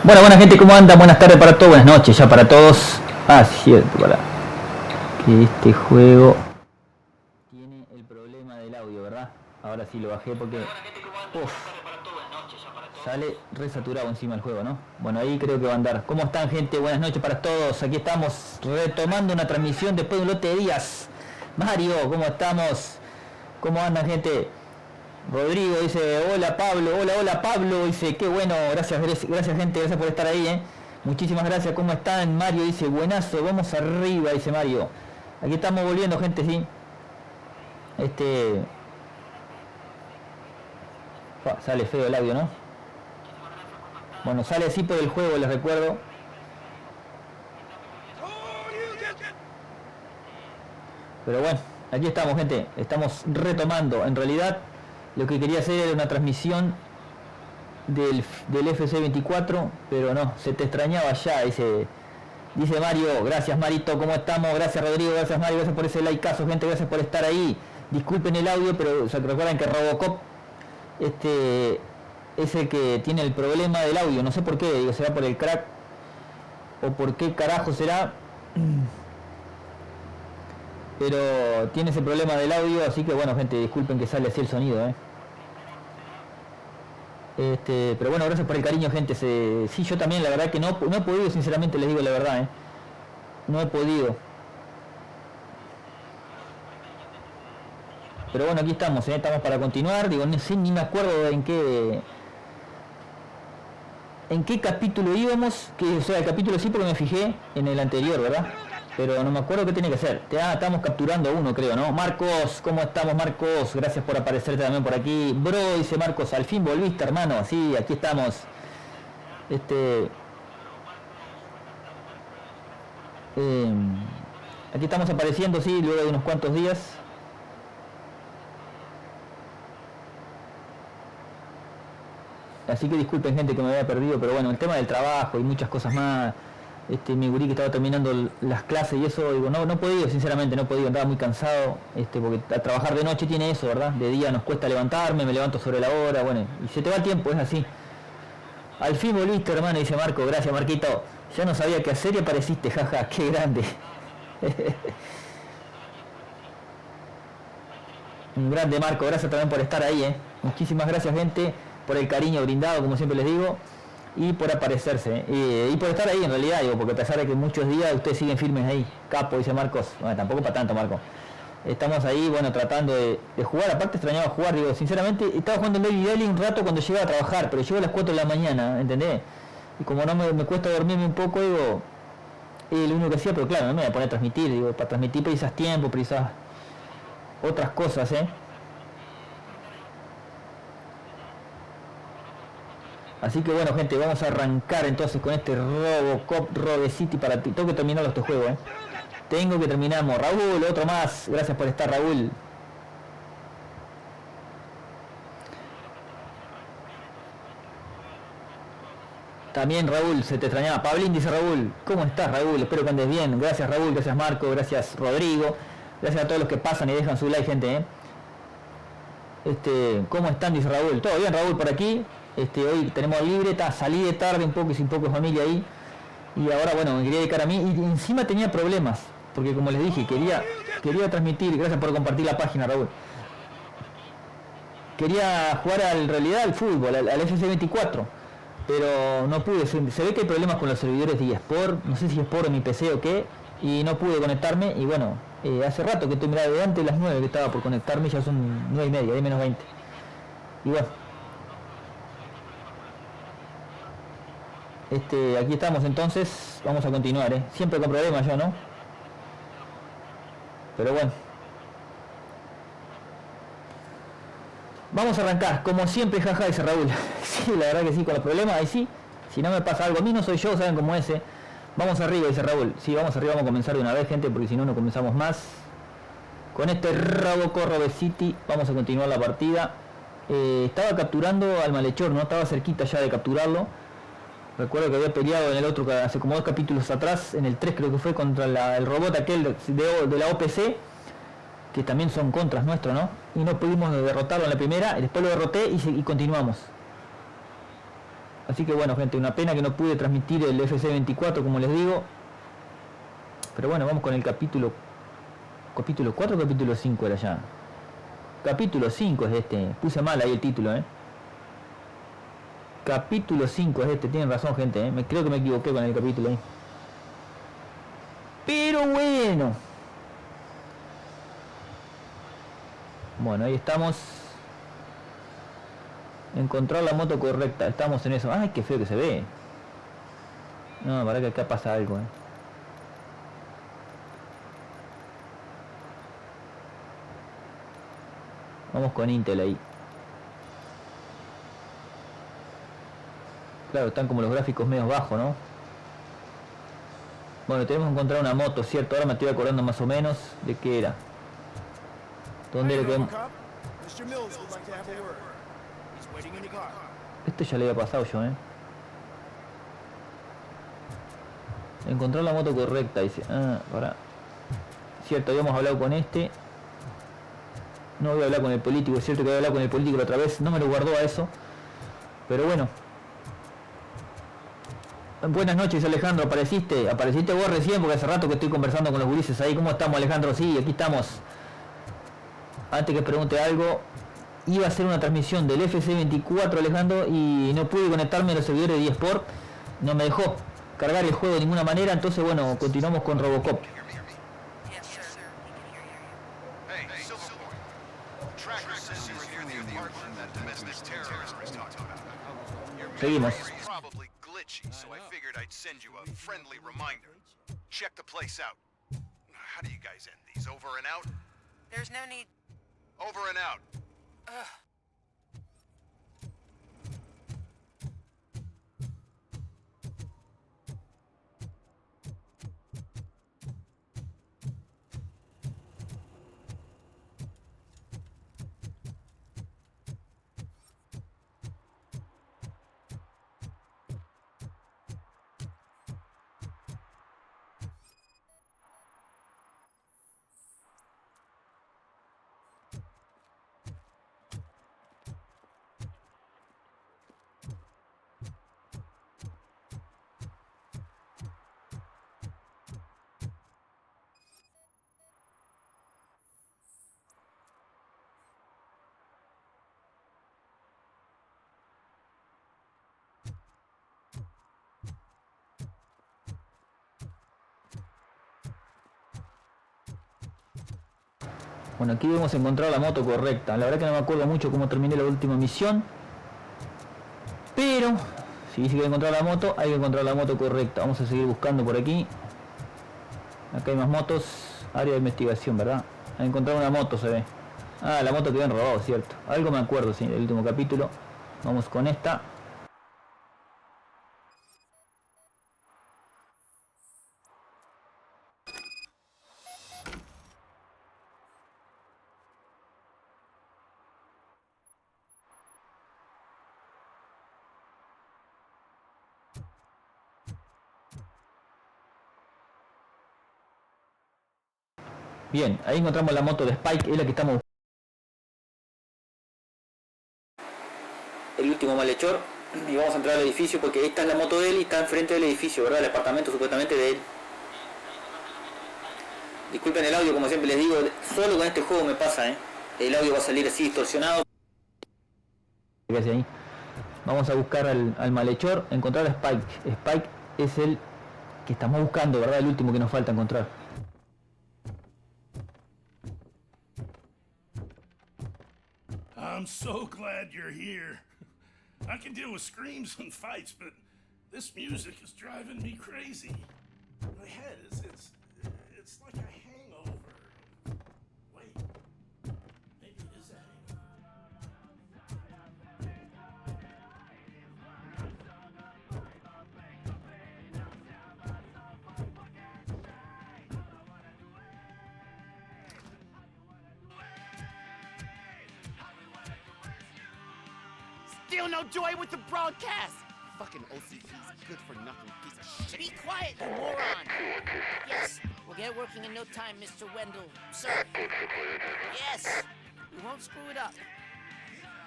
Bueno, buena gente, ¿cómo anda? Buenas tardes para todos, buenas noches ya para todos. Ah, cierto, para que este juego tiene el problema del audio, ¿verdad? Ahora sí lo bajé porque sale resaturado encima el juego, ¿no? Bueno, ahí creo que va a andar. ¿Cómo están, gente? Buenas noches para todos. Aquí estamos retomando una transmisión después de un lote de días. Mario, ¿cómo estamos? ¿Cómo andan, gente? Rodrigo dice, hola Pablo, hola Pablo, dice, qué bueno, gracias gente, gracias por estar ahí, muchísimas gracias, ¿cómo están? Mario dice, buenazo, vamos arriba, dice Mario. Aquí estamos volviendo, gente, sí. Sale feo el audio, ¿no? Bueno, sale así por el juego, les recuerdo. Pero bueno, aquí estamos, gente, estamos retomando, en realidad lo que quería hacer era una transmisión del FC24, pero no, se te extrañaba ya, dice Mario. Gracias Marito, ¿cómo estamos? Gracias Rodrigo, gracias Mario, gracias por ese likeazo, gente, gracias por estar ahí. Disculpen el audio, pero se recuerdan que Robocop es el que tiene el problema del audio, no sé por qué, digo, será por el crack o por qué carajo será, pero tiene ese problema del audio, así que bueno, gente, disculpen que sale así el sonido, pero bueno, gracias por el cariño, gente. Sí, yo también, la verdad que no he podido, sinceramente les digo la verdad, no he podido. Pero bueno, aquí estamos, estamos para continuar. Digo, no sé, ni me acuerdo en qué capítulo íbamos, o sea, el capítulo sí porque me fijé en el anterior, ¿verdad? Pero no me acuerdo qué tiene que hacer. Estamos capturando uno, creo, ¿no? Marcos, ¿cómo estamos, Marcos? Gracias por aparecerte también por aquí. Bro, dice Marcos, al fin volviste, hermano. Sí, aquí estamos. Aquí estamos apareciendo, sí, luego de unos cuantos días. Así que disculpen, gente, que me había perdido, pero bueno, el tema del trabajo y muchas cosas más. Mi gurí que estaba terminando las clases y eso, digo, no he podido, sinceramente no he podido, andaba muy cansado, porque a trabajar de noche tiene eso, ¿verdad? De día nos cuesta levantarme, me levanto sobre la hora, bueno, y se te va el tiempo, es así. Al fin volviste, hermano, dice Marco, gracias Marquito, ya no sabía qué hacer y apareciste, jaja, qué grande. Un grande Marco, gracias también por estar ahí, muchísimas gracias, gente, por el cariño brindado, como siempre les digo. Y por aparecerse, y por estar ahí en realidad, digo, porque a pesar de que muchos días ustedes siguen firmes ahí, capo, dice Marcos, bueno, tampoco para tanto, Marco. Estamos ahí, bueno, tratando de jugar, aparte extrañaba jugar, digo, sinceramente, estaba jugando en Baby Daily un rato cuando llegaba a trabajar, pero llego a las 4 de la mañana, ¿entendés? Y como no me cuesta dormirme un poco, digo, lo único que hacía, pero claro, no me voy a poner a transmitir, digo, para transmitir precisas tiempo, precisas otras cosas, Así que bueno, gente, vamos a arrancar entonces con este Robocop Rogue City para ti. Tengo que terminarlo este juego, Tengo que terminarlo. Raúl, otro más. Gracias por estar, Raúl. También Raúl, se te extrañaba. Pablín, dice Raúl. ¿Cómo estás, Raúl? Espero que andes bien. Gracias, Raúl. Gracias, Marco. Gracias, Rodrigo. Gracias a todos los que pasan y dejan su like, gente, ¿Cómo están? Dice Raúl. ¿Todo bien, Raúl, por aquí? Hoy tenemos libre, salí de tarde un poco y sin poco de familia ahí. Y ahora, bueno, me quería dedicar a mí. Y encima tenía problemas. Porque como les dije, quería transmitir. Gracias por compartir la página, Raúl. Quería jugar en realidad al fútbol, al FC24. Pero no pude. Se ve que hay problemas con los servidores de eSport. No sé si es por mi PC o qué. Y no pude conectarme. Y bueno, hace rato que estoy mirando de antes de las 9 que estaba por conectarme. Ya son 9 y media, de menos 20. Y bueno. Aquí estamos entonces, vamos a continuar, siempre con problemas yo, ¿no? Pero bueno. Vamos a arrancar, como siempre, jaja, dice Raúl. Sí, la verdad que sí, con los problemas, ahí sí. Si no me pasa algo, a mí no soy yo, saben cómo es, Vamos arriba, dice Raúl. Sí, vamos arriba, vamos a comenzar de una vez, gente, porque si no, no comenzamos más. Con este Robocop Rogue City, vamos a continuar la partida. Estaba capturando al malhechor, ¿no? Estaba cerquita ya de capturarlo. Recuerdo que había peleado en el otro, hace como 2 capítulos atrás, en el 3 creo que fue, contra el robot aquel de la OPC, que también son contras nuestros, ¿no? Y no pudimos derrotarlo en la primera, y después lo derroté y continuamos. Así que bueno, gente, una pena que no pude transmitir el FC24, como les digo. Pero bueno, vamos con el capítulo 4 o capítulo 5 era ya. Capítulo 5 es este. Puse mal ahí el título, Capítulo 5 es este, tienen razón, gente, creo que me equivoqué con el capítulo ahí. Pero bueno. Bueno, ahí estamos. Encontrar la moto correcta, estamos en eso. Ay, qué feo que se ve. No, para que acá pasa algo, Vamos con Intel ahí. Claro, están como los gráficos medio bajos, ¿no? Bueno, tenemos que encontrar una moto, ¿cierto? Ahora me estoy acordando más o menos de qué era. ¿Dónde era que...? Esto ya le había pasado yo, Encontrar la moto correcta, dice. Ah, para. Cierto, habíamos hablado con este. No voy a hablar con el político, es cierto que voy a hablar con el político la otra vez. No me lo guardó a eso. Pero bueno. Buenas noches, Alejandro. ¿Apareciste? Apareciste vos recién porque hace rato que estoy conversando con los gurises ahí. ¿Cómo estamos, Alejandro? Sí, aquí estamos. Antes que pregunte algo, iba a hacer una transmisión del FC24, Alejandro, y no pude conectarme a los servidores de eSport. No me dejó cargar el juego de ninguna manera, entonces bueno, continuamos con Robocop. Seguimos. Over and out. Bueno, aquí hemos encontrado la moto correcta. La verdad que no me acuerdo mucho cómo terminé la última misión. Pero, si dice que hay que encontrar la moto, hay que encontrar la moto correcta. Vamos a seguir buscando por aquí. Acá hay más motos. Área de investigación, ¿verdad? Hay que encontrar una moto, se ve. Ah, la moto que habían robado, cierto. Algo me acuerdo, sí, del último capítulo. Vamos con esta. Bien, ahí encontramos la moto de Spike, es la que estamos buscando. El último malhechor. Y vamos a entrar al edificio porque esta es la moto de él y está enfrente del edificio, ¿verdad? El apartamento supuestamente de él. Disculpen el audio, como siempre les digo, solo con este juego me pasa, El audio va a salir así distorsionado. Vamos a buscar al malhechor, encontrar a Spike. Spike es el que estamos buscando, ¿verdad? El último que nos falta encontrar. I'm so glad you're here. I can deal with screams and fights, but this music is driving me crazy. My head it's like a hangover. Wait, maybe it is a Still no joy with the broadcast! Fucking OCP's good for nothing piece of shit. Be quiet, you moron! Yes, we'll get working in no time, Mr. Wendell. Sir. Yes, we won't screw it up.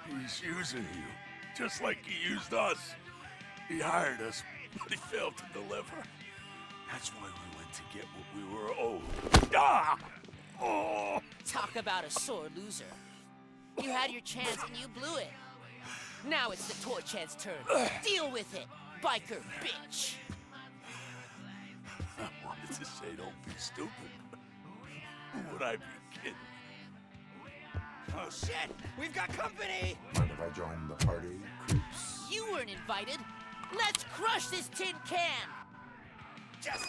He's using you, just like he used us. He hired us, but he failed to deliver. That's why we went to get what we were owed. Ah! Oh! Talk about a sore loser. You had your chance and you blew it. Now it's the tour chance turn. Deal with it, biker bitch. I wanted to say don't be stupid. Who would I be kidding? Oh shit! We've got company! Mind if I join the party, creeps? You weren't invited. Let's crush this tin can. Just...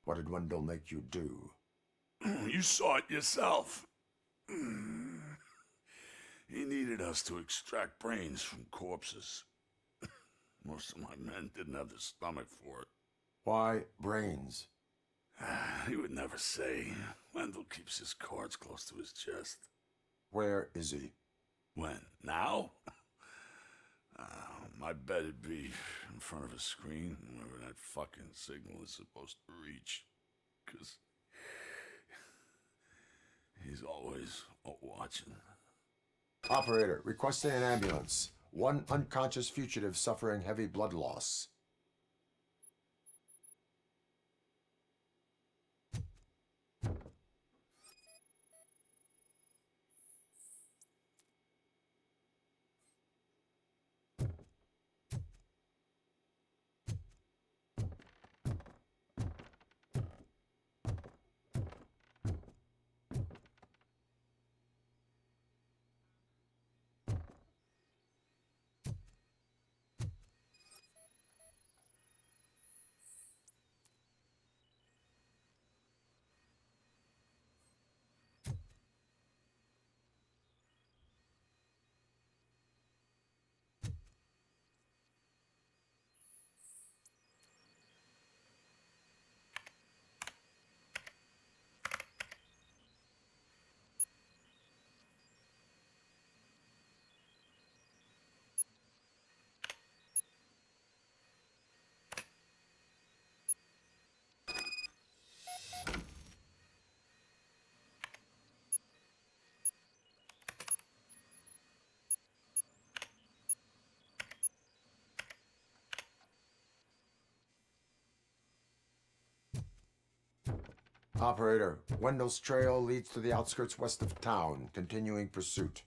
What did Wendell make you do? You saw it yourself. He needed us to extract brains from corpses. Most of my men didn't have the stomach for it. Why brains? He would never say. Wendell keeps his cards close to his chest. Where is he? When? Now? I bet it'd be in front of a screen wherever that fucking signal is supposed to reach. 'Cause he's always watching. Operator, requesting an ambulance. One unconscious fugitive suffering heavy blood loss. Operator, Wendell's trail leads to the outskirts west of town, continuing pursuit.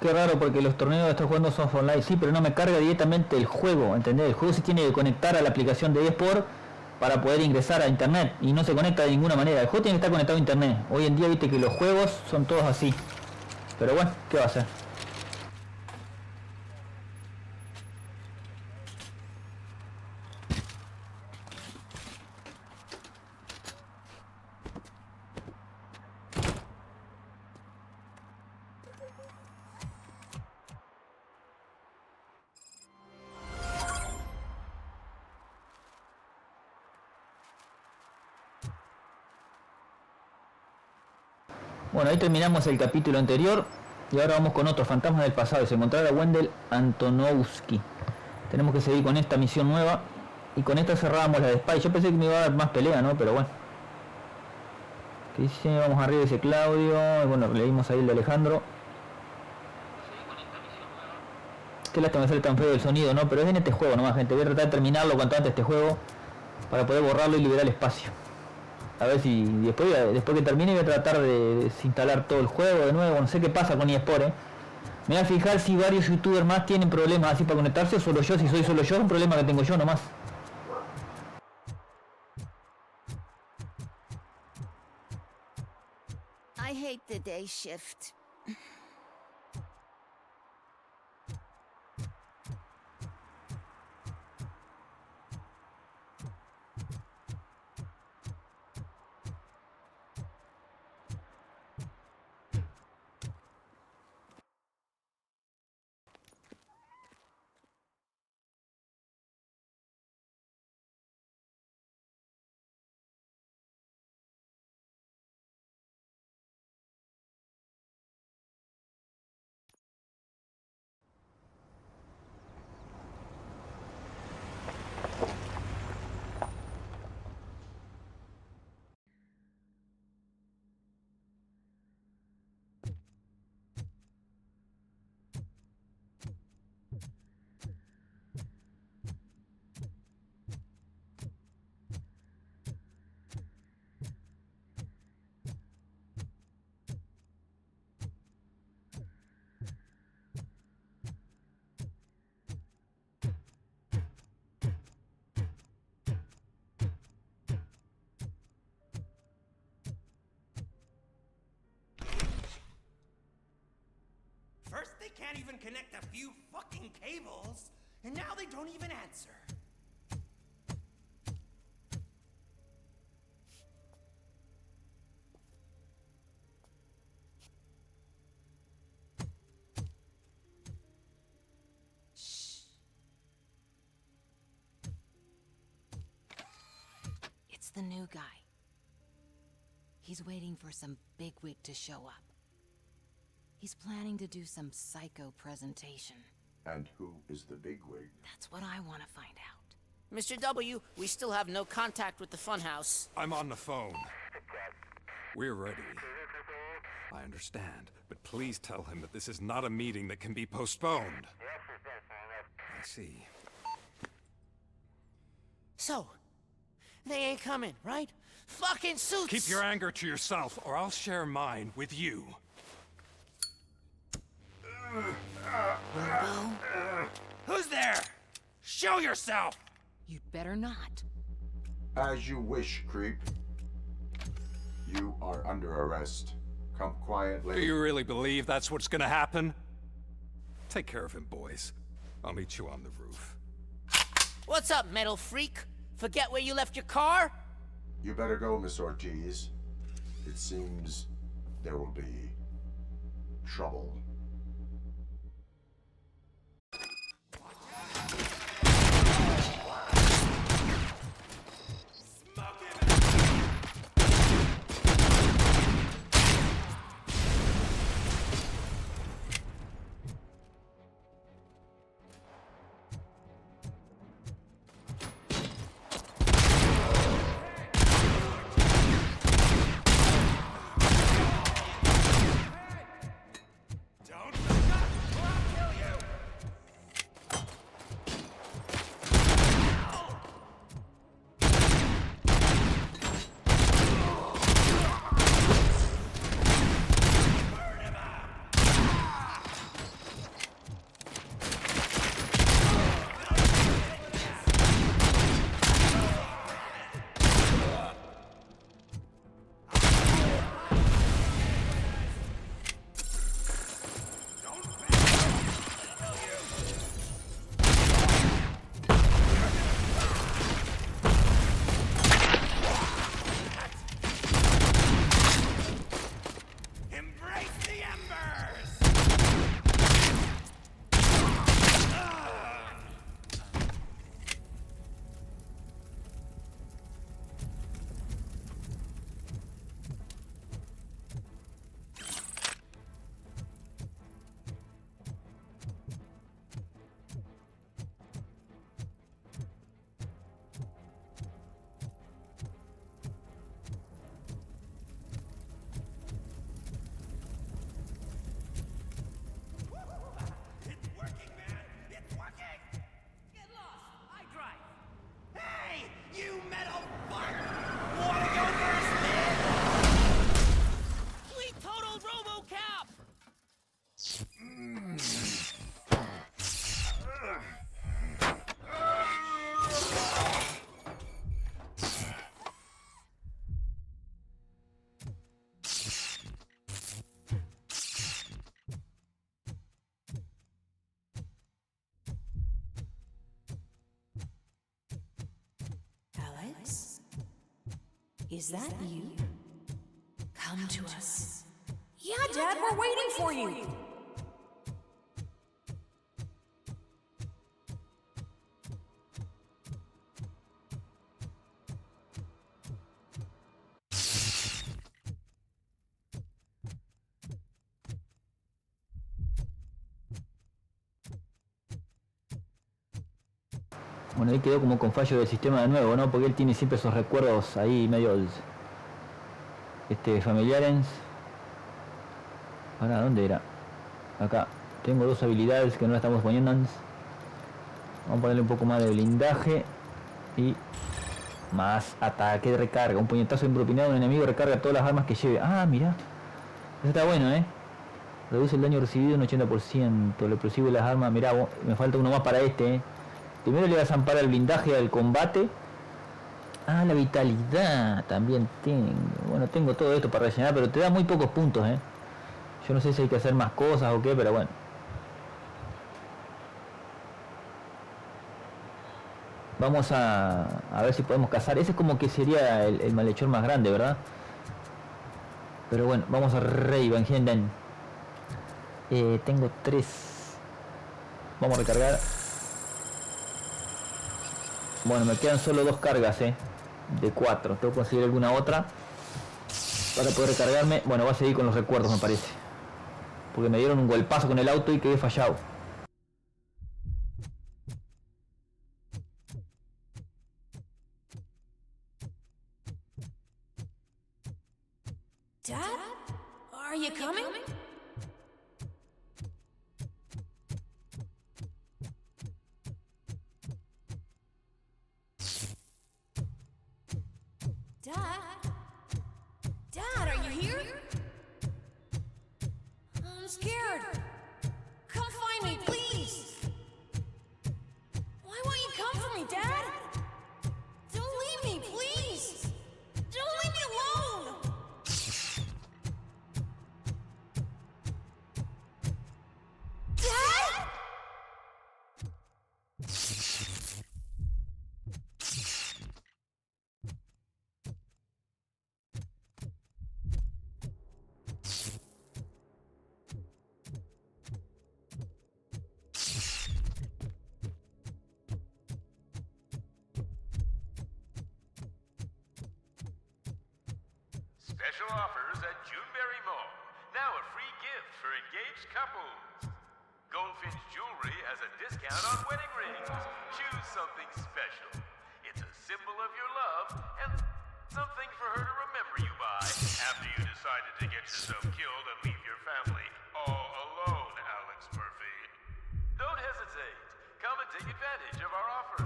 Qué raro porque los torneos que estoy jugando son online, sí, pero no me carga directamente el juego, ¿entendés? El juego se tiene que conectar a la aplicación de eSport para poder ingresar a internet y no se conecta de ninguna manera. El juego tiene que estar conectado a internet. Hoy en día viste que los juegos son todos así. Pero bueno, ¿qué va a hacer? Bueno, ahí terminamos el capítulo anterior y ahora vamos con otro fantasma del pasado. Es encontrar a Wendell Antonowski. Tenemos que seguir con esta misión nueva y con esta cerrábamos la de Spy. Yo pensé que me iba a dar más pelea, ¿no? Pero bueno. ¿Qué dice? Vamos arriba, dice Claudio. Y bueno, leímos ahí el de Alejandro. Qué lástima que sale tan feo el sonido, ¿no? Pero es en este juego nomás, gente. Voy a tratar de terminarlo cuanto antes este juego para poder borrarlo y liberar el espacio. A ver si después que termine voy a tratar de desinstalar todo el juego de nuevo. No sé qué pasa con eSport, Me voy a fijar si varios youtubers más tienen problemas así para conectarse o solo yo. Si soy solo yo, es un problema que tengo yo nomás. I hate the day shift. First, they can't even connect a few fucking cables, and now they don't even answer. Shh. It's the new guy. He's waiting for some bigwig to show up. He's planning to do some psycho presentation. And who is the bigwig? That's what I want to find out. Mr. W, we still have no contact with the funhouse. I'm on the phone. We're ready. I understand, but please tell him that this is not a meeting that can be postponed. I see. So, they ain't coming, right? Fucking suits! Keep your anger to yourself, or I'll share mine with you. Robo? Who's there? Show yourself! You'd better not. As you wish, creep. You are under arrest. Come Do quietly. you really believe that's what's gonna happen? Take care of him, boys. I'll meet you on the roof. What's up, metal freak? Forget where you left your car? You better go, Miss Ortiz. It seems there will be trouble. You metal fuck! Wanna go first, man? We total Robocop! Alex? Is that you? Come to us. Yeah, Dad, we're waiting for you! Bueno, ahí quedó como con fallo del sistema de nuevo, ¿no? Porque él tiene siempre esos recuerdos ahí medio familiares. Ahora, ¿dónde era? Acá. Tengo dos habilidades que no las estamos poniendo. Vamos a ponerle un poco más de blindaje y más ataque de recarga. Un puñetazo impropinado a un enemigo recarga todas las armas que lleve. Ah, mira. Eso está bueno, ¿eh? Reduce el daño recibido un 80%. Lo explosivo de las armas. Mirá, me falta uno más para este, ¿eh? Primero le voy a zampar al blindaje, al combate. Ah, la vitalidad también tengo. Bueno, tengo todo esto para rellenar, pero te da muy pocos puntos, ¿eh? Yo no sé si hay que hacer más cosas o qué, pero bueno. Vamos a ver si podemos cazar. Ese es como que sería el malhechor más grande, ¿verdad? Pero bueno, vamos a Reivangenden. Tengo 3. Vamos a recargar. Bueno, me quedan solo 2 cargas, de 4. Tengo que conseguir alguna otra para poder recargarme. Bueno, va a seguir con los recuerdos, me parece. Porque me dieron un golpazo con el auto y quedé fallado. Dad? Are you coming? Dad? Dad, are you here? I'm scared. Come find me, please. Why won't you come for me, Dad? Don't leave me, please. Don't leave me alone. Dad? Special offers at Juneberry Mall. Now a free gift for engaged couples. Goldfinch Jewelry has a discount on wedding rings. Choose something special. It's a symbol of your love and something for her to remember you by after you decided to get yourself killed and leave your family all alone, Alex Murphy. Don't hesitate. Come and take advantage of our offer.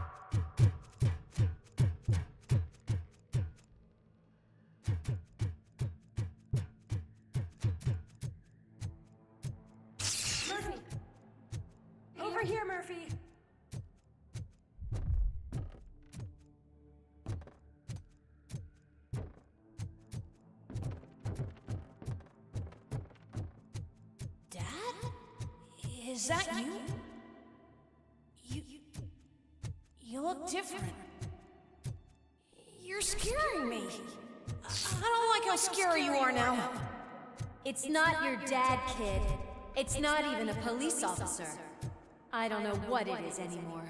Murphy! Over here, Murphy! Dad? Is that you? You look different. You're scaring me. I don't like how scary you are now. It's not your dad, kid. It's not even a police officer. I don't know what it is anymore.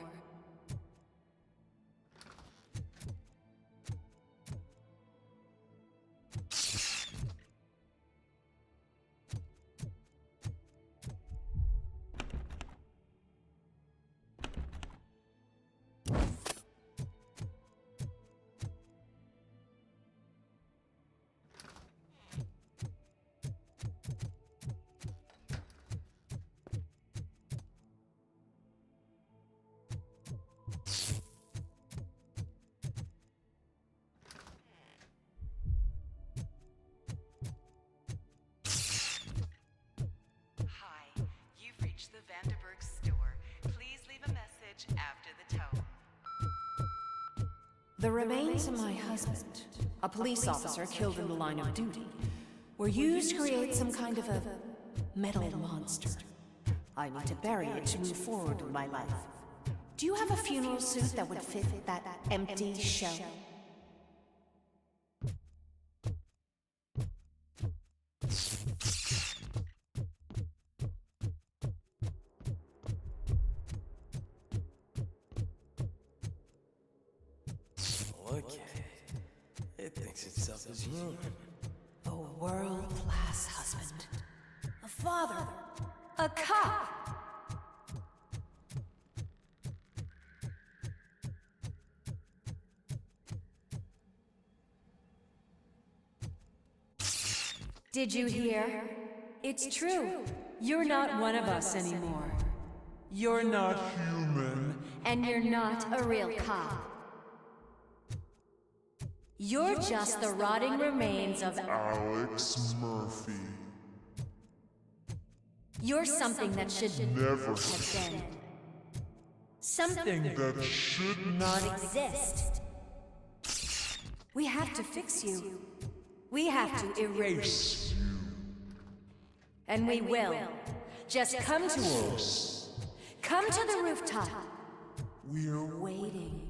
the Vanderburg store. Please leave a message after the tone. The remains of my husband, a police officer killed in the line of duty, were used to create some kind of a metal monster. I need to bury it to move forward with my life. Do you have a funeral suit that would fit that empty shell? Look at it. It thinks itself as human. A world-class husband. A father. A cop. Did you hear? It's true. You're not one of us anymore. You're not human. And you're not a real cop. You're just the rotting remains of Alex Murphy. You're something that should Never have been. Something that should not exist. We have to fix you. We have to erase you. And we will. Just come to us. Come to the rooftop. We're waiting.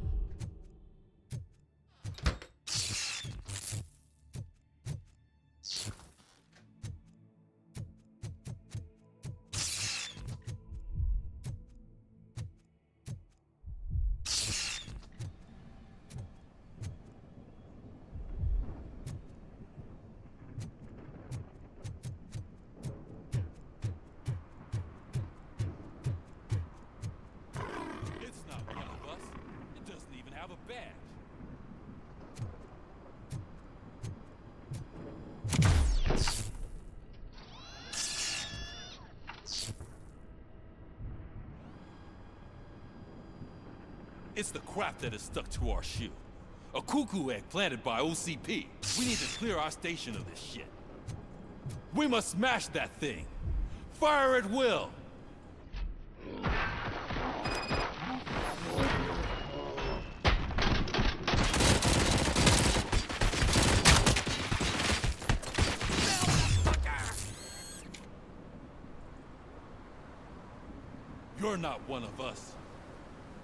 It's the crap that is stuck to our shoe. A cuckoo egg planted by OCP. We need to clear our station of this shit. We must smash that thing. Fire at will. You're not one of us.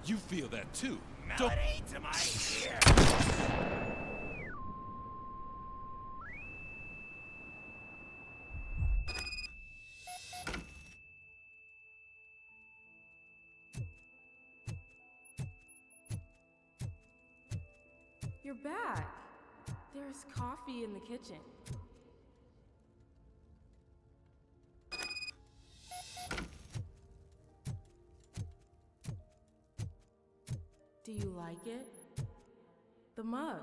You feel that too. Melody to my ear. You're back. There's coffee in the kitchen. Do you like it? The mug.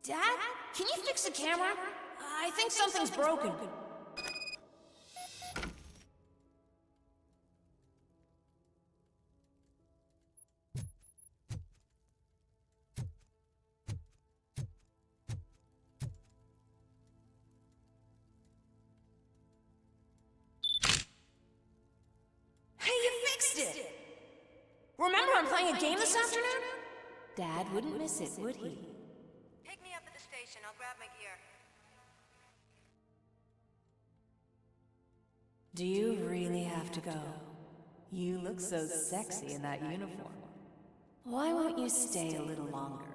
Dad, can you fix the camera? I think something's broken. Remember I'm playing a game this afternoon? Dad wouldn't miss it, would he? Pick me up at the station. I'll grab my gear. Do you really have to go? You look so sexy in that uniform. Why won't you stay a little longer?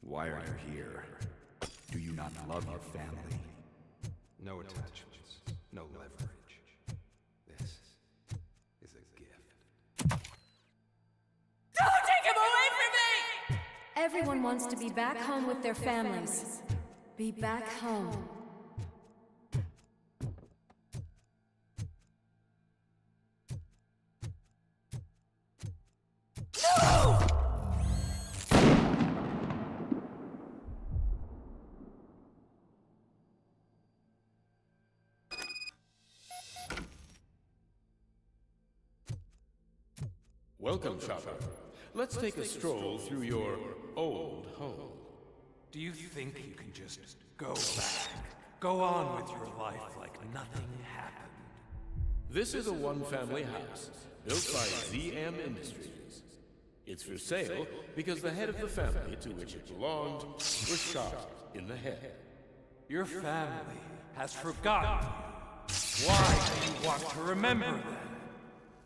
Why are you here? Do you not love your family? No attachments, no leverage. This is a gift. Don't take him away from me! Everyone wants to be back home with their families. Be back home. Welcome, Chopper. Let's take a stroll through your old home. Do you think you can just go back? Go on with your life like nothing happened? This is a one-family house built by ZM Industries. It's for sale because the head of the family to which it belonged was shot in the head. Your family has forgotten you. Why do you want to remember them?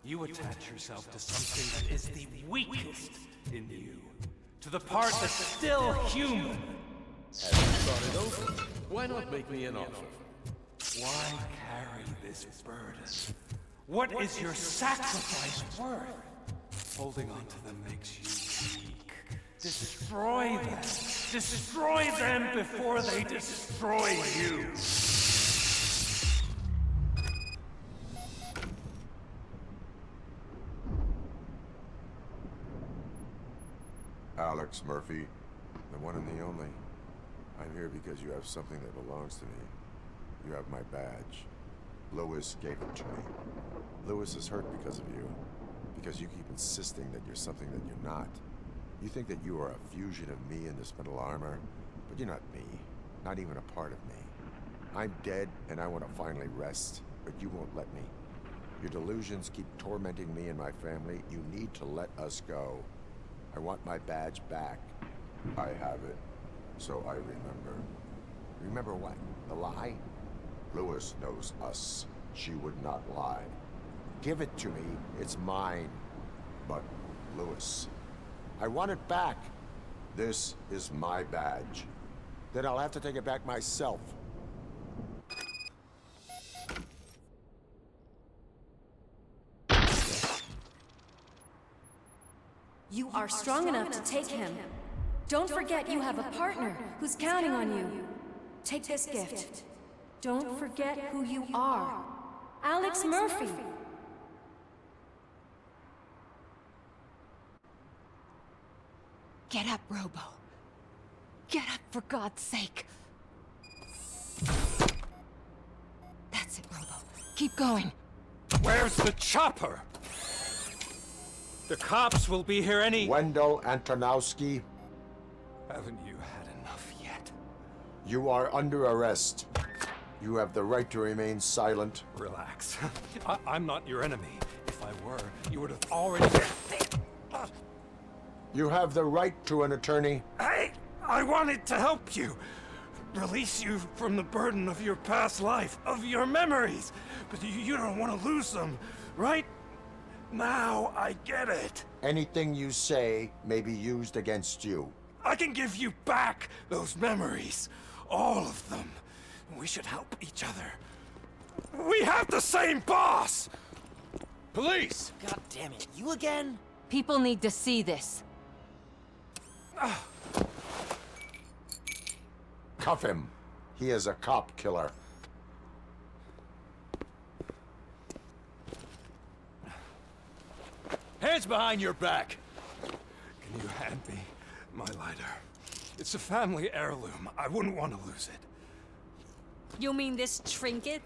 You attach yourself to something that is the weakest in you. To the part that's still human. As you thought it over, why not make me an offer? Why carry this burden? What is your sacrifice worth? Holding on to them makes you weak. Destroy them. Destroy them before they destroy you. Alex Murphy, the one and the only. I'm here because you have something that belongs to me. You have my badge. Lewis gave it to me. Lewis is hurt because of you. Because you keep insisting that you're something that you're not. You think that you are a fusion of me in this metal armor, but you're not me. Not even a part of me. I'm dead, and I want to finally rest, but you won't let me. Your delusions keep tormenting me and my family. You need to let us go. I want my badge back. I have it, so I remember. Remember what? The lie? Lewis knows us. She would not lie. Give it to me. It's mine. But, Lewis, I want it back. This is my badge. Then I'll have to take it back myself. You are strong enough to take him. Don't forget you have a partner who's counting on you. Take this gift. Don't forget who you are. Alex Murphy. Get up, Robo. Get up, for God's sake. That's it, Robo. Keep going. Where's the chopper? The cops will be here any... Wendell Antonowski. Haven't you had enough yet? You are under arrest. You have the right to remain silent. Relax. I'm not your enemy. If I were, you would have already... You have the right to an attorney. Hey! I wanted to help you. Release you from the burden of your past life, of your memories. But you don't want to lose them, right? Now I get it. Anything you say may be used against you. I can give you back those memories. All of them. We should help each other. We have the same boss! Police! God damn it, you again? People need to see this. Cuff him. He is a cop killer. Hands behind your back! Can you hand me my lighter? It's a family heirloom. I wouldn't want to lose it. You mean this trinket?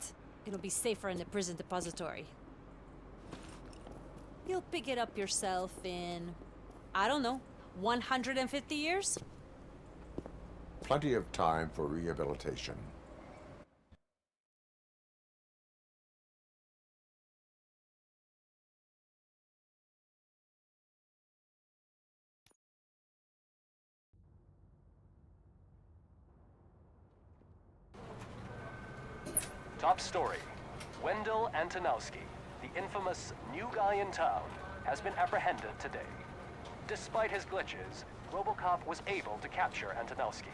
It'll be safer in the prison depository. You'll pick it up yourself in, I don't know, 150 years? Plenty of time for rehabilitation. Top story. Wendell Antonowski, the infamous new guy in town, has been apprehended today. Despite his glitches, Robocop was able to capture Antonowski.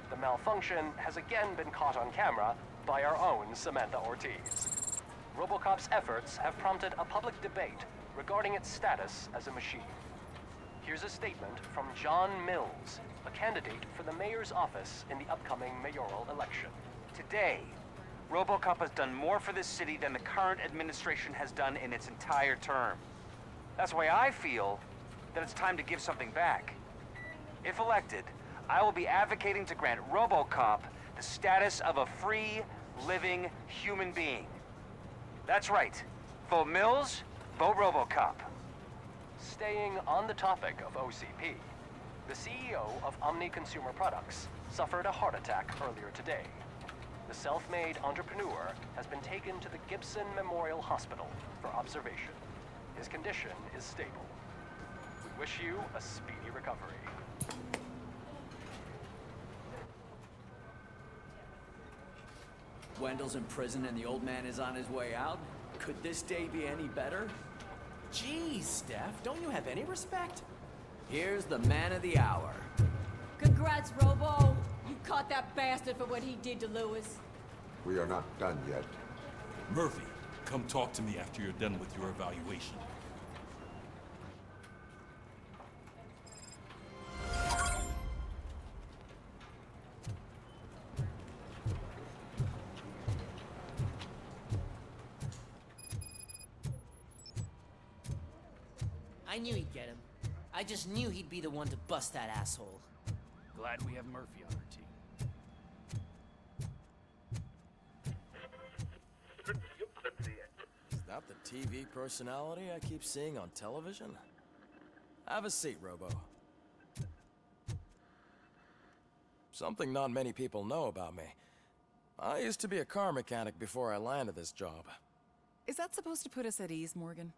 The malfunction has again been caught on camera by our own Samantha Ortiz. Robocop's efforts have prompted a public debate regarding its status as a machine. Here's a statement from John Mills, a candidate for the mayor's office in the upcoming mayoral election. Today, Robocop has done more for this city than the current administration has done in its entire term. That's why I feel that it's time to give something back. If elected, I will be advocating to grant Robocop the status of a free, living human being. That's right. Vote Mills, vote Robocop. Staying on the topic of OCP, the CEO of Omni Consumer Products suffered a heart attack earlier today. The self-made entrepreneur has been taken to the Gibson Memorial Hospital for observation. His condition is stable. We wish you a speedy recovery. Wendell's in prison and the old man is on his way out? Could this day be any better? Geez, Steph, don't you have any respect? Here's the man of the hour. Congrats, Robo! You caught that bastard for what he did to Lewis. We are not done yet. Murphy, come talk to me after you're done with your evaluation. I knew he'd get him. I just knew he'd be the one to bust that asshole. Glad we have Murphy on our team. Is that the TV personality I keep seeing on television? Have a seat, Robo. Something not many people know about me. I used to be a car mechanic before I landed this job. Is that supposed to put us at ease, Morgan?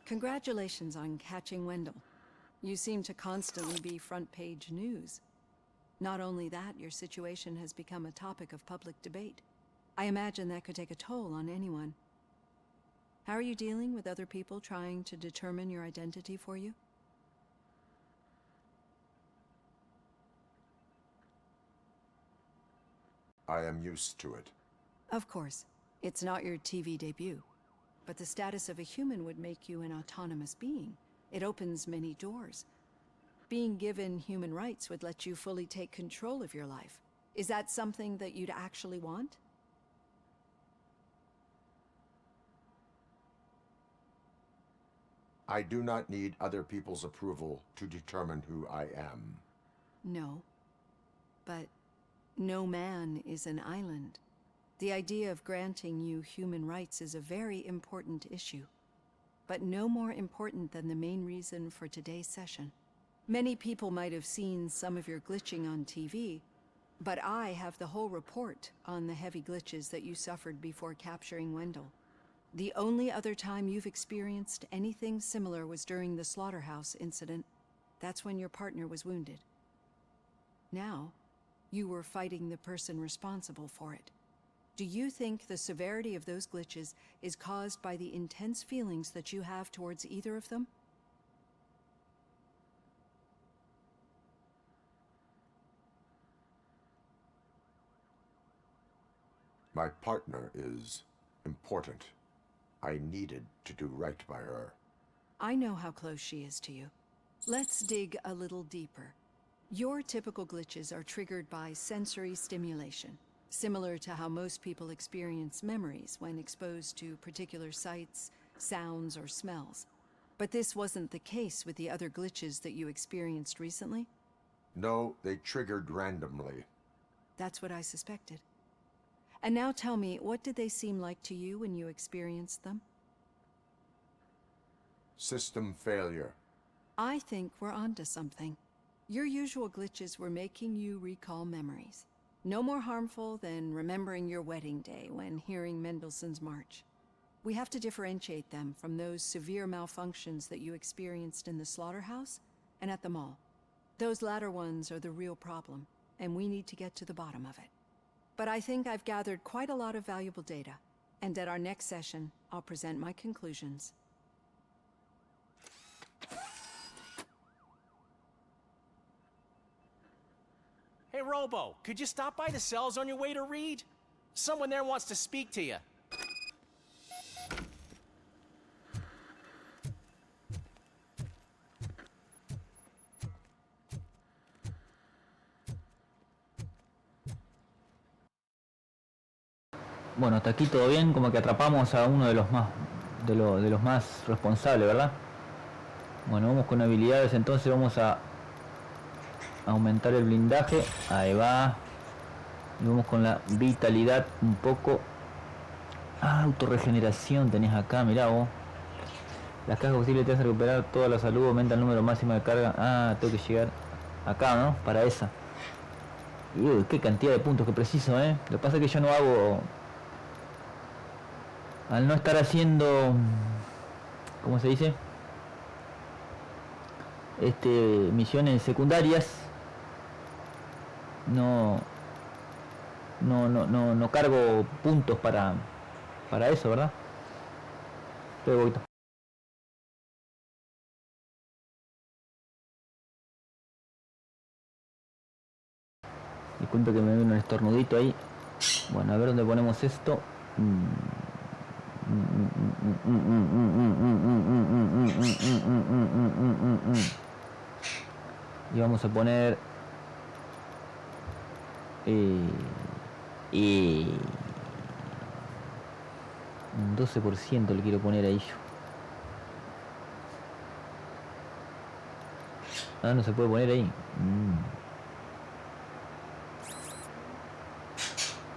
Congratulations on catching Wendell. You seem to constantly be front-page news. Not only that, your situation has become a topic of public debate. I imagine that could take a toll on anyone. How are you dealing with other people trying to determine your identity for you? I am used to it. Of course. It's not your TV debut. But the status of a human would make you an autonomous being. It opens many doors. Being given human rights would let you fully take control of your life. Is that something that you'd actually want? I do not need other people's approval to determine who I am. No. But no man is an island. The idea of granting you human rights is a very important issue, but no more important than the main reason for today's session. Many people might have seen some of your glitching on TV, but I have the whole report on the heavy glitches that you suffered before capturing Wendell. The only other time you've experienced anything similar was during the slaughterhouse incident. That's when your partner was wounded. Now, you were fighting the person responsible for it. Do you think the severity of those glitches is caused by the intense feelings that you have towards either of them? My partner is important. I needed to do right by her. I know how close she is to you. Let's dig a little deeper. Your typical glitches are triggered by sensory stimulation, similar to how most people experience memories when exposed to particular sights, sounds, or smells. But this wasn't the case with the other glitches that you experienced recently? No, they triggered randomly. That's what I suspected. And now tell me, what did they seem like to you when you experienced them? System failure. I think we're onto something. Your usual glitches were making you recall memories. No more harmful than remembering your wedding day when hearing Mendelssohn's March. We have to differentiate them from those severe malfunctions that you experienced in the slaughterhouse and at the mall. Those latter ones are the real problem, and we need to get to the bottom of it. But I think I've gathered quite a lot of valuable data, and at our next session, I'll present my conclusions. Hey, Robo, could you stop by the cells on your way to Reed? Someone there wants to speak to you. Bueno, hasta aquí todo bien, como que atrapamos a uno de los más de los más responsables, ¿verdad? Bueno, vamos con habilidades, entonces vamos a aumentar el blindaje, ahí va. Y vamos con la vitalidad un poco. Ah, autorregeneración tenés acá, mirá vos. Las cargas posibles te hacen recuperar toda la salud, aumenta el número máximo de carga. Ah, tengo que llegar acá, ¿no? Para esa. Y qué cantidad de puntos que preciso, ¿eh? Lo que pasa es que yo no hago... Al no estar haciendo... ¿Cómo se dice? Misiones secundarias. No cargo puntos para eso, ¿verdad? Pero poquito. Disculpe que me vino un estornudito ahí. Bueno, a ver dónde ponemos esto. Y vamos a poner un 12% le quiero poner ahí yo. Ah, no se puede poner ahí.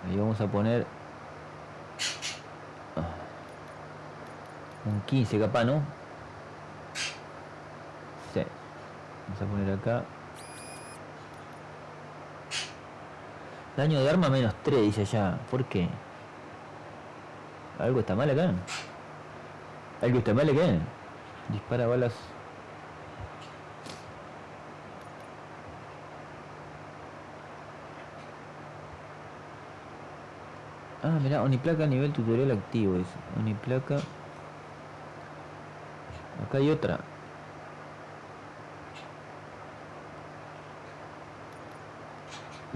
Ahí vamos a poner un 15 capaz, ¿no? Sí. Vamos a poner acá. Daño de arma menos 3, dice allá. ¿Por qué? ¿Algo está mal acá? ¿Algo está mal acá? Dispara balas. Ah, mirá, Uniplaca nivel tutorial activo es. Uniplaca. Acá hay otra.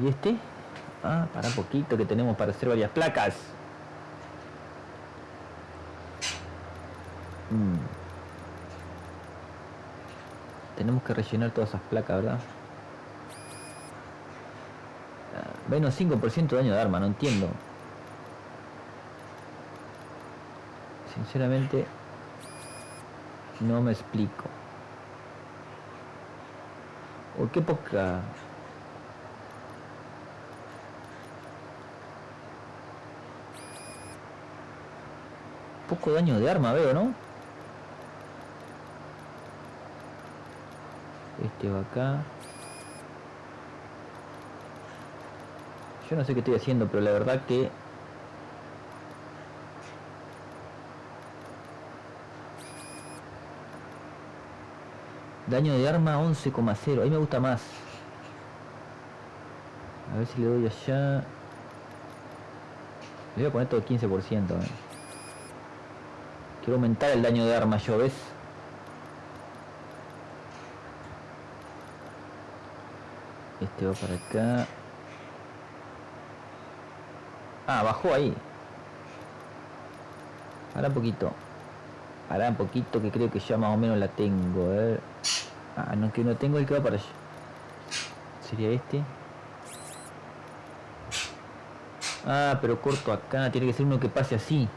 ¿Y este? Ah, para un poquito que tenemos para hacer varias placas. Tenemos que rellenar todas esas placas, ¿verdad? Menos 5% de daño de arma, no entiendo. Sinceramente, no me explico. Uy, qué poca. Poco daño de arma veo, ¿no? Este va acá. Yo no sé qué estoy haciendo, pero la verdad que... Daño de arma 11,0. Ahí me gusta más. A ver si le doy allá. Le voy a poner todo el 15%. Quiero aumentar el daño de arma yo, ¿ves? Este va para acá. Ah, bajó ahí. Ahora un poquito. Ahora un poquito que creo que ya más o menos la tengo. A ver. Ah, no, que no tengo el que va para allá. Sería este. Ah, pero corto acá. Tiene que ser uno que pase así.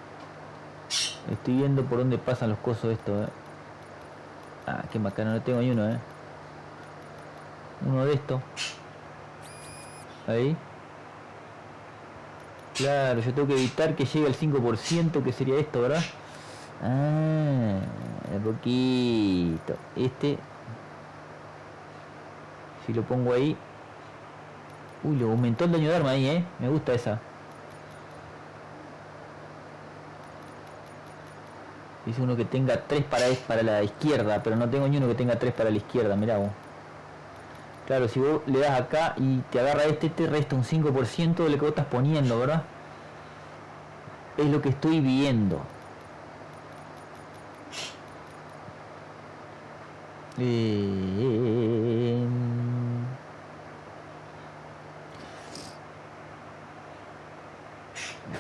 Estoy viendo por dónde pasan los cosos estos, Ah, qué bacano. No tengo ni uno, Uno de estos. Ahí. Claro, yo tengo que evitar que llegue al 5%, que sería esto, ¿verdad? Ah, un poquito. Este. Si lo pongo ahí. Uy, lo aumentó el daño de arma ahí, Me gusta esa. Dice uno que tenga 3 para la izquierda, pero no tengo ni uno que tenga 3 para la izquierda, mirá vos. Claro, si vos le das acá y te agarra este, te resta un 5% de lo que vos estás poniendo, ¿verdad? Es lo que estoy viendo. Me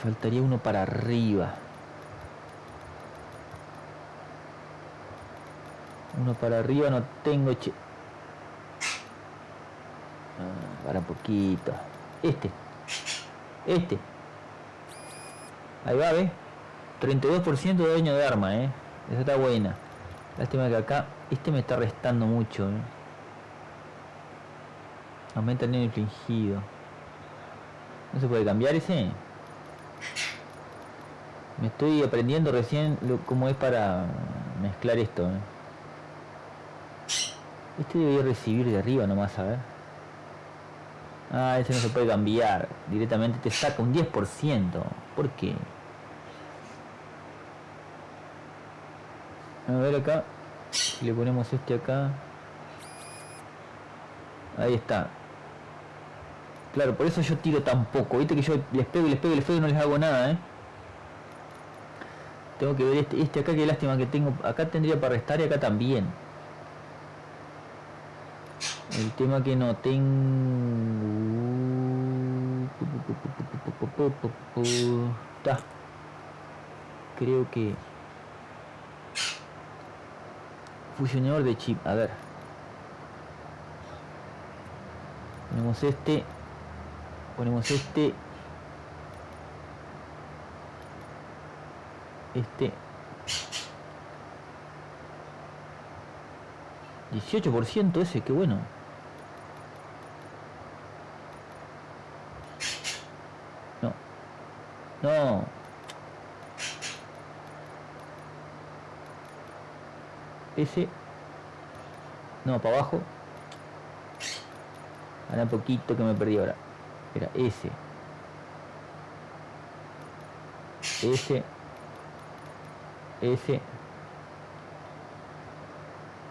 faltaría uno para arriba. Uno para arriba no tengo, che. Para un poquito. Este. Ahí va, ¿ves? 32% de daño de arma, Esa está buena. Lástima que acá este me está restando mucho, Aumenta el daño infligido. ¿No se puede cambiar ese? Me estoy aprendiendo recién cómo es para mezclar esto, Este debería recibir de arriba nomás, a ver. Ah, ese no se puede cambiar. Directamente te saca un 10%. ¿Por qué? A ver acá. Si le ponemos este acá. Ahí está. Claro, por eso yo tiro tan poco. Viste que yo les pego y no les hago nada, Tengo que ver este acá, qué lástima que tengo. Acá tendría para restar y acá también. El tema que no tengo... Está. Creo que... Fusionador de chip, a ver. Ponemos este. Ponemos este. Este. 18% ese, qué bueno. No. No. Ese. No, para abajo. Ahora un poquito que me perdí ahora. Era ese. Ese. Ese.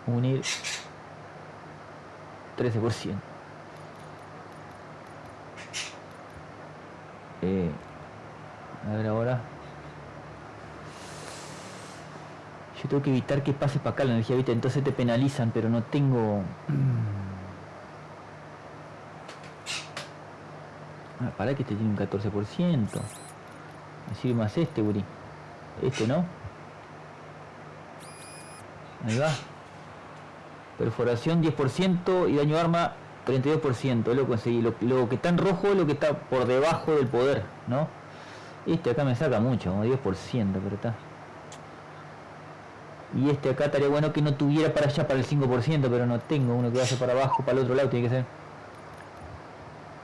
Unir. 13%. A ver ahora. Yo tengo que evitar que pase para acá la energía, ¿viste? Entonces te penalizan, pero no tengo... Para que este tiene un 14%. Me sirve más este, Uri. Este, ¿no? Ahí va. Perforación 10% y daño arma 32%. Lo conseguí. Lo que está en rojo es lo que está por debajo del poder, ¿no? Este acá me saca mucho, como 10%, pero está. Y este acá estaría bueno que no tuviera para allá para el 5%, pero no tengo uno que vaya para abajo, para el otro lado, tiene que ser.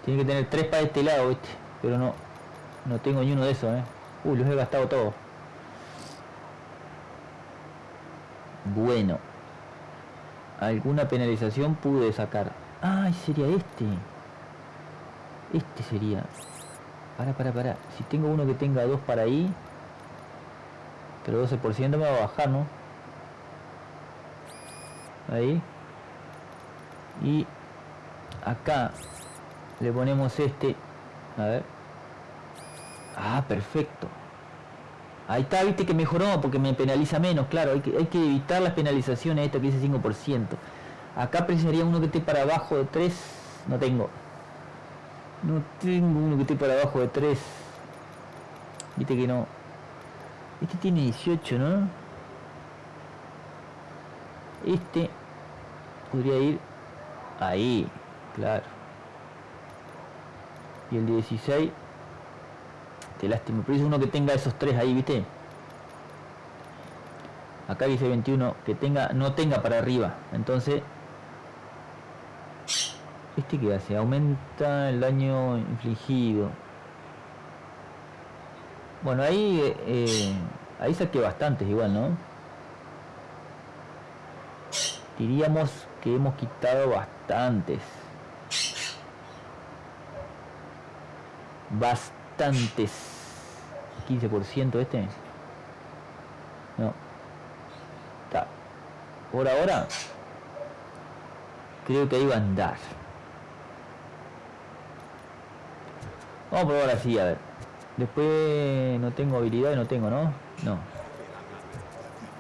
Tiene que tener 3 para este lado, ¿viste? Pero no tengo ni uno de esos, los he gastado todos. Bueno. Alguna penalización pude sacar. Ah, sería este. Este sería. Para. Si tengo uno que tenga 2 para ahí. Pero 12% me va a bajar, ¿no? Ahí. Y acá le ponemos este. A ver. Ah, perfecto. Ahí está, viste que mejoró porque me penaliza menos, claro. Hay que evitar las penalizaciones, esta que dice 5%. Acá precisaría uno que esté para abajo de 3. No tengo. No tengo uno que esté para abajo de 3. Viste que no. Este tiene 18, ¿no? Este podría ir ahí, claro. Y el 16, qué lástima, pero es uno que tenga esos 3 ahí, ¿viste? Acá dice 21, que no tenga para arriba. Entonces, ¿este qué hace? Aumenta el daño infligido. Bueno, ahí saqué bastantes igual, ¿no? Diríamos que hemos quitado bastantes. Bastantes. 15% este. No. Está. Por ahora creo que ahí va a andar. Vamos a probar así, a ver. Después no tengo habilidad, no tengo, ¿no? No.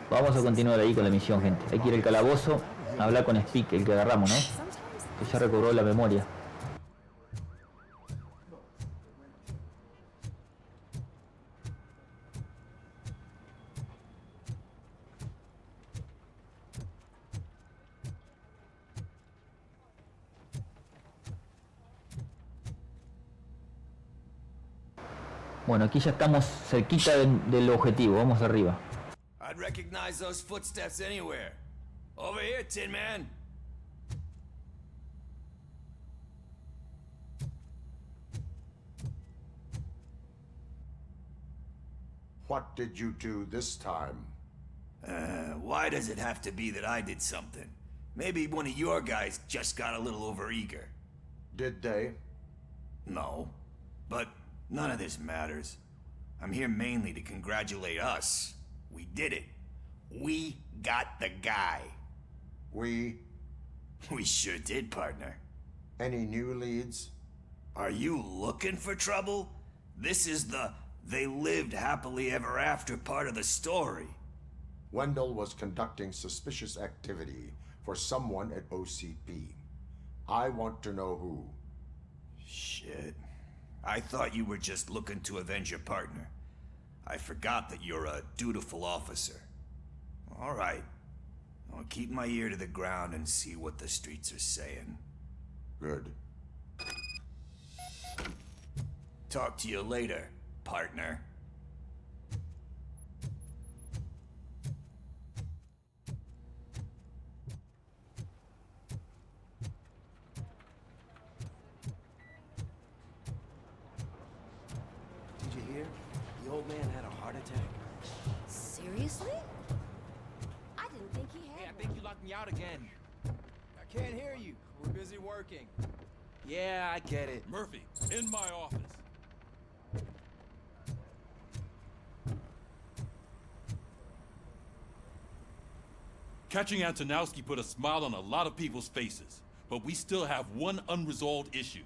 Vamos a continuar ahí con la misión, gente. Hay que ir al calabozo, a hablar con Speak, el que agarramos, ¿no? Que ya recobró la memoria. Bueno, aquí ya estamos cerquita del objetivo. Vamos arriba. I'd recognize those footsteps anywhere. Over here, Tin Man. What did you do this time? Why does it have to be that I did something? Maybe one of your guys just got a little overeager. Did they? No. But none of this matters. I'm here mainly to congratulate us. We did it. We got the guy. We sure did, partner. Any new leads? Are you looking for trouble? This is the they lived happily ever after part of the story. Wendell was conducting suspicious activity for someone at OCP. I want to know who. Shit. I thought you were just looking to avenge your partner. I forgot that you're a dutiful officer. All right. I'll keep my ear to the ground and see what the streets are saying. Good. Talk to you later, partner. Did you hear? The old man had a heart attack. Seriously? I didn't think he had. Hey, I think you locked me out again. I can't hear you. We're busy working. Yeah, I get it. Murphy, in my office. Catching Antonowski put a smile on a lot of people's faces, but we still have one unresolved issue.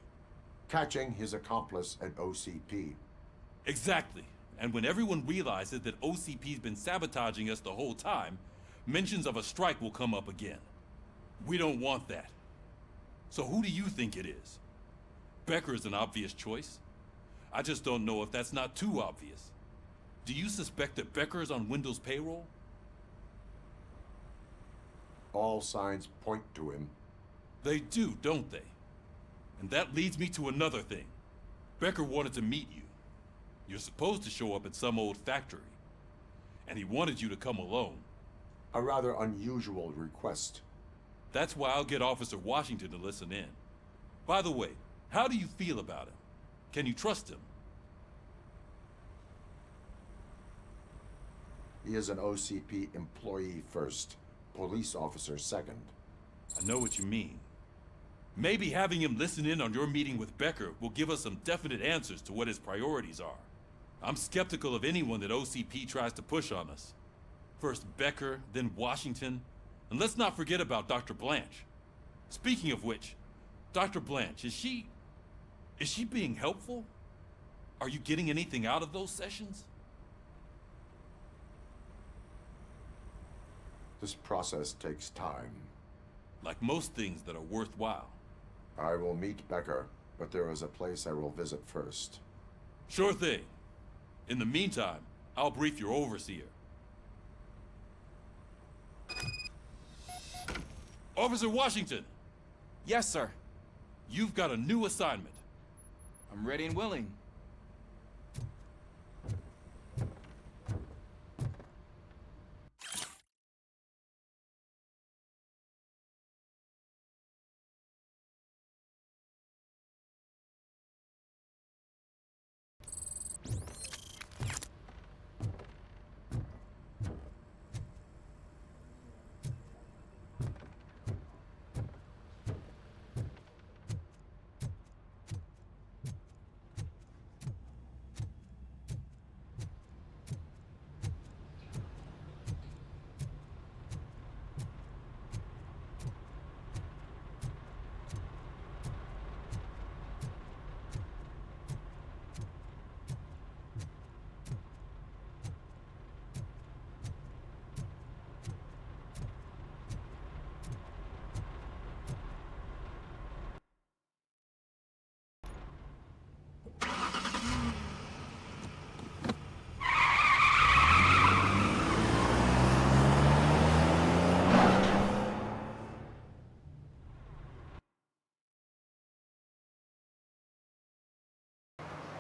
Catching his accomplice at OCP. Exactly. And when everyone realizes that OCP's been sabotaging us the whole time, mentions of a strike will come up again. We don't want that. So who do you think it is? Becker is an obvious choice. I just don't know if that's not too obvious. Do you suspect that Becker is on Wendell's payroll? All signs point to him. They do, don't they? And that leads me to another thing. Becker wanted to meet you. You're supposed to show up at some old factory. And he wanted you to come alone. A rather unusual request. That's why I'll get Officer Washington to listen in. By the way, how do you feel about him? Can you trust him? He is an OCP employee first, police officer second. I know what you mean. Maybe having him listen in on your meeting with Becker will give us some definite answers to what his priorities are. I'm skeptical of anyone that OCP tries to push on us. First Becker, then Washington, and let's not forget about Dr. Blanche. Speaking of which, Dr. Blanche, is she being helpful? Are you getting anything out of those sessions? This process takes time. Like most things that are worthwhile. I will meet Becker, but there is a place I will visit first. Sure thing. In the meantime, I'll brief your overseer. Officer Washington! Yes, sir. You've got a new assignment. I'm ready and willing.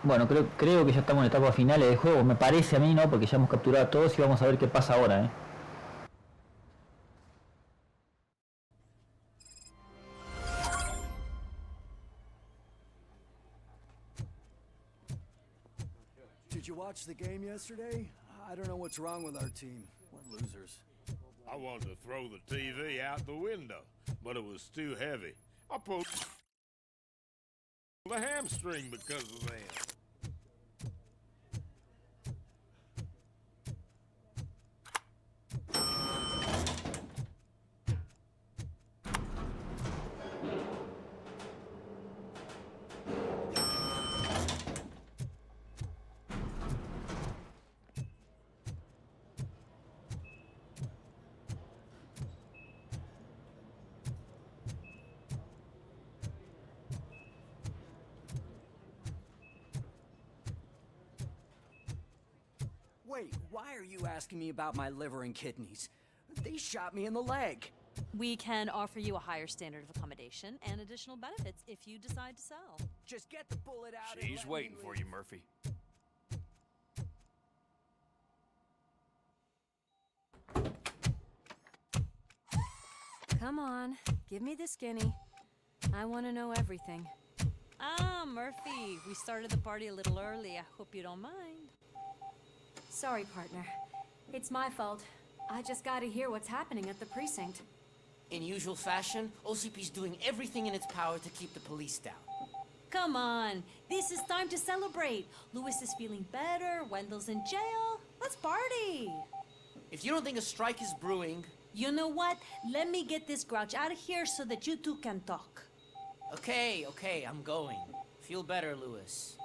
Bueno, creo que ya estamos en etapas finales del juego. Me parece a mí, ¿no? Porque ya hemos capturado a todos y vamos a ver qué pasa ahora, ¿eh? Did you watch the game yesterday? I don't know what's wrong with our team. We're losers. I wanted to throw the TV out the window, but it was too heavy. I pulled the hamstring because of that. Wait, why are you asking me about my liver and kidneys? They shot me in the leg. We can offer you a higher standard of accommodation and additional benefits if you decide to sell. Just get the bullet out. She's waiting for you, Murphy. Come on, give me the skinny. I want to know everything. Ah, Murphy, we started the party a little early. I hope you don't mind. Sorry, partner. It's my fault. I just gotta hear what's happening at the precinct. In usual fashion, OCP's doing everything in its power to keep the police down. Come on, this is time to celebrate. Lewis is feeling better, Wendell's in jail. Let's party! If you don't think a strike is brewing... You know what? Let me get this grouch out of here so that you two can talk. Okay, I'm going. Feel better, Lewis.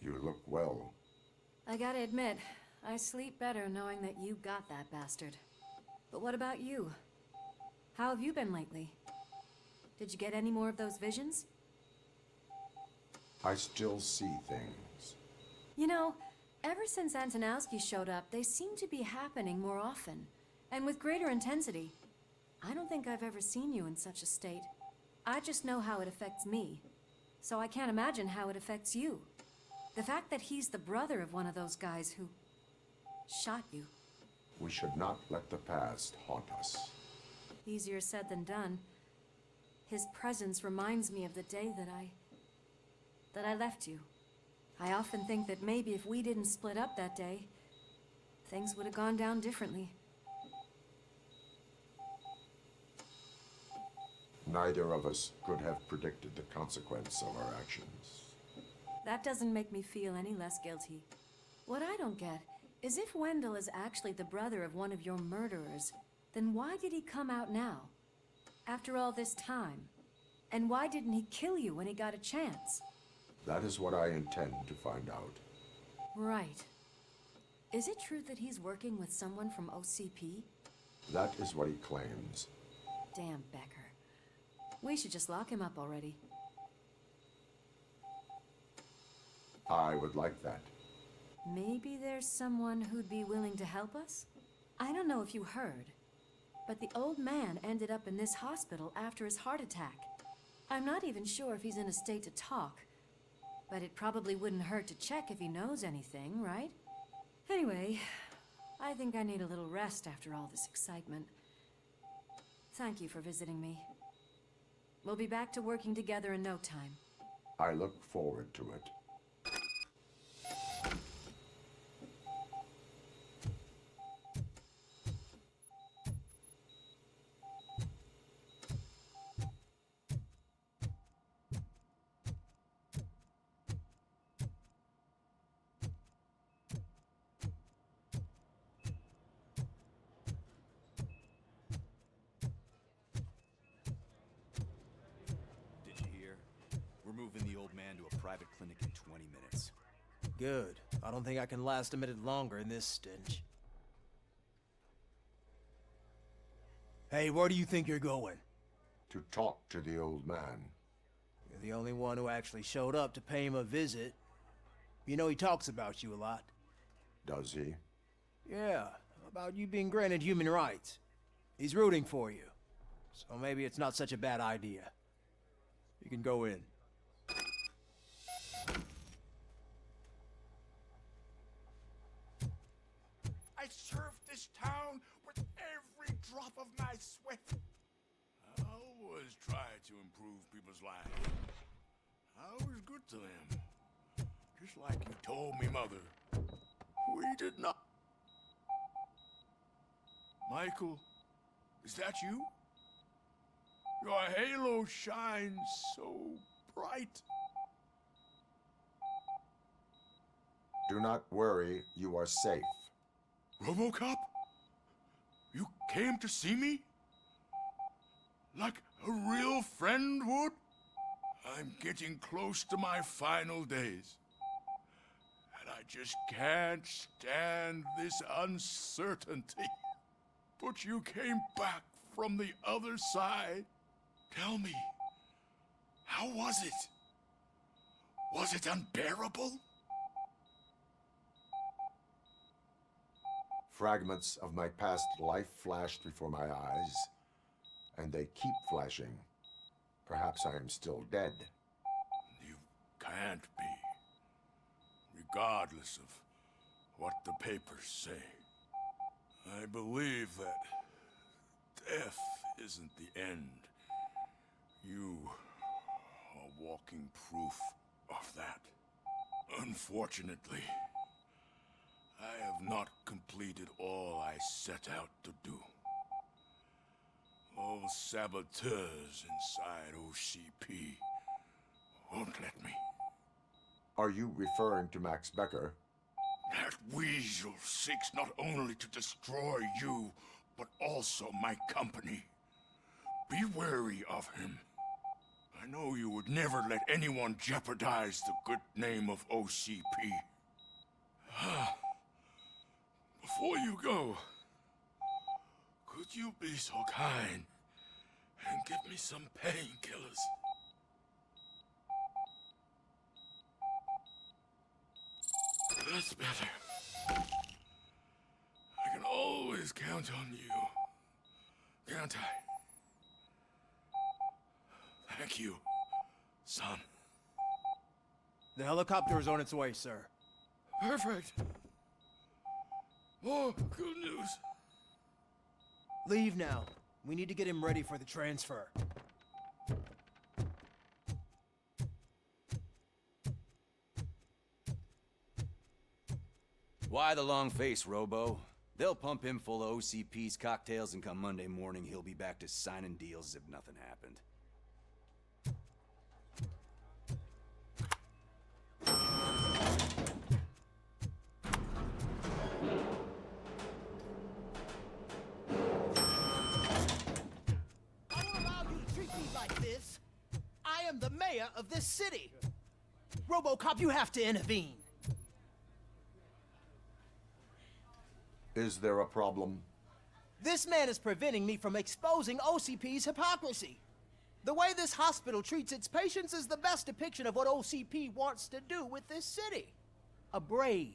You look well. I gotta admit, I sleep better knowing that you got that bastard. But what about you? How have you been lately? Did you get any more of those visions? I still see things. You know, ever since Antonowski showed up, they seem to be happening more often, and with greater intensity. I don't think I've ever seen you in such a state. I just know how it affects me, so I can't imagine how it affects you. The fact that he's the brother of one of those guys who shot you. We should not let the past haunt us. Easier said than done. His presence reminds me of the day that I left you. I often think that maybe if we didn't split up that day, things would have gone down differently. Neither of us could have predicted the consequence of our actions. That doesn't make me feel any less guilty. What I don't get is if Wendell is actually the brother of one of your murderers, then why did he come out now? After all this time? And why didn't he kill you when he got a chance? That is what I intend to find out. Right. Is it true that he's working with someone from OCP? That is what he claims. Damn Becker. We should just lock him up already. I would like that. Maybe there's someone who'd be willing to help us? I don't know if you heard, but the old man ended up in this hospital after his heart attack. I'm not even sure if he's in a state to talk, but it probably wouldn't hurt to check if he knows anything, right? Anyway, I think I need a little rest after all this excitement. Thank you for visiting me. We'll be back to working together in no time. I look forward to it. Moving the old man to a private clinic in 20 minutes. Good. I don't think I can last a minute longer in this stench. Hey, where do you think you're going? To talk to the old man. You're the only one who actually showed up to pay him a visit. You know he talks about you a lot. Does he? Yeah, about you being granted human rights. He's rooting for you. So maybe it's not such a bad idea. You can go in. I served this town with every drop of my sweat. I always try to improve people's lives. I was good to them. Just like you told me, Mother. We did not... Michael, is that you? Your halo shines so bright. Do not worry, you are safe. Robocop? You came to see me? Like a real friend would? I'm getting close to my final days. And I just can't stand this uncertainty. But you came back from the other side. Tell me, how was it? Was it unbearable? Fragments of my past life flashed before my eyes, and they keep flashing. Perhaps I am still dead. You can't be, regardless of what the papers say. I believe that death isn't the end. You are walking proof of that. Unfortunately, I have not completed all I set out to do. Those saboteurs inside OCP won't let me. Are you referring to Max Becker? That weasel seeks not only to destroy you, but also my company. Be wary of him. I know you would never let anyone jeopardize the good name of OCP. Before you go, could you be so kind and give me some painkillers? That's better. I can always count on you, can't I? Thank you, son. The helicopter is on its way, sir. Perfect. More good news. Leave now. We need to get him ready for the transfer. Why the long face, Robo? They'll pump him full of OCP's cocktails, and come Monday morning, he'll be back to signing deals as if nothing happened. I won't allow you to treat me like this. I am the mayor of this city. Robocop, you have to intervene. Is there a problem? This man is preventing me from exposing OCP's hypocrisy. The way this hospital treats its patients is the best depiction of what OCP wants to do with this city. A brave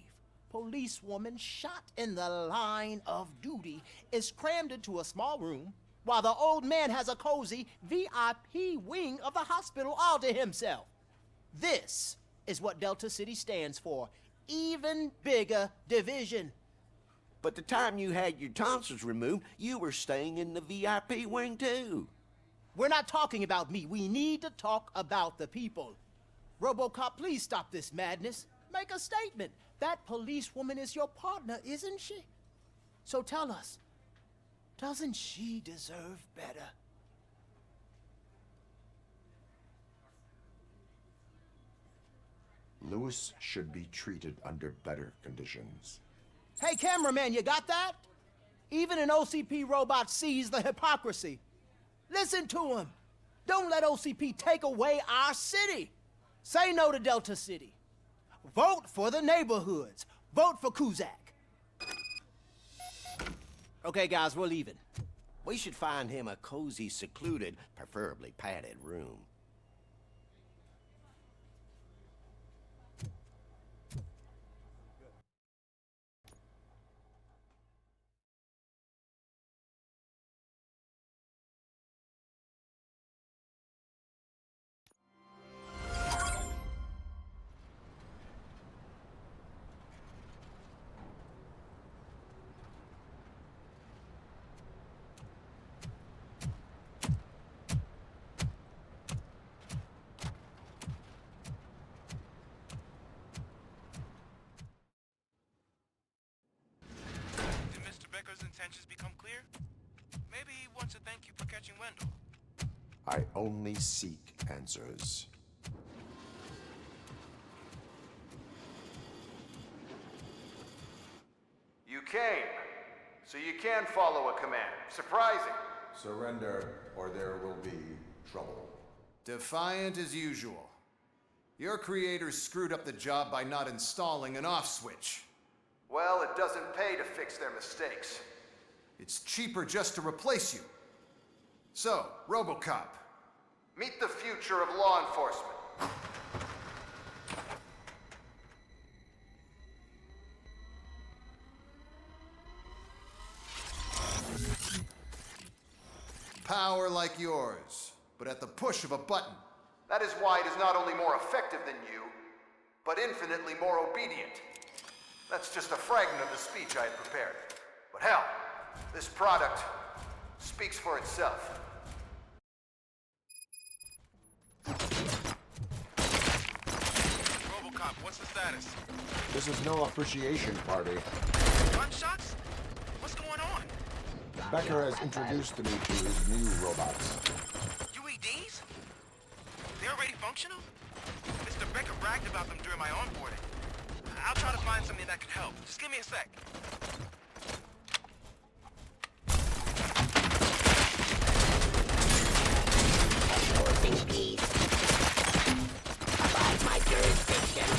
policewoman shot in the line of duty is crammed into a small room, while the old man has a cozy VIP wing of the hospital all to himself. This is what Delta City stands for. Even bigger division. But the time you had your tonsils removed, you were staying in the VIP wing too. We're not talking about me. We need to talk about the people. Robocop, please stop this madness. Make a statement. That policewoman is your partner, isn't she? So tell us, doesn't she deserve better? Lewis should be treated under better conditions. Hey, cameraman, you got that? Even an OCP robot sees the hypocrisy. Listen to him. Don't let OCP take away our city. Say no to Delta City. Vote for the neighborhoods. Vote for Kuzak. Okay, guys, we're leaving. We should find him a cozy, secluded, preferably padded room. intentions become clear, maybe he wants to thank you for catching Wendell. I only seek answers. You came, so you can follow a command. Surprising. Surrender, or there will be trouble. Defiant as usual. Your creators screwed up the job by not installing an off switch. Well, it doesn't pay to fix their mistakes. It's cheaper just to replace you. So, Robocop, meet the future of law enforcement. Power like yours, but at the push of a button. That is why it is not only more effective than you, but infinitely more obedient. That's just a fragment of the speech I had prepared. But hell, this product speaks for itself. Robocop, what's the status? This is no appreciation party. Gunshots? What's going on? Becker has introduced to me to his new robots. UEDs? They're already functional? Mr. Becker bragged about them during my onboarding. I'll try to find something that could help. Just give me a sec. Enforcing peace. Abide my jurisdiction.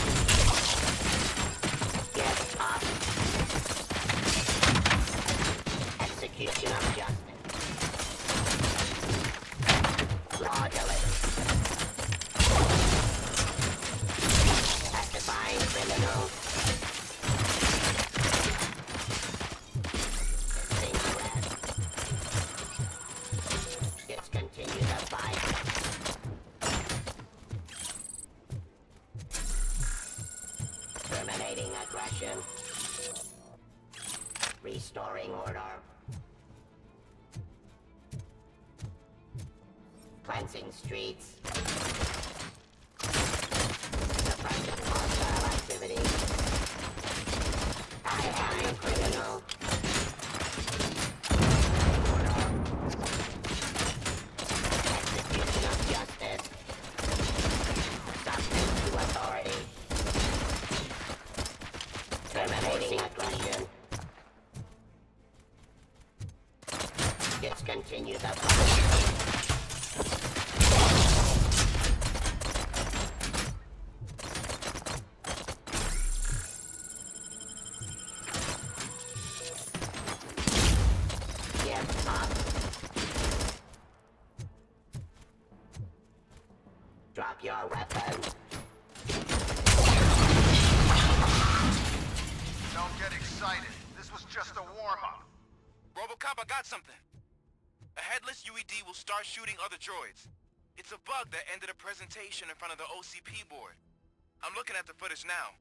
Get up. Execution of justice. Law delivered. Testifying criminal. Discontinue the fight. Terminating aggression. Restoring order. Cleansing streets. Suppressing hostile activity. I am a criminal. Execution of justice. Subject to authority. Terminating aggression. Discontinue the fight. Drop your weapon. Don't get excited. This was just a warm-up. Robocop, I got something. A headless UED will start shooting other droids. It's a bug that ended a presentation in front of the OCP board. I'm looking at the footage now.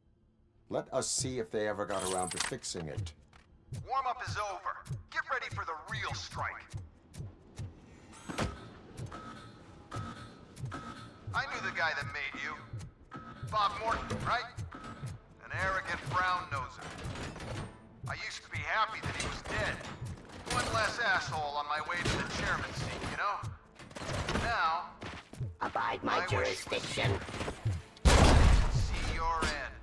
Let us see if they ever got around to fixing it. Warm-up is over. Get ready for the real strike. I knew the guy that made you. Bob Morton, right? An arrogant brown-noser. I used to be happy that he was dead. One less asshole on my way to the chairman's seat, you know? Now... Abide my jurisdiction. See your end.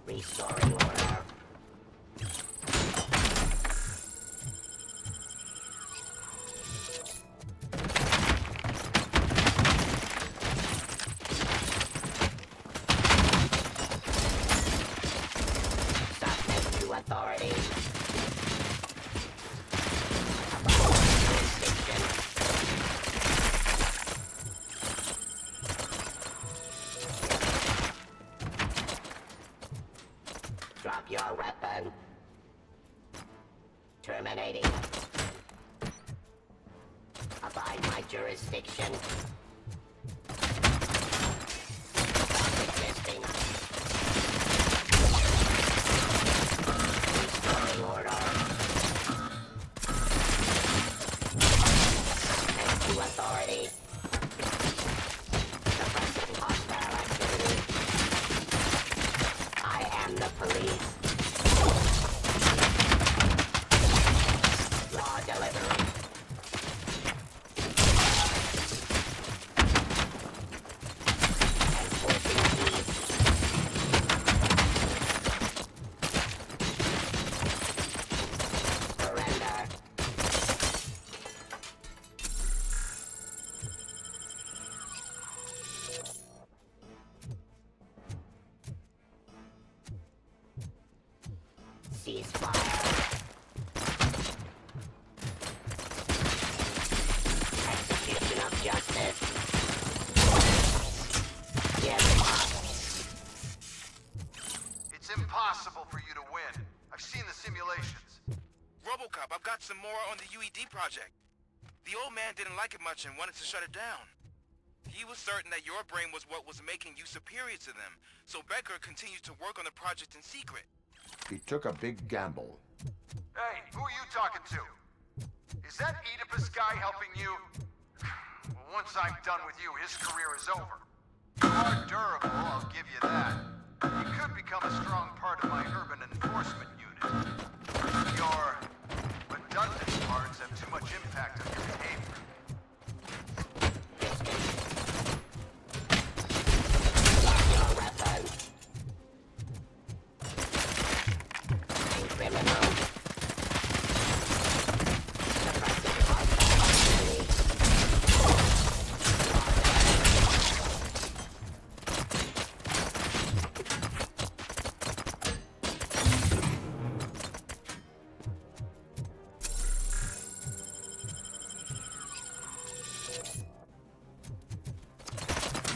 Restoring order. Subject to authority. Drop Drop your weapon. Terminating. Abide my jurisdiction. Stop resisting. Restoring order. Submit to authority. Suppressing hostile activity. I am the police. Law delivery. Enforcing peace. Surrender. Ceasefire. Execution of justice. Give up. It's impossible for you to win. I've seen the simulations. Robocop, I've got some more on the UED project. The old man didn't like it much and wanted to shut it down. He was certain that your brain was what was making you superior to them, so Becker continued to work on the project in secret. He took a big gamble. Hey, who are you talking to? Is that Oedipus guy helping you? Well, once I'm done with you, his career is over. You are durable, I'll give you that. You could become a strong part of my urban enforcement unit. Your redundant parts have too much impact on your behavior. Your weapon. Criminal. Suppressing hostile activity.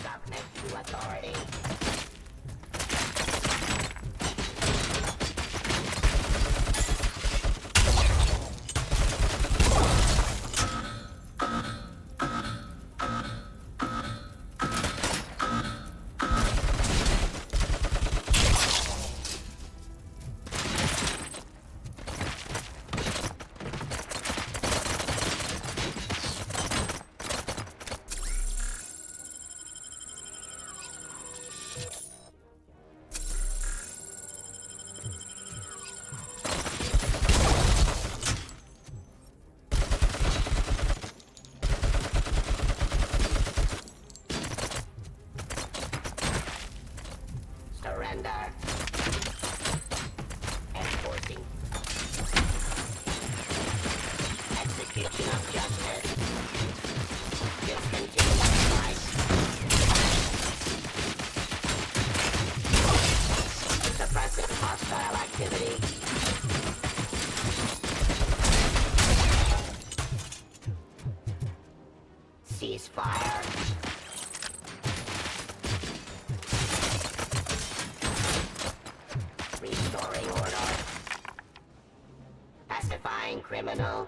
Submit to authority. Surrender. Enforcing. Execution of justice. Discontinue life. Suppressing hostile activity. Ceasefire. Restoring order. Pacifying criminal.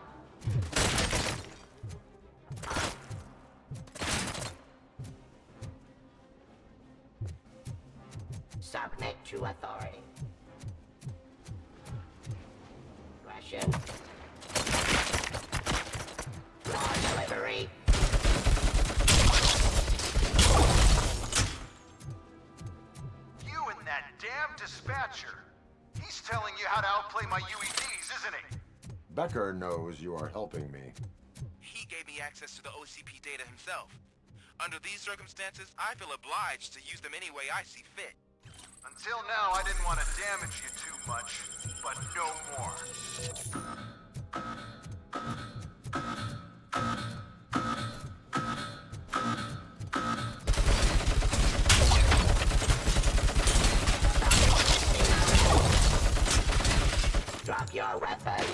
Submit to authority. Aggression. Law delivery. You and that damn dispatcher. He's telling you how to outplay my UEDs, isn't he? Becker knows you are helping me. He gave me access to the OCP data himself. Under these circumstances, I feel obliged to use them any way I see fit. Until now, I didn't want to damage you too much, but no more. Drop your weapon.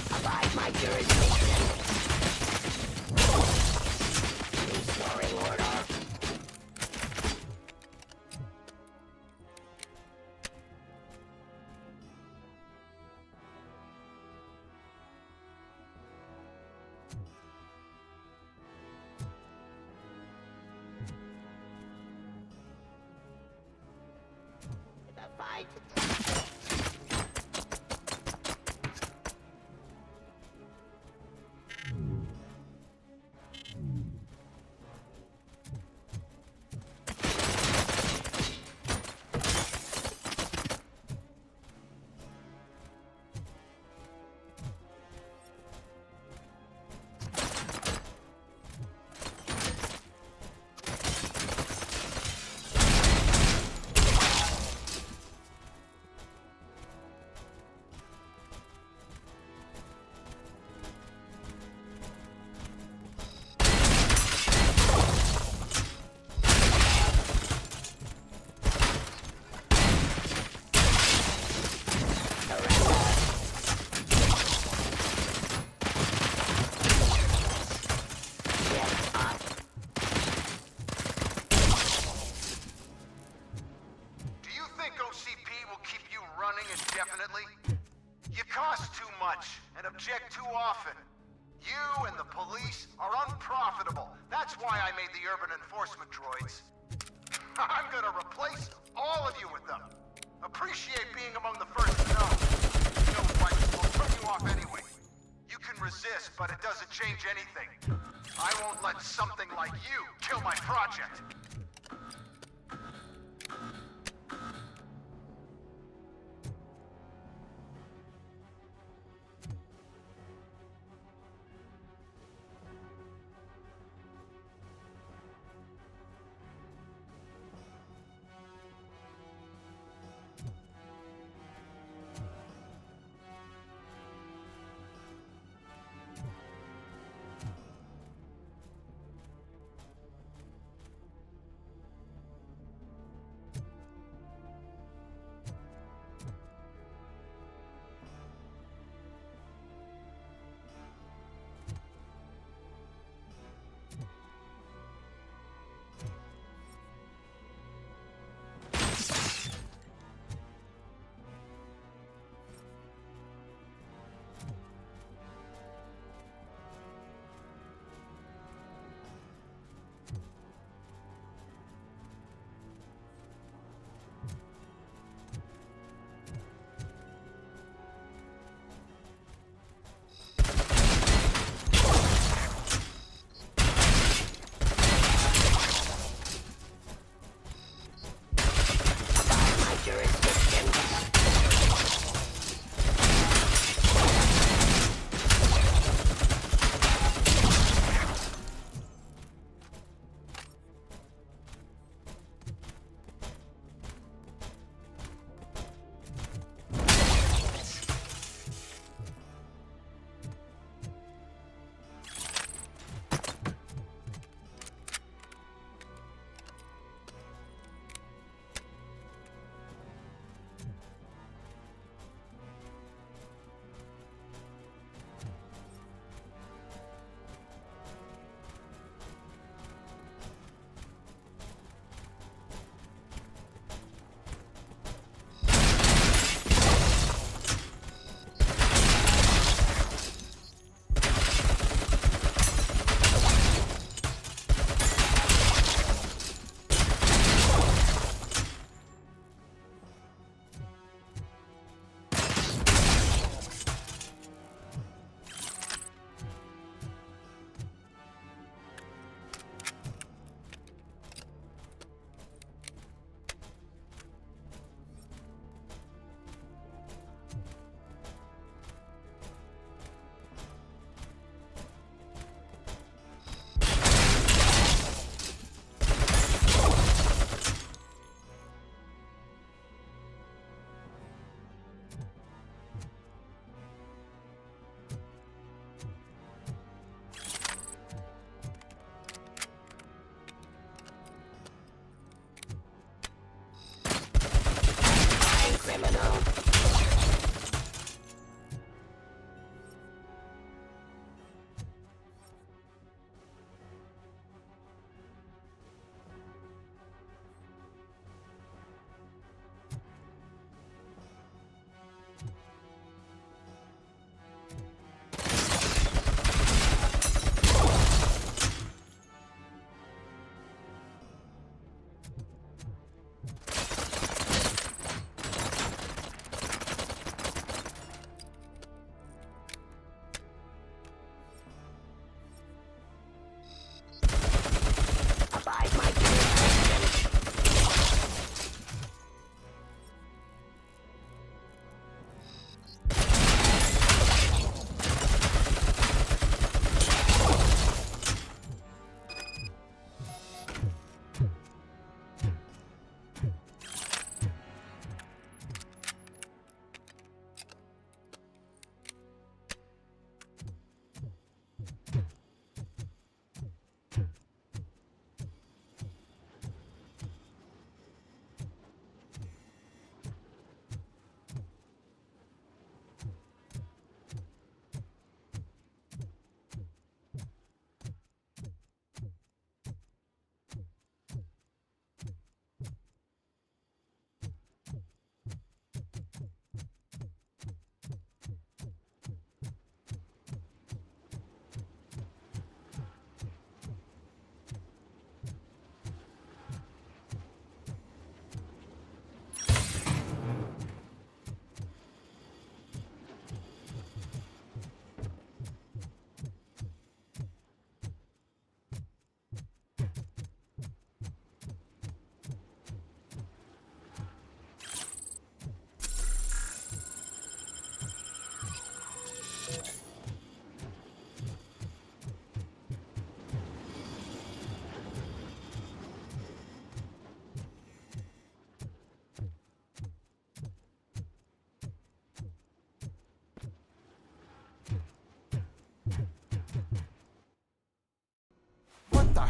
Abide my jurisdiction. Restoring order. right. Do you think OCP will keep you running indefinitely? You cost too much and object too often. You and the police are unprofitable. That's why I made the urban enforcement droids. I'm gonna replace all of you with them. Appreciate being among the first to know. No fight will turn you off anyway. You can resist, but it doesn't change anything. I won't let something like you kill my project.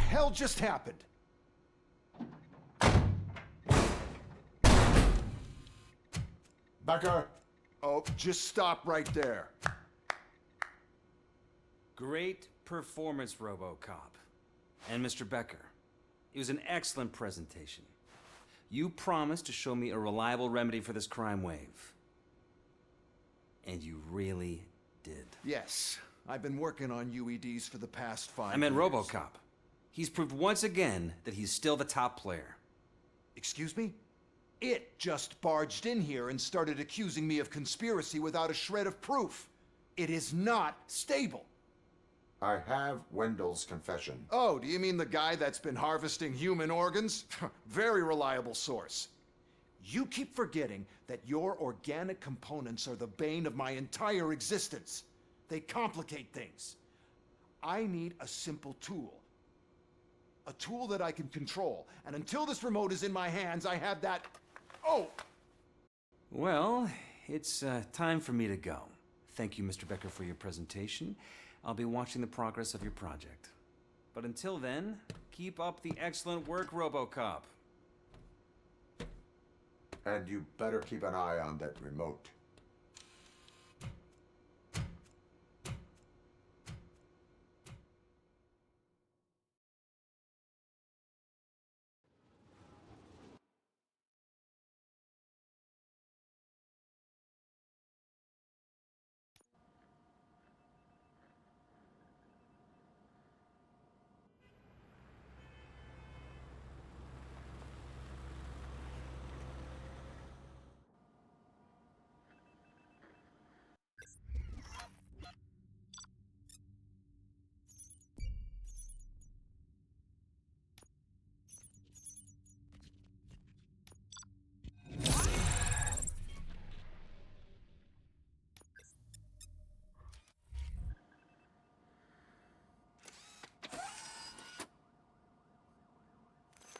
hell just happened? Becker! Oh, just stop right there. Great performance, Robocop. And Mr. Becker, it was an excellent presentation. You promised to show me a reliable remedy for this crime wave. And you really did. Yes, I've been working on UEDs for the past 5 years. I meant Robocop. He's proved once again that he's still the top player. Excuse me? It just barged in here and started accusing me of conspiracy without a shred of proof. It is not stable. I have Wendell's confession. Oh, do you mean the guy that's been harvesting human organs? Very reliable source. You keep forgetting that your organic components are the bane of my entire existence. They complicate things. I need a simple tool. A tool that I can control. And until this remote is in my hands, I have that... Oh! Well, it's time for me to go. Thank you, Mr. Becker, for your presentation. I'll be watching the progress of your project. But until then, keep up the excellent work, Robocop. And you better keep an eye on that remote.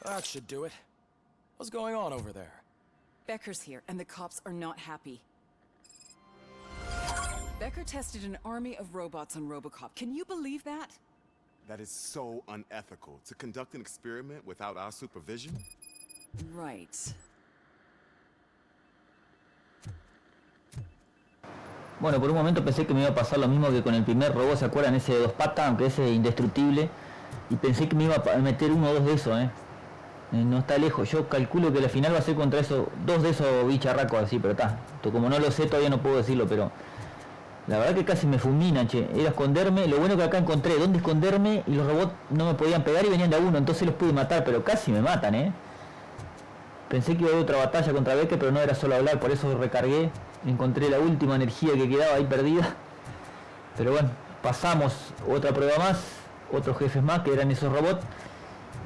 That should do it. What's going on over there? Becker's here, and the cops are not happy. Becker tested an army of robots on Robocop. Can you believe that? That is so unethical. To conduct an experiment without our supervision? Right. Bueno, por un momento pensé que me iba a pasar lo mismo que con el primer robot, ¿se acuerdan? Ese de 2 patas, aunque ese es indestructible. Y pensé que me iba a meter 1 o 2 de esos, no está lejos. Yo calculo que la final va a ser contra esos 2 de esos bicharracos así, pero está. Como no lo sé todavía no puedo decirlo, pero la verdad que casi me fulminan, che. Era esconderme. Lo bueno que acá encontré dónde esconderme y los robots no me podían pegar y venían de a uno, entonces los pude matar, pero casi me matan, Pensé que iba a haber otra batalla contra Becker, pero no era solo hablar, por eso recargué. Encontré la última energía que quedaba ahí perdida. Pero bueno, pasamos otra prueba más, otros jefes más que eran esos robots.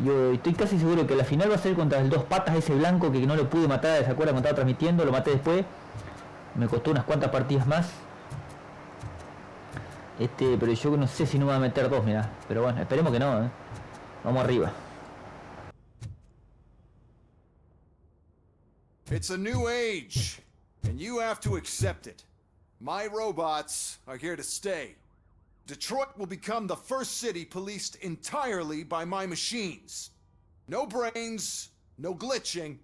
Yo estoy casi seguro que la final va a ser contra el 2 patas, ese blanco que no lo pude matar, ¿se acuerdan? Cuando estaba transmitiendo, lo maté después. Me costó unas cuantas partidas más. Pero yo no sé si no me va a meter 2, mirá. Pero bueno, esperemos que no, Vamos arriba. It's a new age, and you have to accept it. My robots are here to stay. Detroit will become the first city policed entirely by my machines. No brains, no glitching,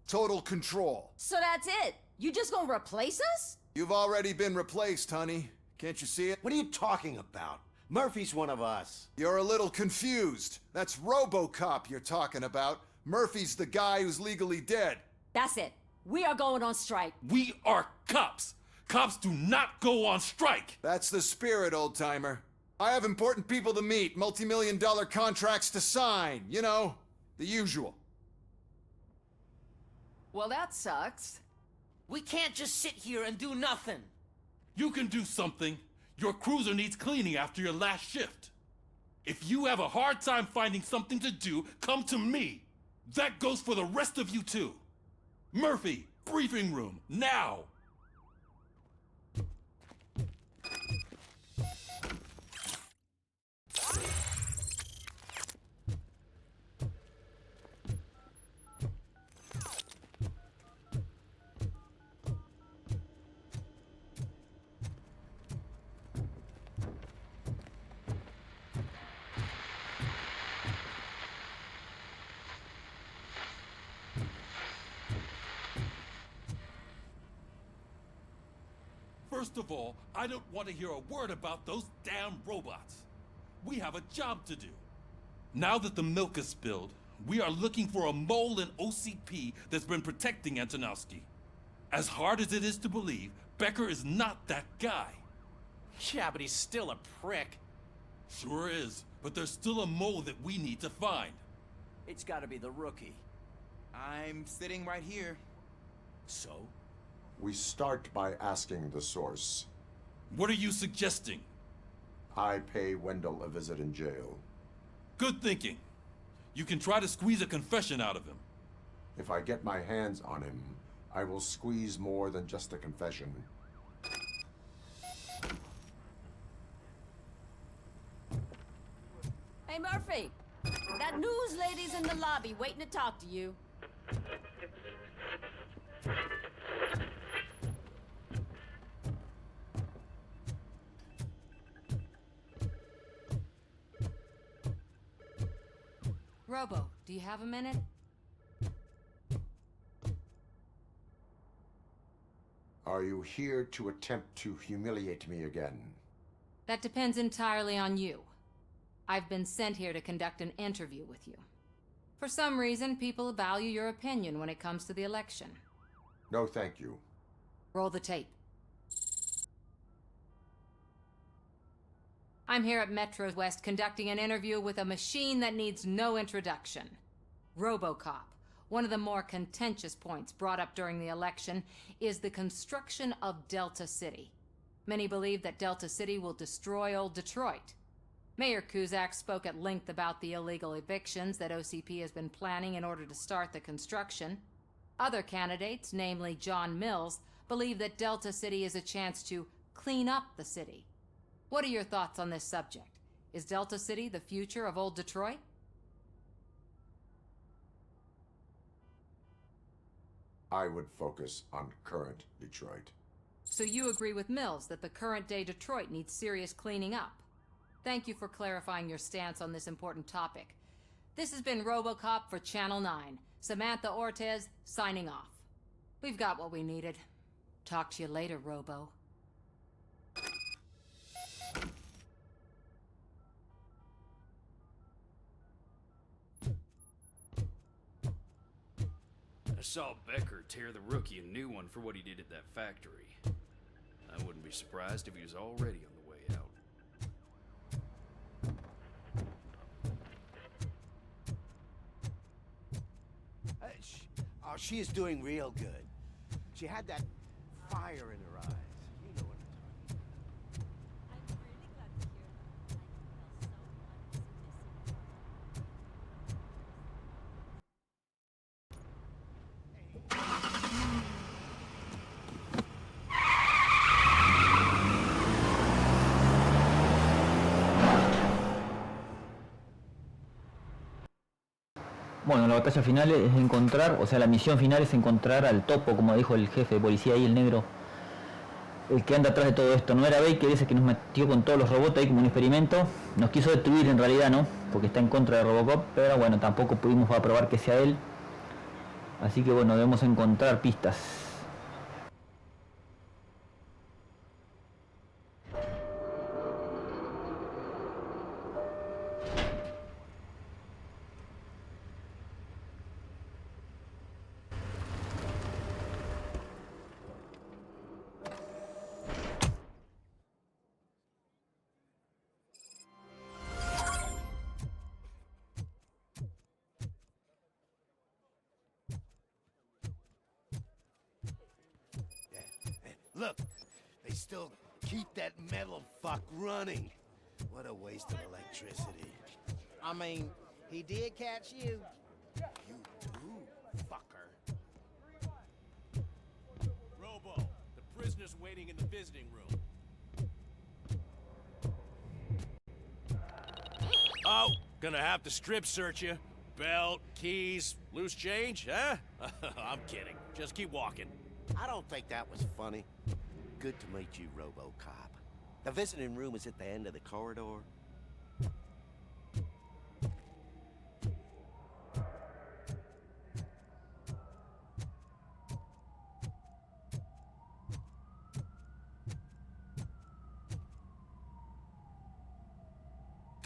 total control. So that's it? You just gonna replace us? You've already been replaced, honey. Can't you see it? What are you talking about? Murphy's one of us. You're a little confused. That's Robocop you're talking about. Murphy's the guy who's legally dead. That's it. We are going on strike. We are cops. Cops do not go on strike. That's the spirit, old-timer. I have important people to meet, multi-million-dollar contracts to sign. You know, the usual. Well, that sucks. We can't just sit here and do nothing. You can do something. Your cruiser needs cleaning after your last shift. If you have a hard time finding something to do, come to me. That goes for the rest of you too. Murphy, briefing room, now! First of all, I don't want to hear a word about those damn robots. We have a job to do. Now that the milk is spilled, we are looking for a mole in OCP that's been protecting Antonowski. As hard as it is to believe, Becker is not that guy. Yeah, but he's still a prick. Sure is, but there's still a mole that we need to find. It's gotta be the rookie. I'm sitting right here. So? We start by asking the source. What are you suggesting? I pay Wendell a visit in jail. Good thinking. You can try to squeeze a confession out of him. If I get my hands on him, I will squeeze more than just a confession. Hey, Murphy! That news lady's in the lobby waiting to talk to you. Robo, do you have a minute? Are you here to attempt to humiliate me again? That depends entirely on you. I've been sent here to conduct an interview with you. For some reason, people value your opinion when it comes to the election. No, thank you. Roll the tape. I'm here at Metro West conducting an interview with a machine that needs no introduction. Robocop. One of the more contentious points brought up during the election is the construction of Delta City. Many believe that Delta City will destroy old Detroit. Mayor Cusack spoke at length about the illegal evictions that OCP has been planning in order to start the construction. Other candidates, namely John Mills, believe that Delta City is a chance to clean up the city. What are your thoughts on this subject? Is Delta City the future of old Detroit? I would focus on current Detroit. So you agree with Mills that the current day Detroit needs serious cleaning up? Thank you for clarifying your stance on this important topic. This has been Robocop for Channel 9. Samantha Ortez, signing off. We've got what we needed. Talk to you later, Robo. I saw Becker tear the rookie a new one for what he did at that factory. I wouldn't be surprised if he was already on the way out. She is doing real good. She had that fire in her eyes. You know what I'm Bueno, la batalla final es encontrar, o sea, la misión final es encontrar al topo, como dijo el jefe de policía ahí, el negro. El que anda atrás de todo esto. No era Baker ese que nos metió con todos los robots ahí como un experimento. Nos quiso destruir en realidad, ¿no? Porque está en contra de Robocop, pero bueno, tampoco pudimos aprobar que sea él. Así que bueno, debemos encontrar pistas. Look, they still keep that metal fuck running. What a waste of electricity. I mean, he did catch you. You do, fucker. Robo, the prisoner's waiting in the visiting room. Oh, gonna have to strip search you. Belt, keys, loose change, huh? I'm kidding. Just keep walking. I don't think that was funny. Good to meet you, Robocop. The visiting room is at the end of the corridor.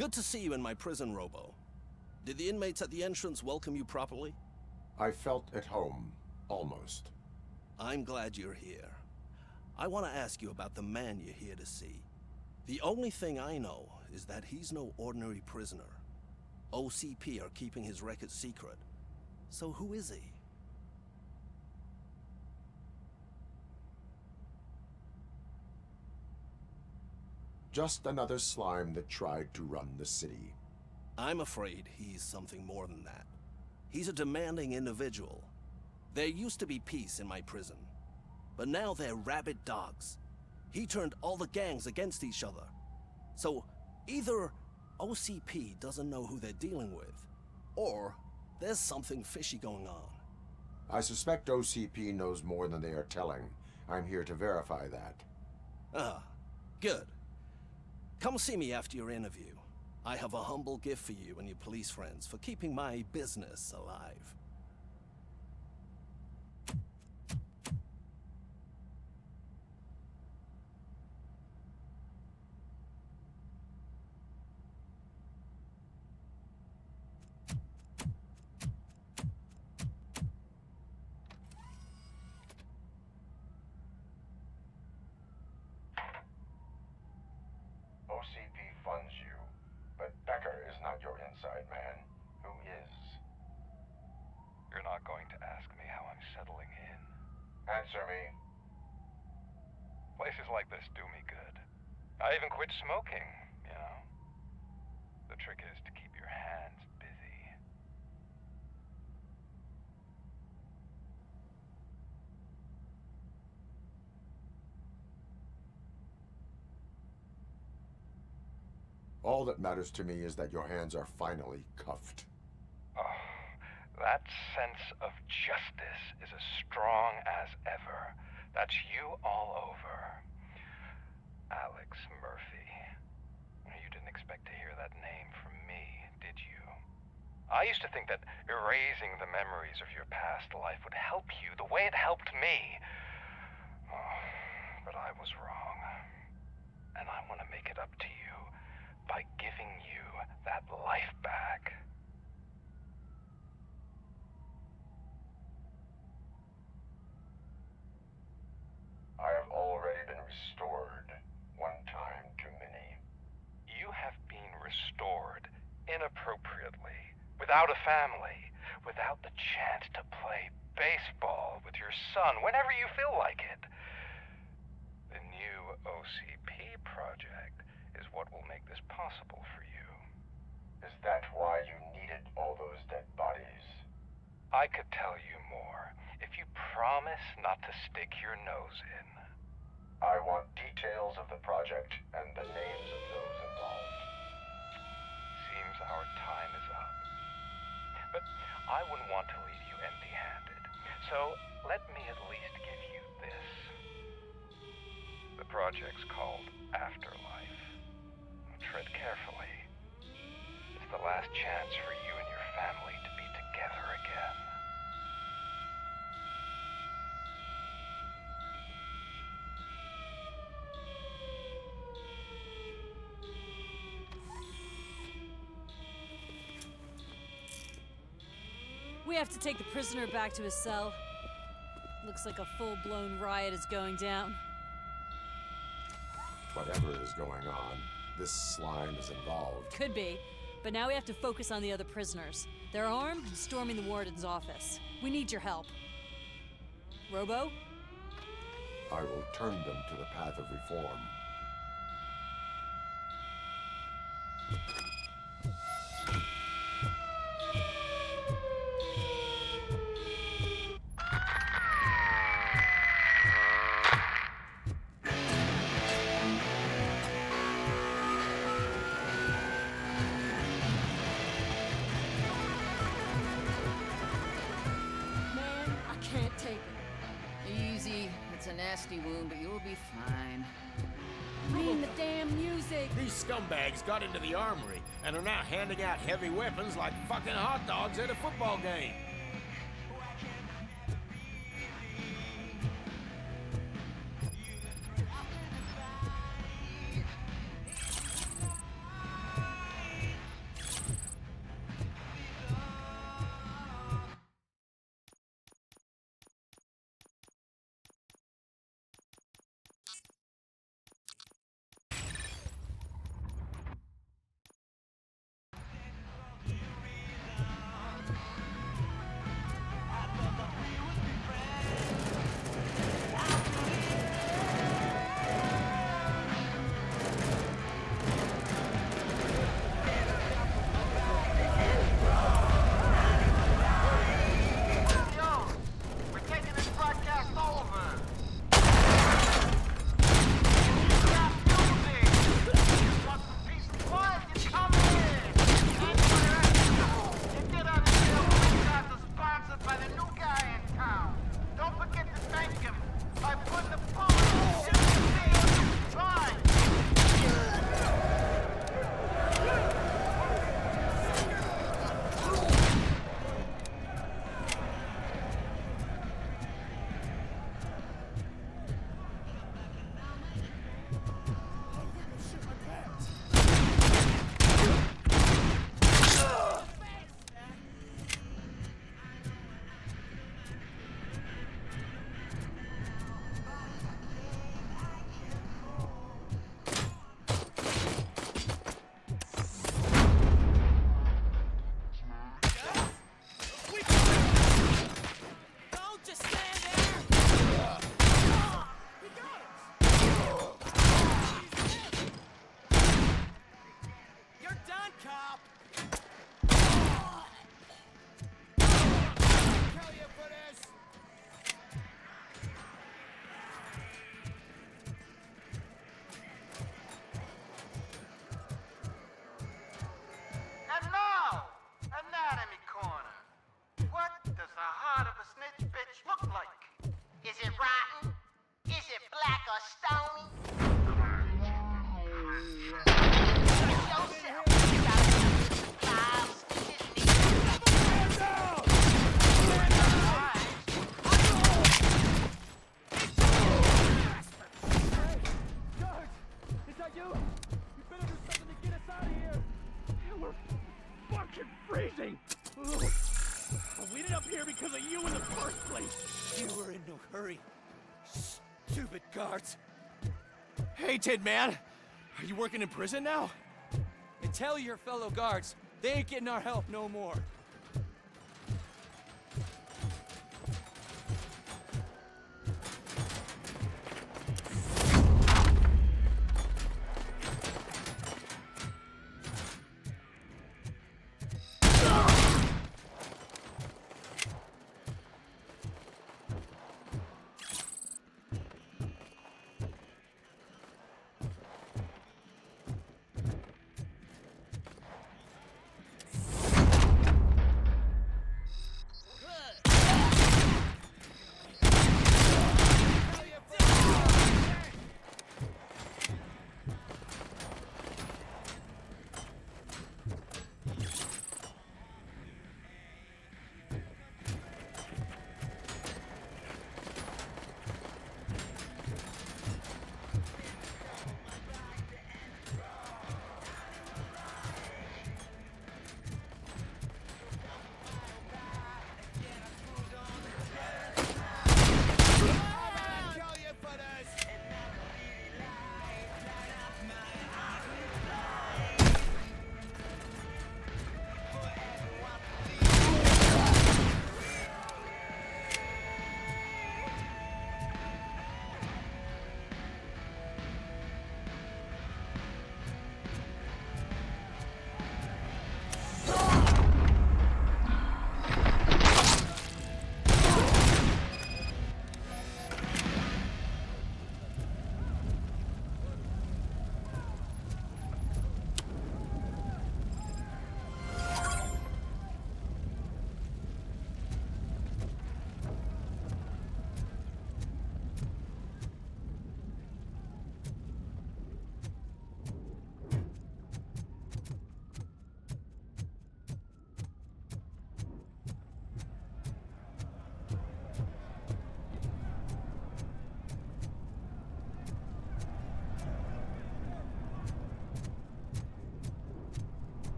Good to see you in my prison, Robo. Did the inmates at the entrance welcome you properly? I felt at home, almost. I'm glad you're here. I want to ask you about the man you're here to see. The only thing I know is that he's no ordinary prisoner. OCP are keeping his record secret. So who is he? Just another slime that tried to run the city. I'm afraid he's something more than that. He's a demanding individual. There used to be peace in my prison, but now they're rabid dogs. He turned all the gangs against each other. So either OCP doesn't know who they're dealing with, or there's something fishy going on. I suspect OCP knows more than they are telling. I'm here to verify that. Ah, good. Come see me after your interview. I have a humble gift for you and your police friends for keeping my business alive. OCP funds you, but Becker is not your inside man. Who is? You're not going to ask me how I'm settling in. Answer me. Places like this do me good. I even quit smoking, you know. The trick is to keep your hands busy. All that matters to me is that your hands are finally cuffed. Oh, that sense of justice is as strong as ever. That's you all over. Alex Murphy. You didn't expect to hear that name from me, did you? I used to think that erasing the memories of your past life would help you the way it helped me. Oh, but I was wrong. And I want to make it up to you by giving you that life back. I have already been restored, one time too many. You have been restored inappropriately, without a family, without the chance to play baseball with your son whenever you feel like it. The new OCP project is what will make this possible for you. Is that why you needed all those dead bodies? I could tell you more if you promise not to stick your nose in. I want details of the project and the names of those involved. Seems our time is up. But I wouldn't want to leave you empty-handed, so let me at least give you this. The project's called Afterlife. Tread carefully. It's the last chance for you and your family to be together again. We have to take the prisoner back to his cell. Looks like a full-blown riot is going down. Whatever is going on, this slime is involved. Could be, but now we have to focus on the other prisoners. They're armed and storming the warden's office. We need your help. Robo? I will turn them to the path of reform. Man, I can't take it. Easy. It's a nasty wound, but you'll be fine. I mean the damn music. These scumbags got into the armory and are now handing out heavy weapons like fucking hot dogs at a football game. a stony. Is that you? You better do something to get us out of here. We're fucking freezing. We ended up here because of you in the first place. You were in no hurry. Stupid guards. Hey, Tin Man. Are you working in prison now? And tell your fellow guards, they ain't getting our help no more.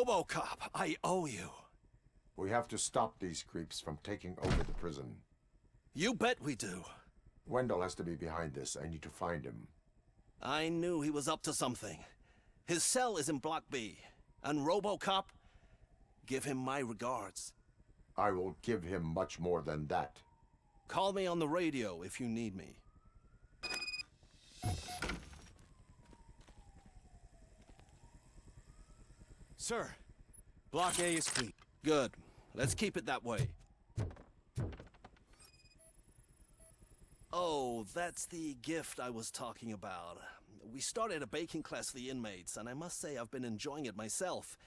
Robocop, I owe you. We have to stop these creeps from taking over the prison. You bet we do. Wendell has to be behind this. I need to find him. I knew he was up to something. His cell is in Block B. And Robocop, give him my regards. I will give him much more than that. Call me on the radio if you need me. Sir, Block A is clean. Good. Let's keep it that way. Oh, that's the gift I was talking about. We started a baking class for the inmates, and I must say I've been enjoying it myself.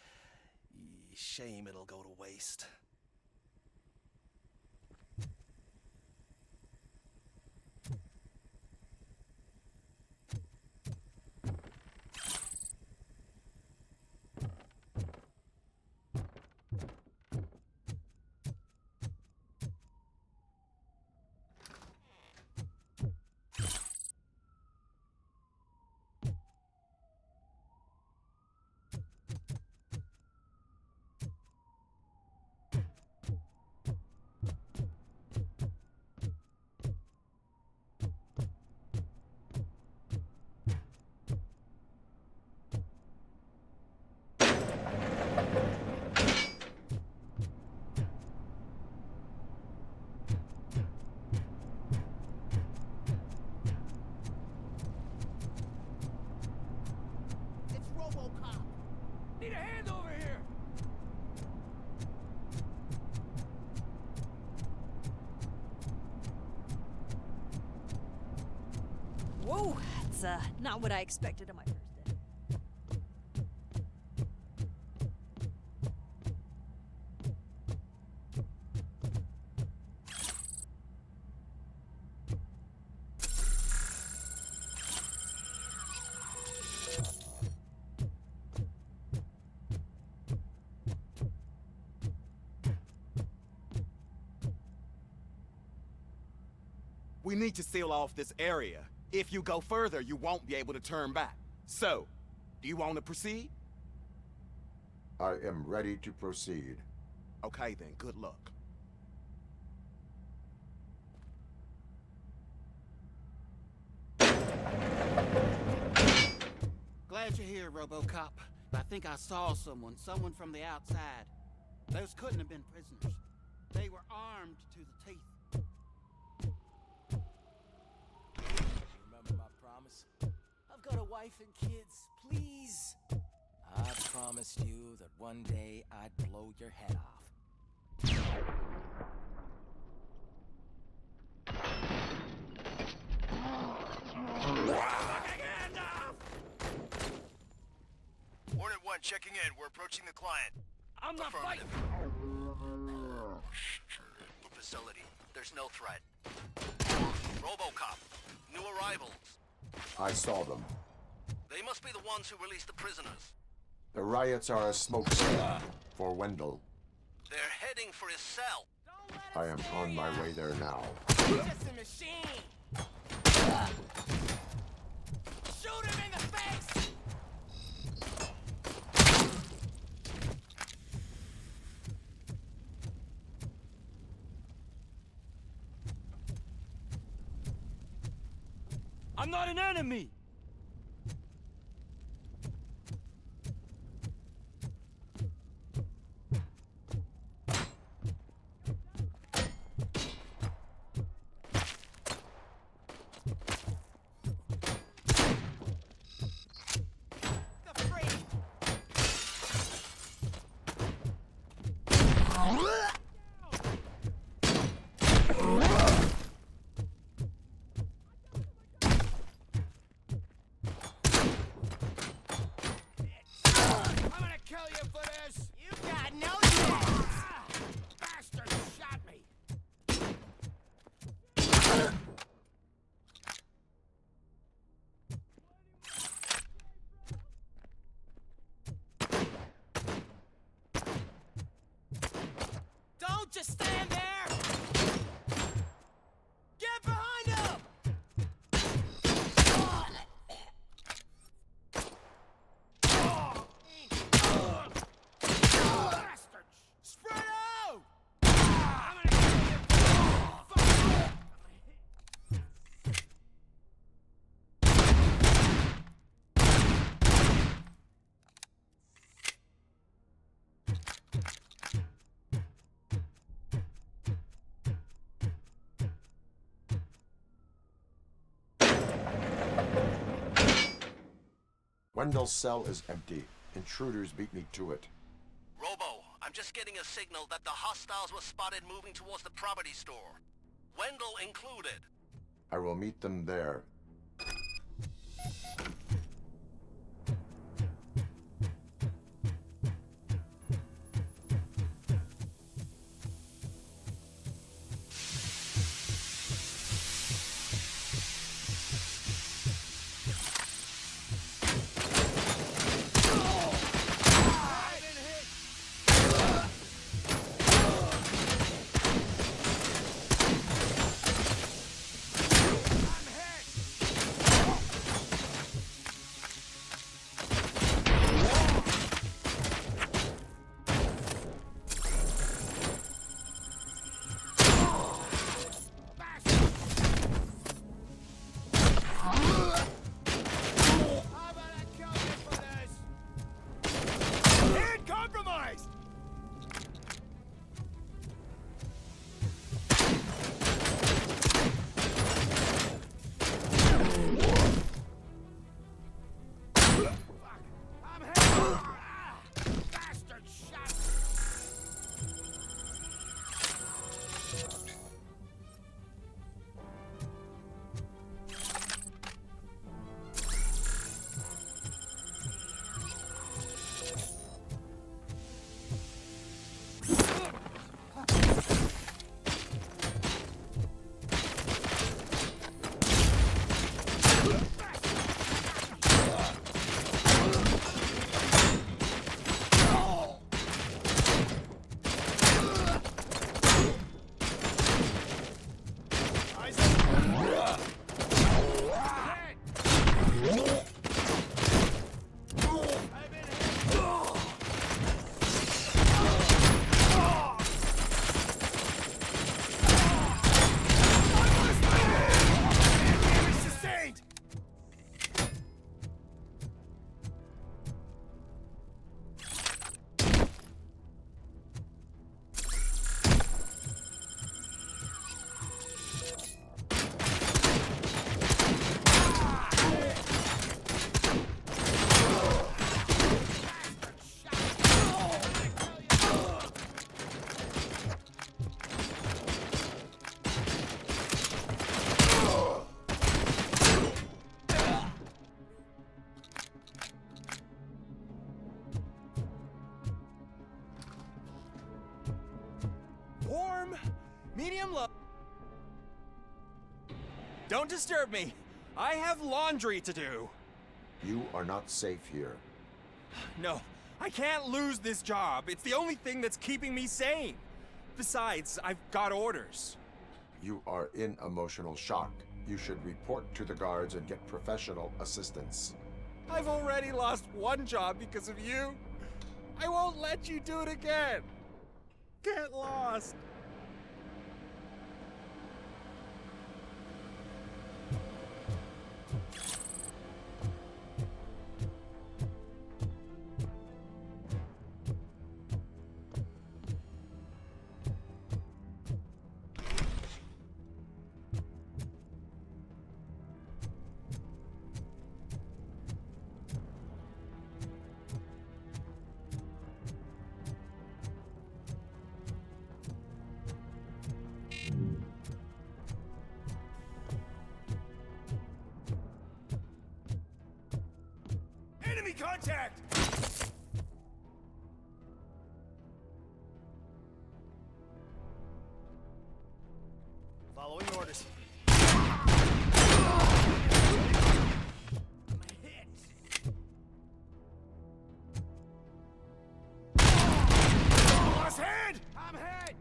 Shame it'll go to waste. Need a hand over here! Whoa, that's not what I expected on my first day. We need to seal off this area. If you go further, you won't be able to turn back. So, do you want to proceed? I am ready to proceed. Okay then, good luck. Glad you're here, Robocop. I think I saw someone from the outside. Those couldn't have been prisoners. They were armed to the teeth. Remember my promise? I've got a wife and kids. Please. I promised you that one day I'd blow your head off. Hornet 1 checking in. We're approaching the client. I'm not fighting. Facility. There's no threat. Robocop. New arrivals. I saw them. They must be the ones who released the prisoners. The riots are a smokescreen for Wendell. They're heading for his cell. I am on my way there now. He's just a machine. Shoot him in the face! I'm not an enemy! Just stand there! Get behind him! Wendell's cell is empty. Intruders beat me to it. Robo, I'm just getting a signal that the hostiles were spotted moving towards the property store. Wendell included. I will meet them there. Warm, medium low. Don't disturb me. I have laundry to do. You are not safe here. No, I can't lose this job. It's the only thing that's keeping me sane. Besides, I've got orders. You are in emotional shock. You should report to the guards and get professional assistance. I've already lost one job because of you. I won't let you do it again. Get lost. Enemy contact! Following orders. Lost head! I'm hit!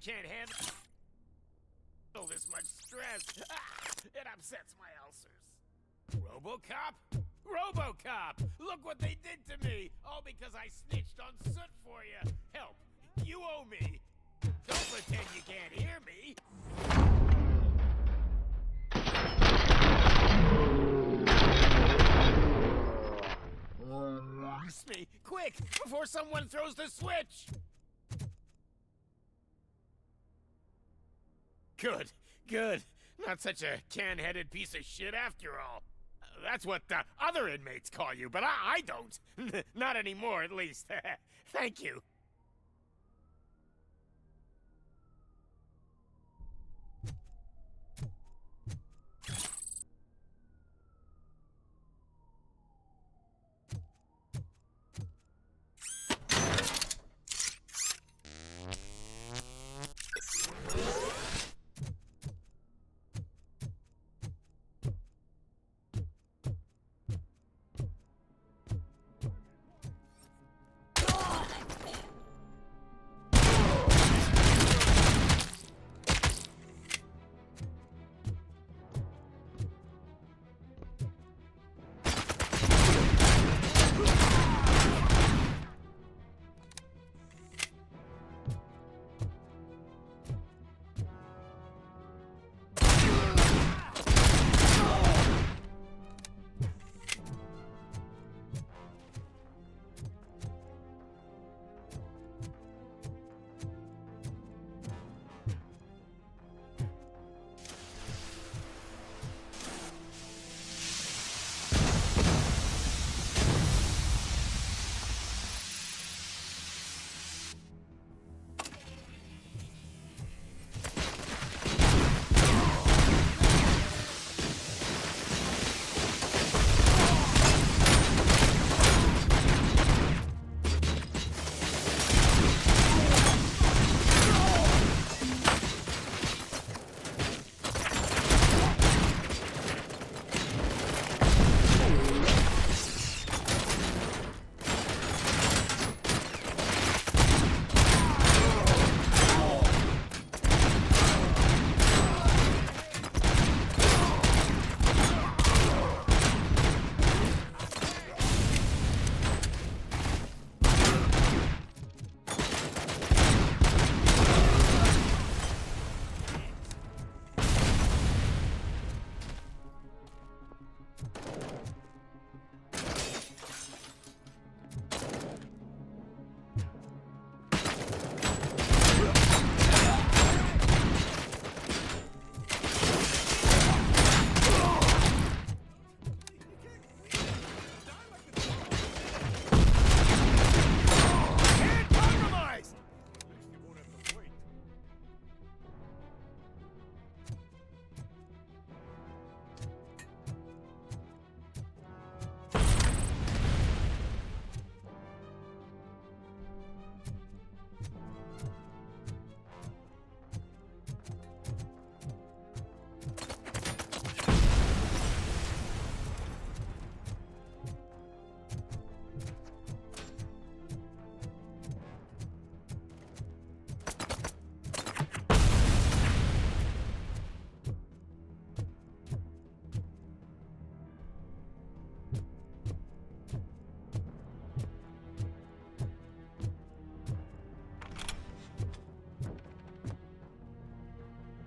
can't handle this much stress. It upsets my ulcers. Robocop? Robocop! Look what they did to me! All because I snitched on Soot for you! Help! You owe me! Don't pretend you can't hear me! Release me! Quick! Before someone throws the switch! Good, good. Not such a can-headed piece of shit after all. That's what the other inmates call you, but I don't. Not anymore, at least. Thank you.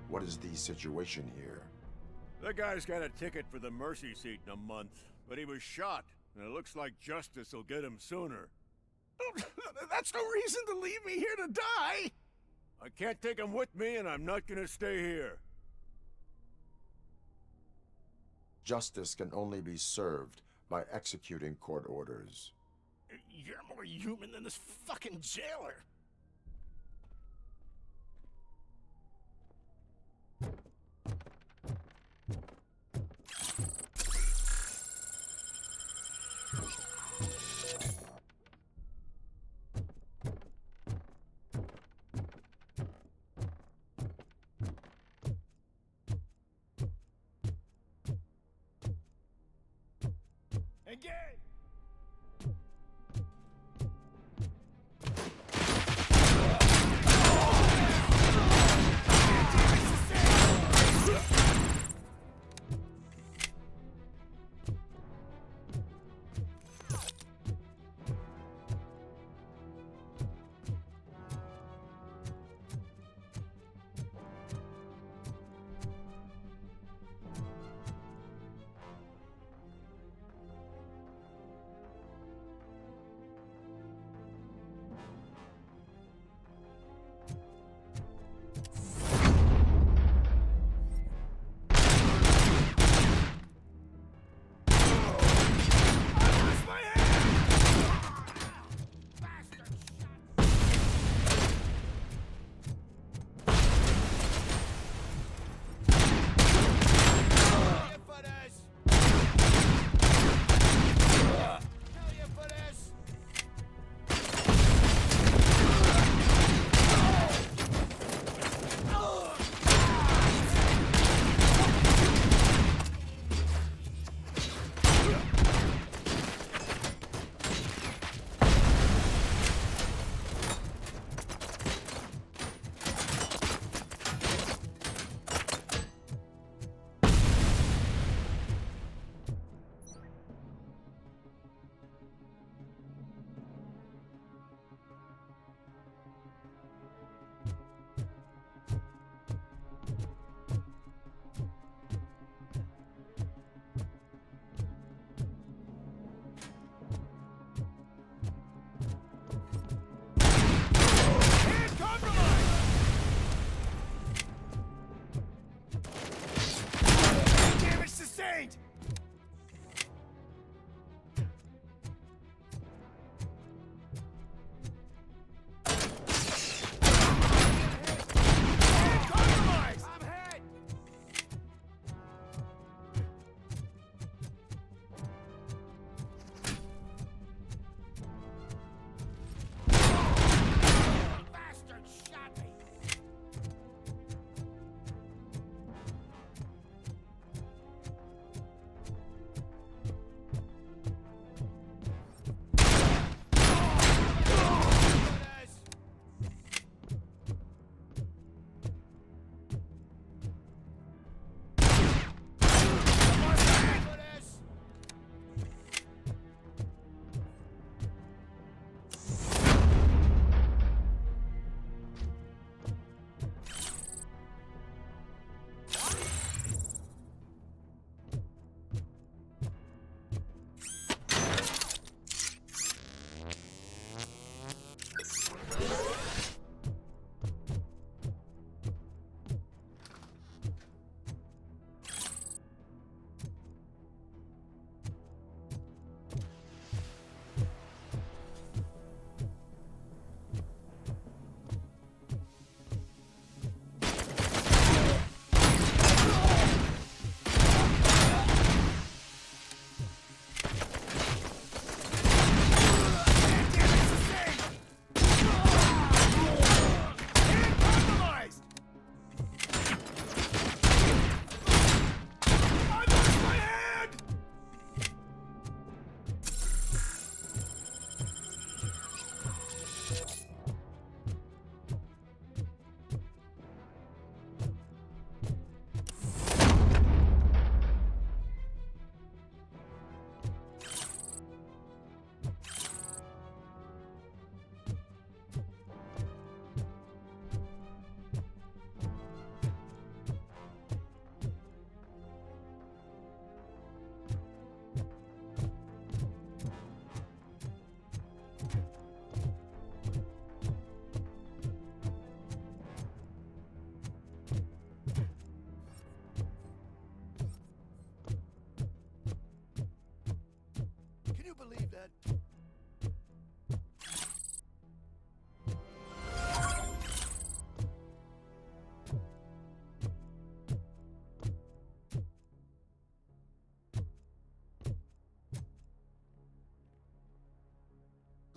What is the situation here? The guy's got a ticket for the mercy seat in a month, but he was shot, and it looks like justice will get him sooner. That's no reason to leave me here to die! I can't take him with me, and I'm not gonna stay here. Justice can only be served by executing court orders. You're more human than this fucking jailer! Engage!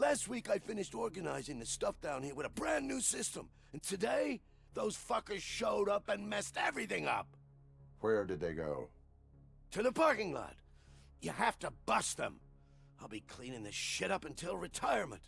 Last week I finished organizing the stuff down here with a brand new system. And today, those fuckers showed up and messed everything up. Where did they go? To the parking lot. You have to bust them. I'll be cleaning this shit up until retirement.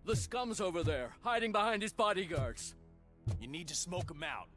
The scum's over there, hiding behind his bodyguards. You need to smoke him out.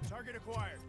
Target acquired.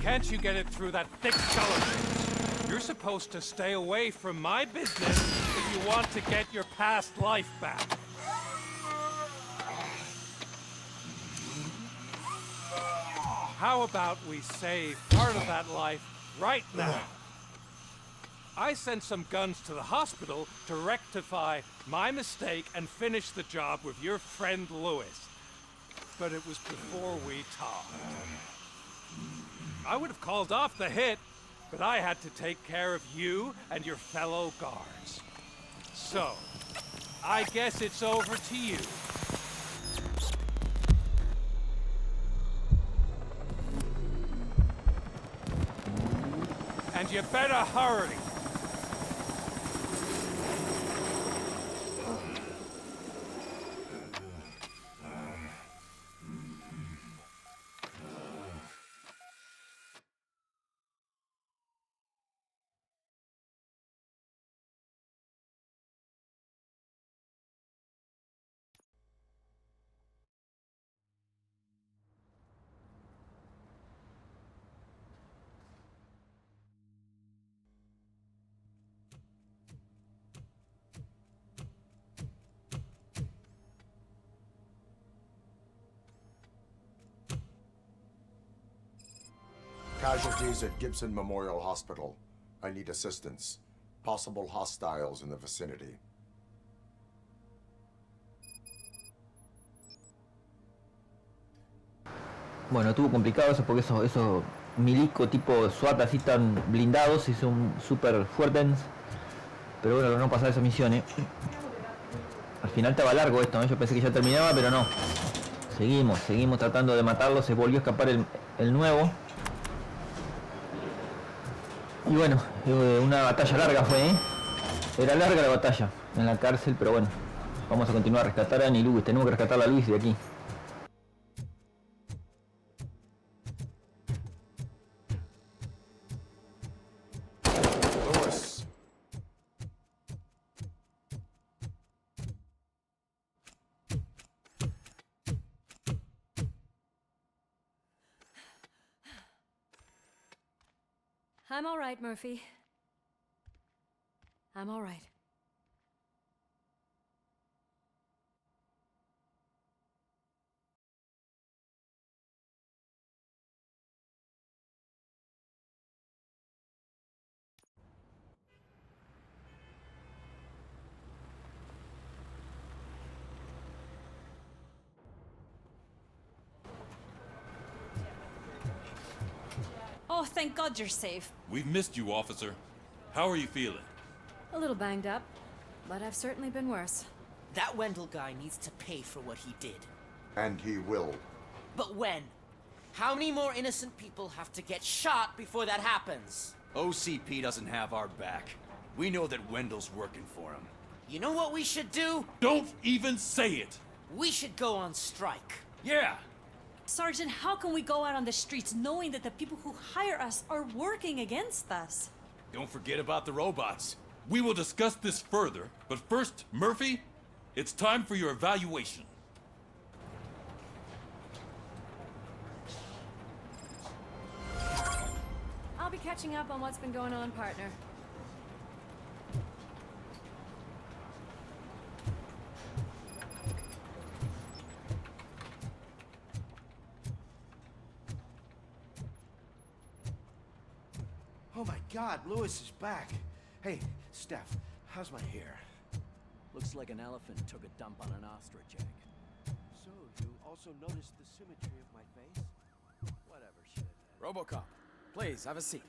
Can't you get it through that thick skull of yours? You're supposed to stay away from my business if you want to get your past life back. How about we save part of that life right now? I sent some guns to the hospital to rectify my mistake and finish the job with your friend Lewis. But it was before we talked. I would have called off the hit, but I had to take care of you and your fellow guards. So, I guess it's over to you. And you better hurry. Casualties at Gibson Memorial Hospital. I need assistance. Possible hostiles in the vicinity. Bueno, estuvo complicado eso porque esos milico tipo SWAT así tan blindados y son súper fuertes. Pero bueno, no pasar esa misión, Al final estaba largo esto, Yo pensé que ya terminaba, pero no. Seguimos tratando de matarlo. Se volvió a escapar el nuevo. Y bueno, una batalla larga fue, Era larga la batalla en la cárcel, pero bueno. Vamos a continuar a rescatar a Annie Lewis. Tenemos que rescatar a Luis de aquí. I'm all right, Murphy. I'm all right. Oh, thank God you're safe. We've missed you, officer. How are you feeling? A little banged up, but I've certainly been worse. That Wendell guy needs to pay for what he did. And he will. But when? How many more innocent people have to get shot before that happens? OCP doesn't have our back. We know that Wendell's working for him. You know what we should do? Don't even say it! We should go on strike. Yeah! Sergeant, how can we go out on the streets knowing that the people who hire us are working against us? Don't forget about the robots. We will discuss this further, but first, Murphy, it's time for your evaluation. I'll be catching up on what's been going on, partner. Oh my God, Lewis is back. Hey, Steph, how's my hair? Looks like an elephant took a dump on an ostrich egg. So, you also noticed the symmetry of my face? Whatever, shit. Robocop, please, have a seat.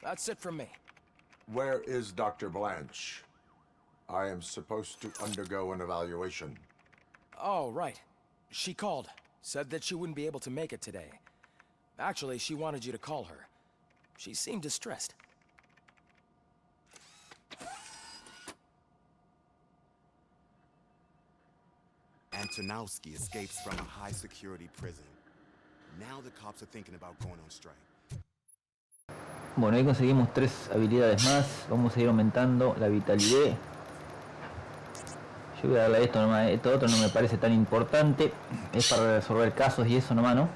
That's it from me. Where is Dr. Blanche? I am supposed to undergo an evaluation. Oh, right. She called. Said that she wouldn't be able to make it today. Actually, she wanted you to call her. She seemed distressed. Antonowski escapes from a high-security prison. Now the cops are thinking about going on strike. Bueno, ahí conseguimos 3 habilidades más. Vamos a ir aumentando la vitalidad. Yo voy a darle a esto nomás. Esto otro no me parece tan importante. Es para resolver casos y eso nomás, ¿no?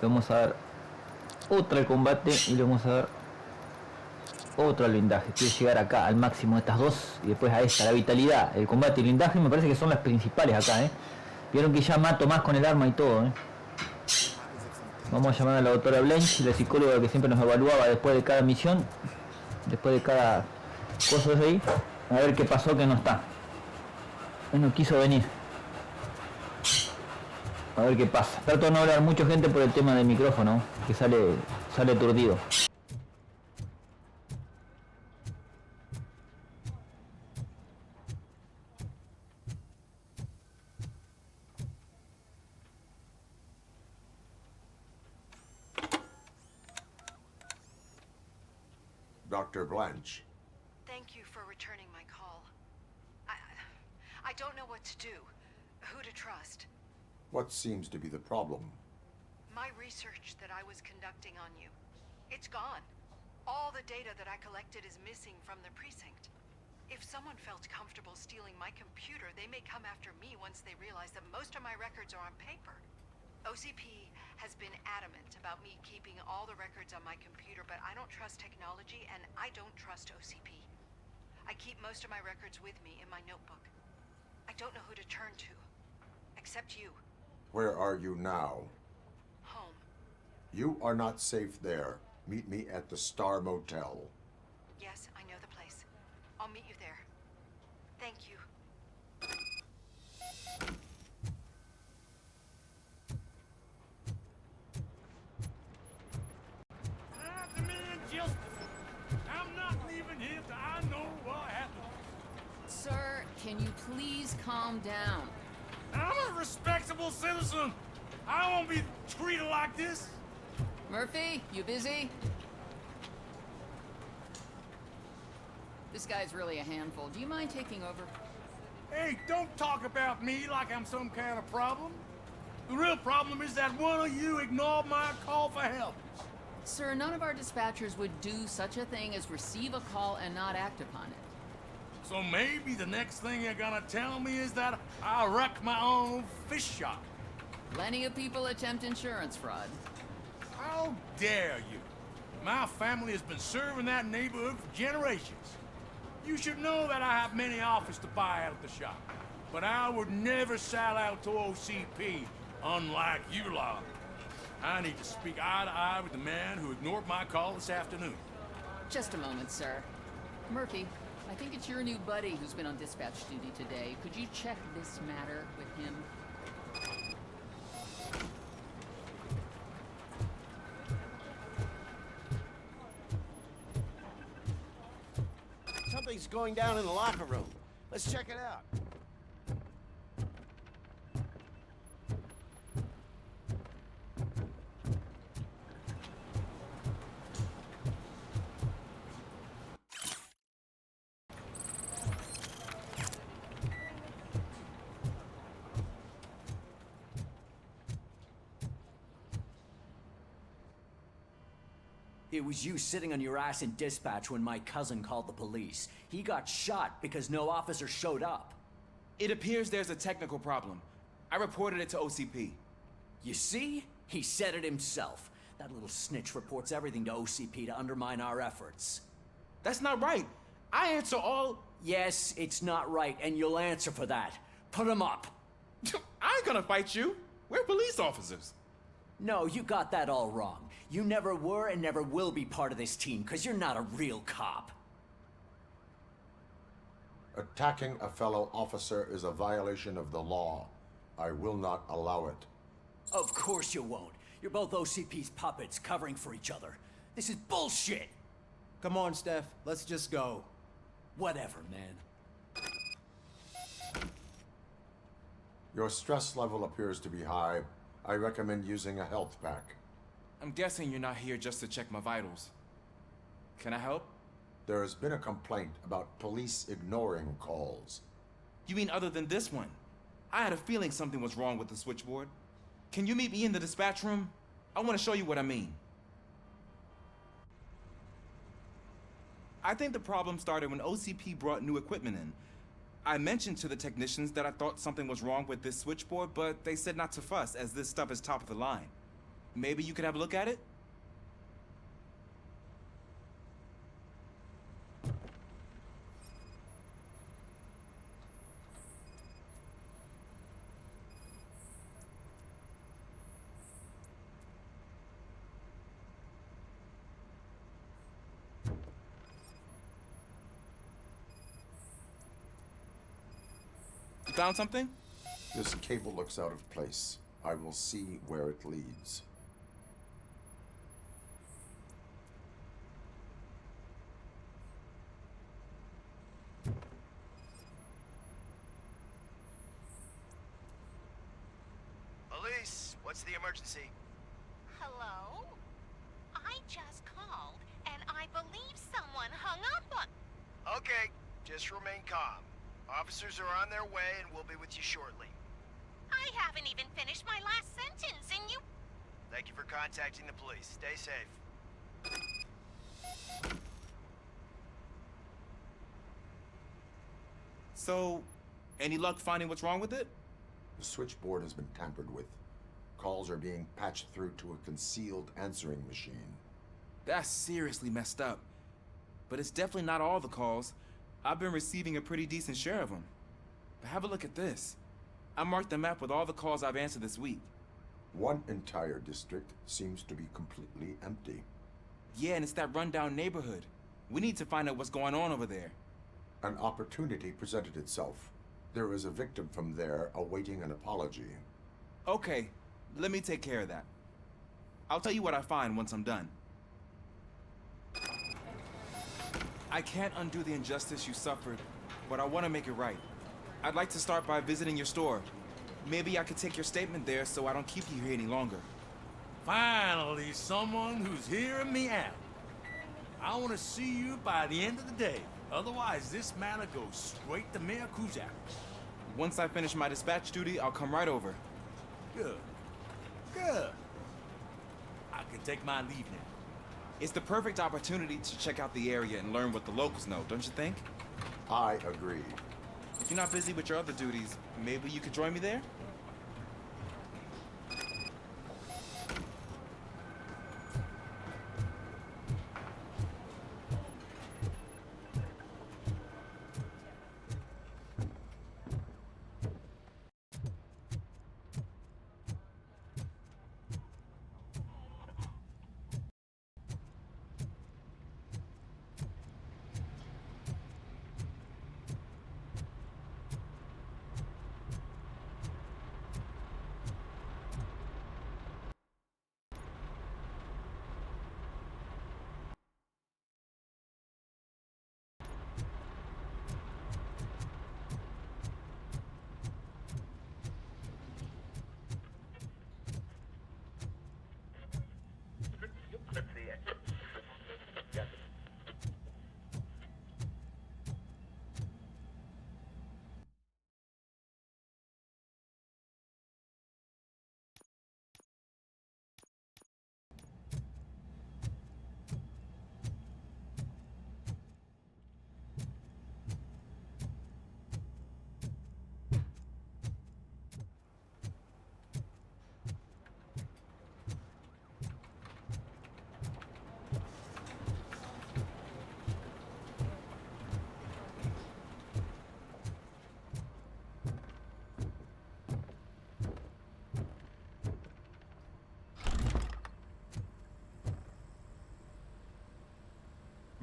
Le vamos a dar otra al combate y le vamos a dar otro al blindaje. Quiero llegar acá al máximo de estas dos y después a esta, la vitalidad, el combate y el blindaje me parece que son las principales acá, Vieron que ya mato más con el arma y todo, Vamos a llamar a la doctora Blanche, la psicóloga que siempre nos evaluaba después de cada misión, después de cada cosa de ahí, a ver qué pasó que no está. No quiso venir. A ver qué pasa. Trato de no hablar mucho, gente, por el tema del micrófono, que sale aturdido. Dr. Blanche. Thank you for returning my call. I don't know what to do, who to trust. What seems to be the problem? My research that I was conducting on you, it's gone. All the data that I collected is missing from the precinct. If someone felt comfortable stealing my computer, they may come after me once they realize that most of my records are on paper. OCP has been adamant about me keeping all the records on my computer, but I don't trust technology and I don't trust OCP. I keep most of my records with me in my notebook. I don't know who to turn to, except you. Where are you now? Home. You are not safe there. Meet me at the Star Motel. Yes, I know the place. I'll meet you there. Thank you. I demand justice. I'm not leaving here till I know what happened. Sir, can you please calm down? I'm a respectable citizen. I won't be treated like this. Murphy, you busy? This guy's really a handful. Do you mind taking over? Hey, don't talk about me like I'm some kind of problem. The real problem is that one of you ignored my call for help. Sir, none of our dispatchers would do such a thing as receive a call and not act upon it. So maybe the next thing you're gonna tell me is that I wrecked my own fish shop. Plenty of people attempt insurance fraud. How dare you? My family has been serving that neighborhood for generations. You should know that I have many offers to buy out the shop. But I would never sell out to OCP, unlike you lot. I need to speak eye to eye with the man who ignored my call this afternoon. Just a moment, sir. Murphy, I think it's your new buddy who's been on dispatch duty today. Could you check this matter with him? Something's going down in the locker room. Let's check it out. It was you sitting on your ass in dispatch when my cousin called the police. He got shot because no officer showed up. It appears there's a technical problem. I reported it to OCP. You see? He said it himself. That little snitch reports everything to OCP to undermine our efforts. That's not right. I answer all... Yes, it's not right, and you'll answer for that. Put him up. I ain't gonna fight you. We're police officers. No, you got that all wrong. You never were and never will be part of this team, because you're not a real cop. Attacking a fellow officer is a violation of the law. I will not allow it. Of course you won't. You're both OCP's puppets covering for each other. This is bullshit! Come on, Steph. Let's just go. Whatever, man. Your stress level appears to be high. I recommend using a health pack. I'm guessing you're not here just to check my vitals. Can I help? There has been a complaint about police ignoring calls. You mean other than this one? I had a feeling something was wrong with the switchboard. Can you meet me in the dispatch room? I want to show you what I mean. I think the problem started when OCP brought new equipment in. I mentioned to the technicians that I thought something was wrong with this switchboard, but they said not to fuss, as this stuff is top of the line. Maybe you could have a look at it? You found something? This cable looks out of place. I will see where it leads. Police, what's the emergency? Hello? I just called, and I believe someone hung up on... Okay, just remain calm. Officers are on their way and we'll be with you shortly. I haven't even finished my last sentence, and you... Thank you for contacting the police. Stay safe. So, any luck finding what's wrong with it? The switchboard has been tampered with. Calls are being patched through to a concealed answering machine. That's seriously messed up. But it's definitely not all the calls. I've been receiving a pretty decent share of them. But have a look at this. I marked the map with all the calls I've answered this week. One entire district seems to be completely empty. Yeah, and it's that rundown neighborhood. We need to find out what's going on over there. An opportunity presented itself. There is a victim from there awaiting an apology. Okay, let me take care of that. I'll tell you what I find once I'm done. I can't undo the injustice you suffered, but I want to make it right. I'd like to start by visiting your store. Maybe I could take your statement there so I don't keep you here any longer. Finally, someone who's hearing me out. I want to see you by the end of the day. Otherwise, this matter goes straight to Mayor Kuzak. Once I finish my dispatch duty, I'll come right over. Good. Good. I can take my leave now. It's the perfect opportunity to check out the area and learn what the locals know, don't you think? I agree. If you're not busy with your other duties, maybe you could join me there?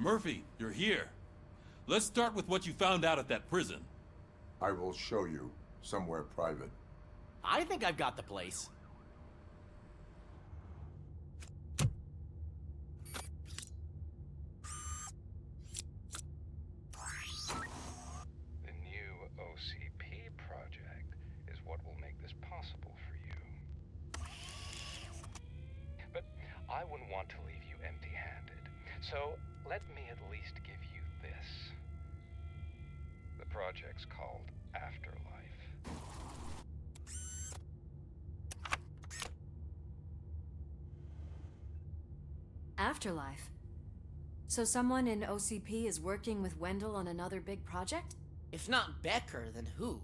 Murphy, you're here. Let's start with what you found out at that prison. I will show you somewhere private. I think I've got the place. The new OCP project is what will make this possible for you. But I wouldn't want to leave you empty-handed. So let me at least give you this. The project's called Afterlife. Afterlife? So someone in OCP is working with Wendell on another big project? If not Becker, then who?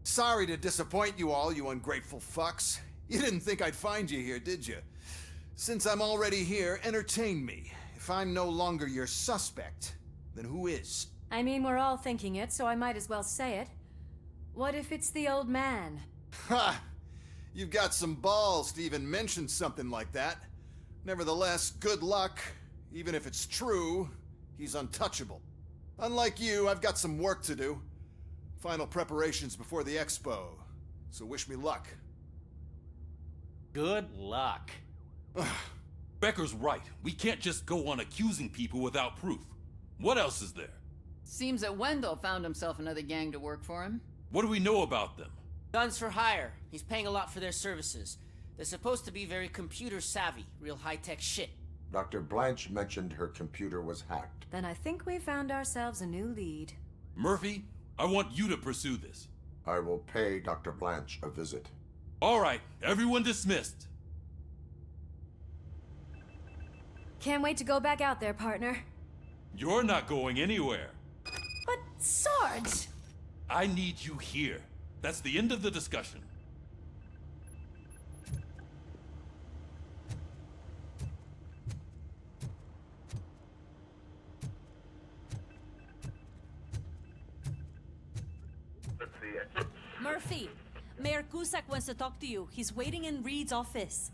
Sorry to disappoint you all, you ungrateful fucks. You didn't think I'd find you here, did you? Since I'm already here, entertain me. If I'm no longer your suspect, then who is? I mean, we're all thinking it, so I might as well say it. What if it's the old man? Ha! You've got some balls to even mention something like that. Nevertheless, good luck. Even if it's true, he's untouchable. Unlike you, I've got some work to do. Final preparations before the expo, so wish me luck. Good luck. Becker's right. We can't just go on accusing people without proof. What else is there? Seems that Wendell found himself another gang to work for him. What do we know about them? Guns for hire. He's paying a lot for their services. They're supposed to be very computer savvy, real high-tech shit. Dr. Blanche mentioned her computer was hacked. Then I think we found ourselves a new lead. Murphy, I want you to pursue this. I will pay Dr. Blanche a visit. All right, everyone dismissed. Can't wait to go back out there, partner. You're not going anywhere. But, Sarge! I need you here. That's the end of the discussion. Murphy, Mayor Cusack wants to talk to you. He's waiting in Reed's office.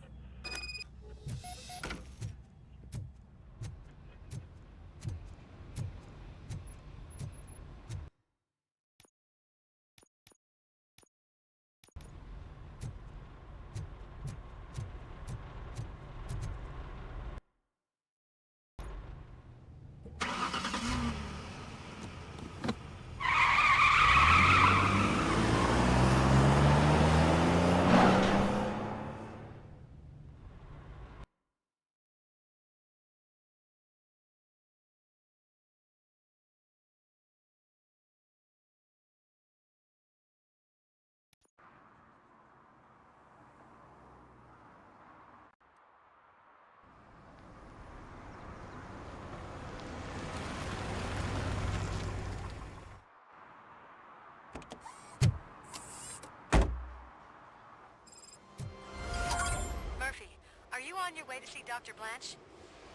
Are you on your way to see Dr. Blanche?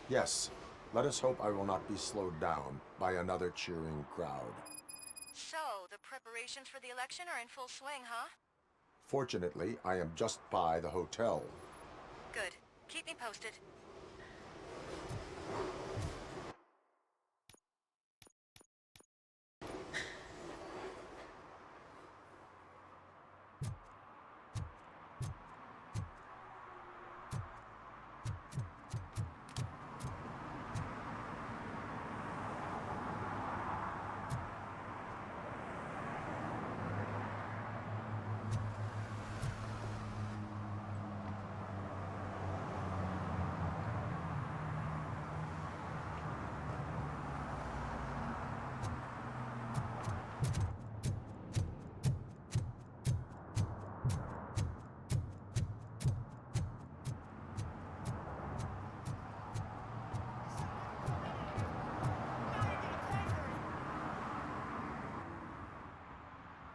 Yes. Let us hope I will not be slowed down by another cheering crowd. So, the preparations for the election are in full swing, huh? Fortunately, I am just by the hotel. Good. Keep me posted.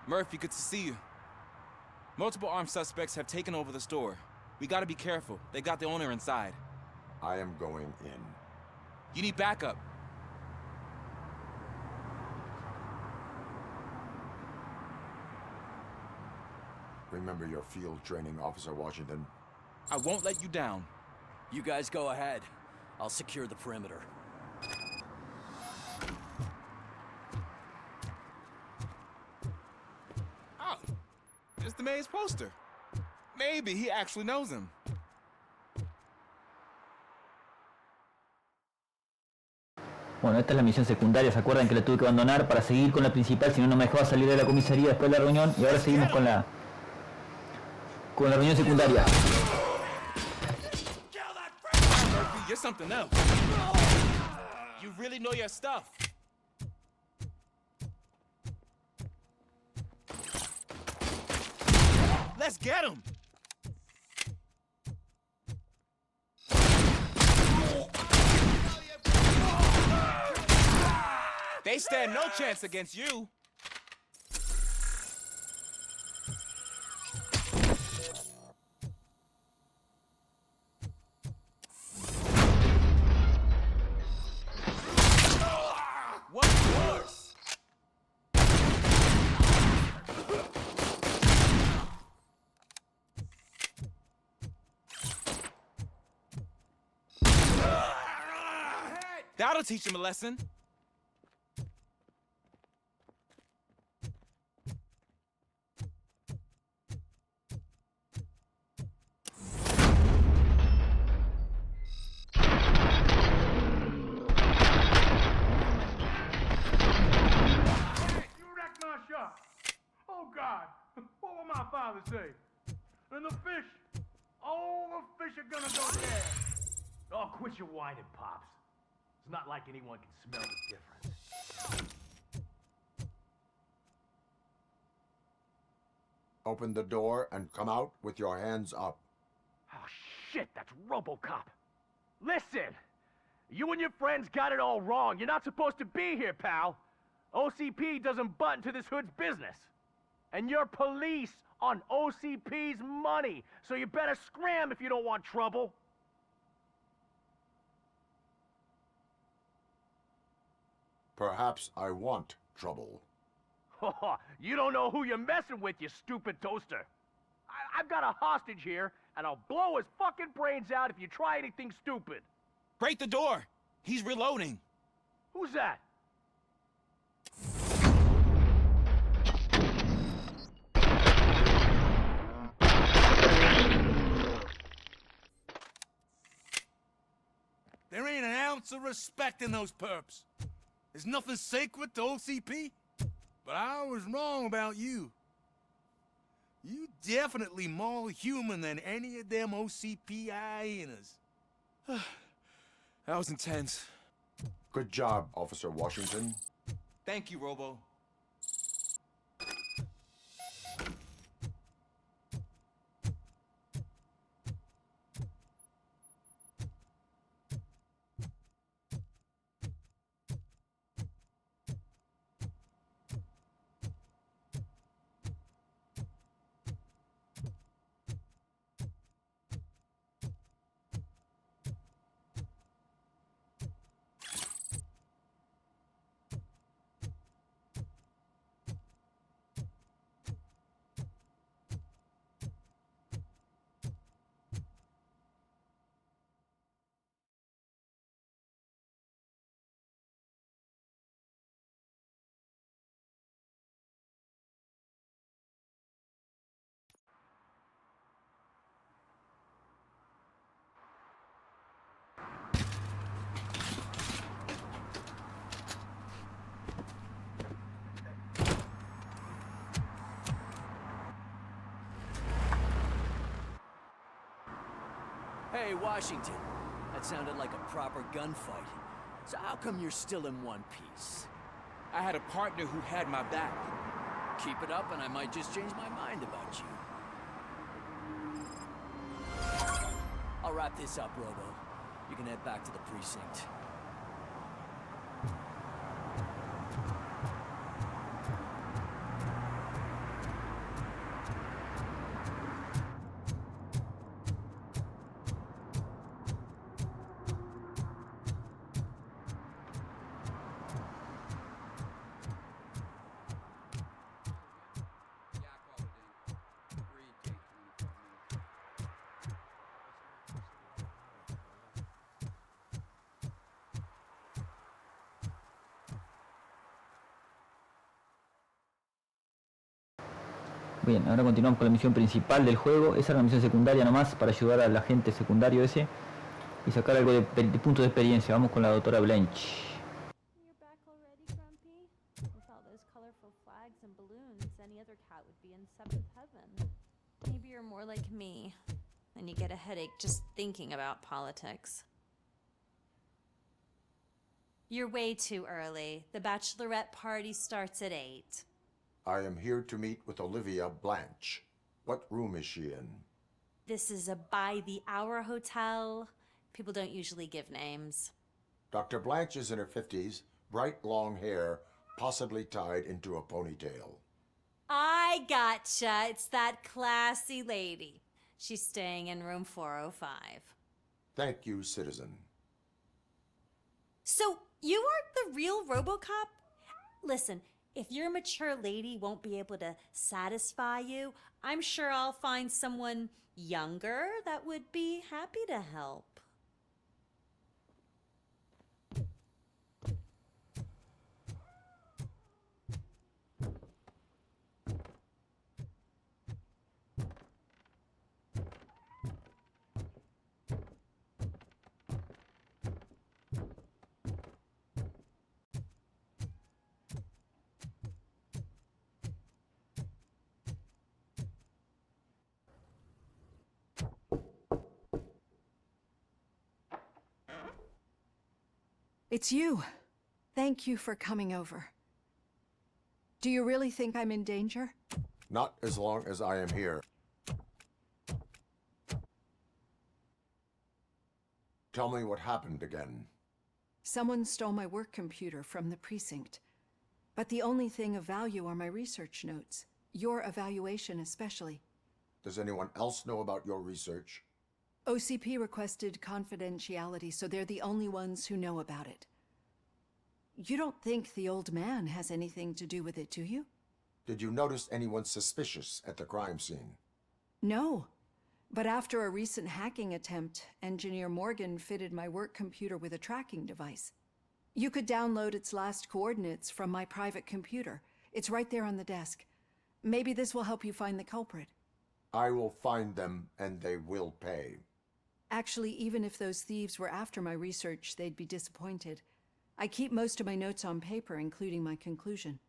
Murphy, good to see you. Multiple armed suspects have taken over the store. We gotta be careful. They got the owner inside. I am going in. You need backup. Remember your field training, Officer Washington. I won't let you down. You guys go ahead. I'll secure the perimeter. Oh, it's the mayor's poster. Maybe he actually knows him. Bueno, esta es la misión secundaria, ¿se acuerdan que la tuve que abandonar para seguir con la principal? Si no, no me dejaba salir de la comisaría después de la reunión. Y ahora seguimos con la reunión secundaria. Murphy, you're something else. You really know your stuff. Let's get him! They stand no chance against you. What's worse? That'll teach him a lesson. Oh, God. What will my father say? And the fish? Oh, the fish are gonna go there. Oh, quit your whining, Pops. It's not like anyone can smell the difference. Open the door and come out with your hands up. Oh, shit, that's Robocop. Listen, You and your friends got it all wrong. You're not supposed to be here, pal. OCP doesn't butt into this hood's business. And you're police on OCP's money, so you better scram if you don't want trouble. Perhaps I want trouble. You don't know who you're messing with, you stupid toaster. I've got a hostage here, and I'll blow his fucking brains out if you try anything stupid. Break the door! He's reloading. Who's that? There ain't an ounce of respect in those perps. There's nothing sacred to OCP. But I was wrong about you. You definitely more human than any of them OCP hyenas. That was intense. Good job, Officer Washington. Thank you, Robo. Hey, Washington. That sounded like a proper gunfight. So how come you're still in one piece? I had a partner who had my back. Keep it up and I might just change my mind about you. I'll wrap this up, Robo. You can head back to the precinct. Bien, ahora continuamos con la misión principal del juego. Esa es la misión secundaria nomás para ayudar al agente secundario ese y sacar algo de puntos de experiencia. Vamos con la doctora Blanche. You're back already, Grumpy? With all those colorful flags and balloons, any other cat would be in seventh heaven. Maybe you're more like me, and you get a headache just thinking about politics. You're way too early. The bachelorette party starts at 8. I am here to meet with Olivia Blanche. What room is she in? This is a by-the-hour hotel. People don't usually give names. Dr. Blanche is in her 50s, bright long hair, possibly tied into a ponytail. I gotcha. It's that classy lady. She's staying in room 405. Thank you, citizen. So, you aren't the real Robocop? Listen, if your mature lady won't be able to satisfy you, I'm sure I'll find someone younger that would be happy to help. It's you. Thank you for coming over. Do you really think I'm in danger? Not as long as I am here. Tell me what happened again. Someone stole my work computer from the precinct. But the only thing of value are my research notes. Your evaluation especially. Does anyone else know about your research? OCP requested confidentiality, so they're the only ones who know about it. You don't think the old man has anything to do with it, do you? Did you notice anyone suspicious at the crime scene? No. But after a recent hacking attempt, Engineer Morgan fitted my work computer with a tracking device. You could download its last coordinates from my private computer. It's right there on the desk. Maybe this will help you find the culprit. I will find them, and they will pay. Actually, even if those thieves were after my research, they'd be disappointed. I keep most of my notes on paper, including my conclusion.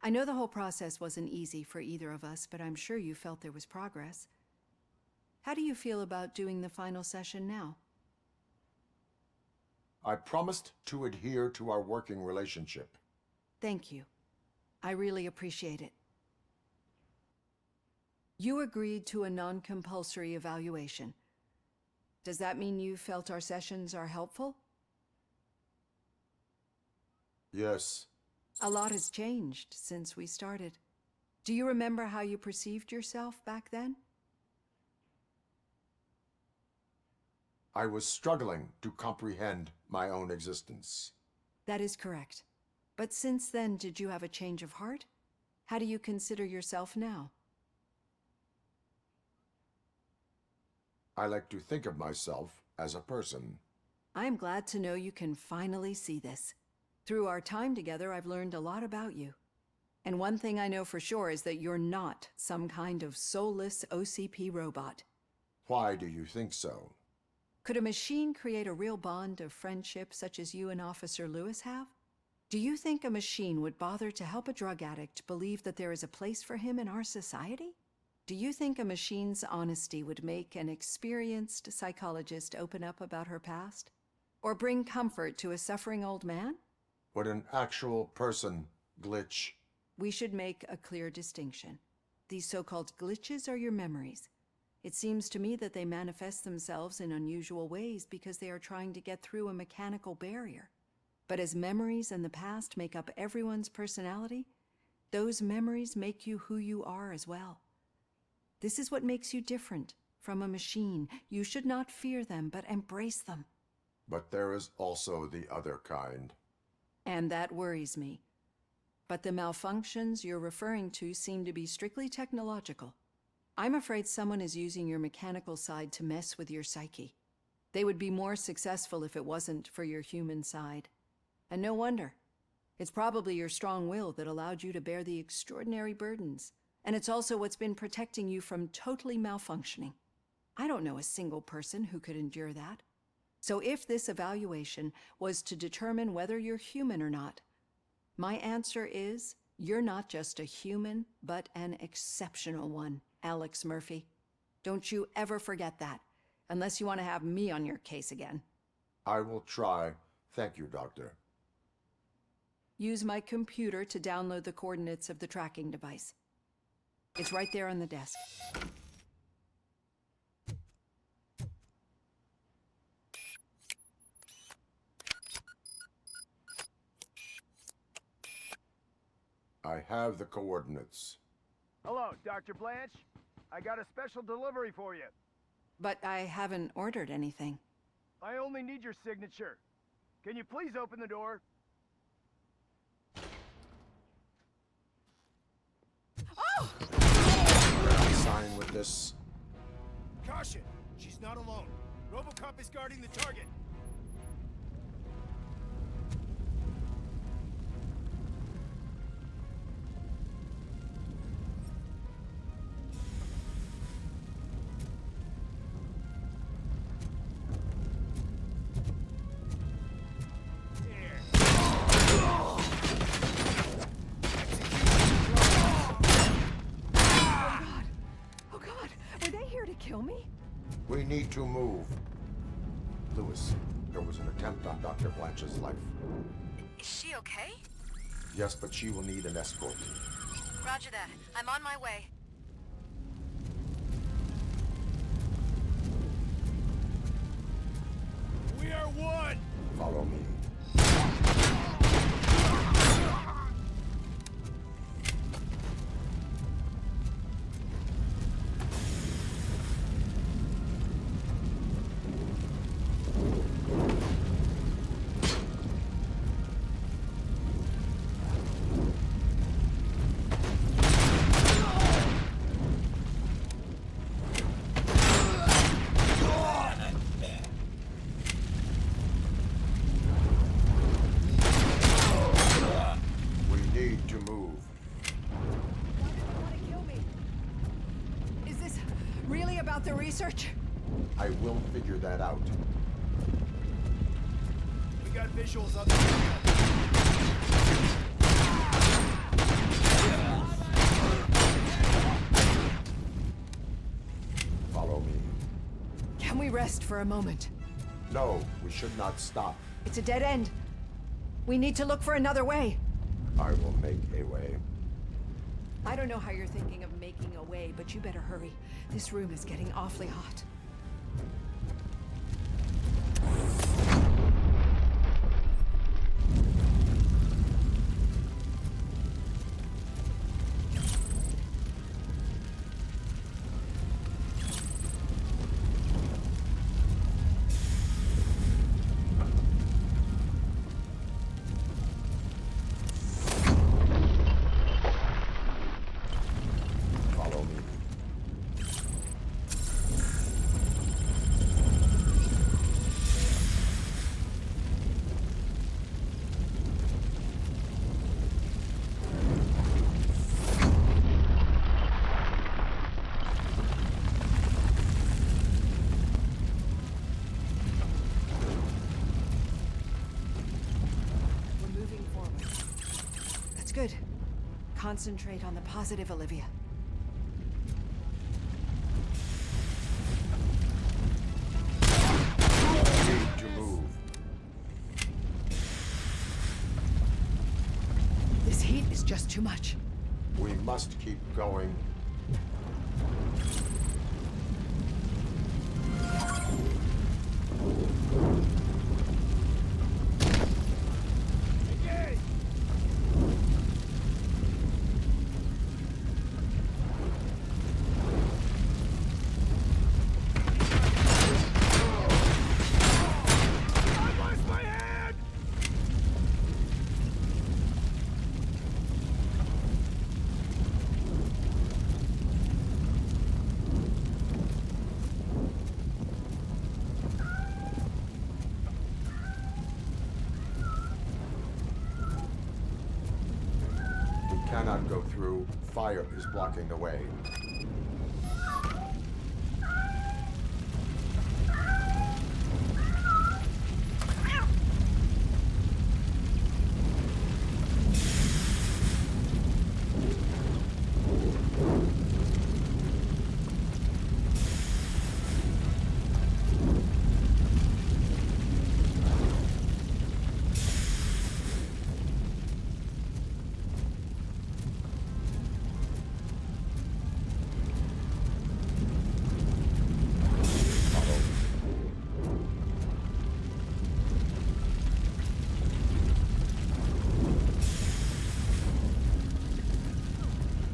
I know the whole process wasn't easy for either of us, but I'm sure you felt there was progress. How do you feel about doing the final session now? I promised to adhere to our working relationship. Thank you. I really appreciate it. You agreed to a non-compulsory evaluation. Does that mean you felt our sessions are helpful? Yes. A lot has changed since we started. Do you remember how you perceived yourself back then? I was struggling to comprehend my own existence. That is correct. But since then, did you have a change of heart? How do you consider yourself now? I like to think of myself as a person. I'm glad to know you can finally see this. Through our time together, I've learned a lot about you. And one thing I know for sure is that you're not some kind of soulless OCP robot. Why do you think so? Could a machine create a real bond of friendship such as you and Officer Lewis have? Do you think a machine would bother to help a drug addict believe that there is a place for him in our society? Do you think a machine's honesty would make an experienced psychologist open up about her past? Or bring comfort to a suffering old man? Would an actual person glitch? We should make a clear distinction. These so-called glitches are your memories. It seems to me that they manifest themselves in unusual ways because they are trying to get through a mechanical barrier. But as memories and the past make up everyone's personality, those memories make you who you are as well. This is what makes you different from a machine. You should not fear them, but embrace them. But there is also the other kind. And that worries me. But the malfunctions you're referring to seem to be strictly technological. I'm afraid someone is using your mechanical side to mess with your psyche. They would be more successful if it wasn't for your human side. And no wonder. It's probably your strong will that allowed you to bear the extraordinary burdens. And it's also what's been protecting you from totally malfunctioning. I don't know a single person who could endure that. So if this evaluation was to determine whether you're human or not, my answer is you're not just a human, but an exceptional one, Alex Murphy. Don't you ever forget that, unless you want to have me on your case again. I will try. Thank you, Doctor. Use my computer to download the coordinates of the tracking device. It's right there on the desk. I have the coordinates. Hello, Dr. Blanche. I got a special delivery for you. But I haven't ordered anything. I only need your signature. Can you please open the door? Oh! Sign with this. Caution! She's not alone. Robocop is guarding the target. Kill me? We need to move. Lewis, there was an attempt on Dr. Blanche's life. Is she okay? Yes, but she will need an escort. Roger that. I'm on my way. We are one! Follow me. the research? I will figure that out. We got visuals on the... Follow me. Can we rest for a moment? No, we should not stop. It's a dead end. We need to look for another way. I will make a way. I don't know how you're thinking of making a way, but you better hurry. This room is getting awfully hot. Follow me. We're moving forward. That's good. Concentrate on the positive, Olivia. Need to move. This heat is just too much. We must keep going. We cannot go through. Fire is blocking the way.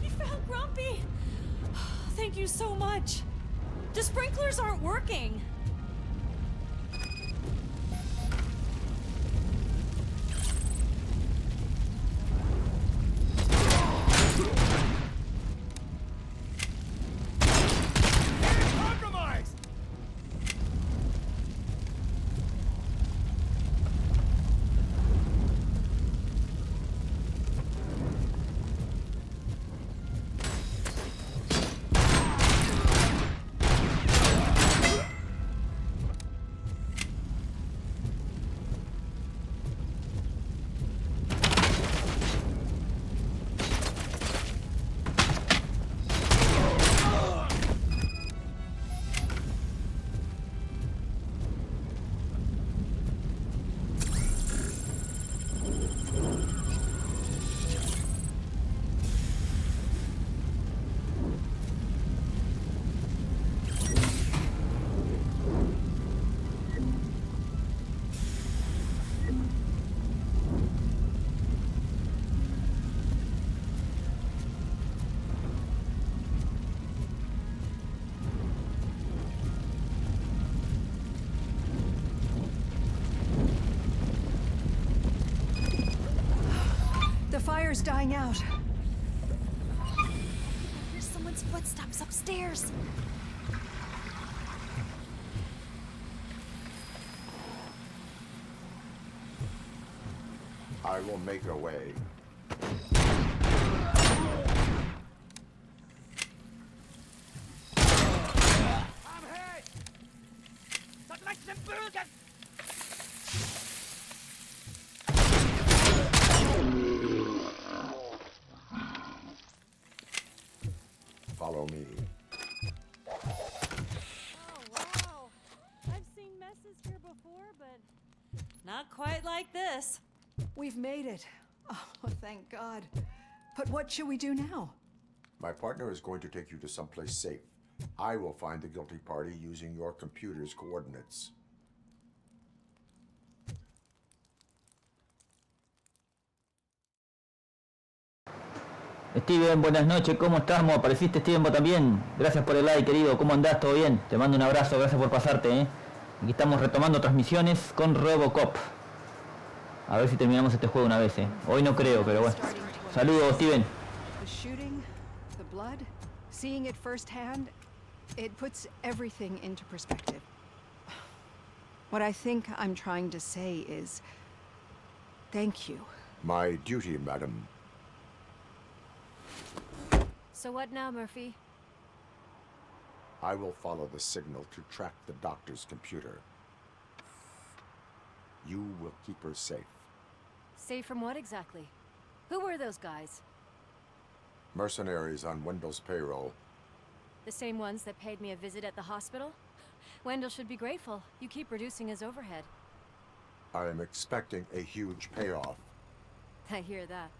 You found Grumpy! Thank you so much. The sprinklers aren't working. Compromise! The fire's dying out. There's someone's footsteps upstairs. I will make a way. Not quite like this. We've made it. Oh, thank God. But what should we do now? My partner is going to take you to someplace safe. I will find the guilty party using your computer's coordinates. Steven, buenas noches, ¿cómo estamos? ¿Apareciste, Steven, vos también? Gracias por el like, querido, ¿cómo andás? ¿Todo bien? Te mando un abrazo, gracias por pasarte, ¿eh? Aquí estamos retomando transmisiones con Robocop. A ver si terminamos este juego una vez, ¿eh? Hoy no creo, pero bueno. Saludos, Steven. The shooting, the blood, seeing it firsthand, it puts everything into perspective. What I think I'm trying to say is, thank you. My duty, madam. So what now, Murphy? I will follow the signal to track the doctor's computer. You will keep her safe. Safe from what exactly? Who were those guys? Mercenaries on Wendell's payroll. The same ones that paid me a visit at the hospital? Wendell should be grateful. You keep reducing his overhead. I am expecting a huge payoff. I hear that.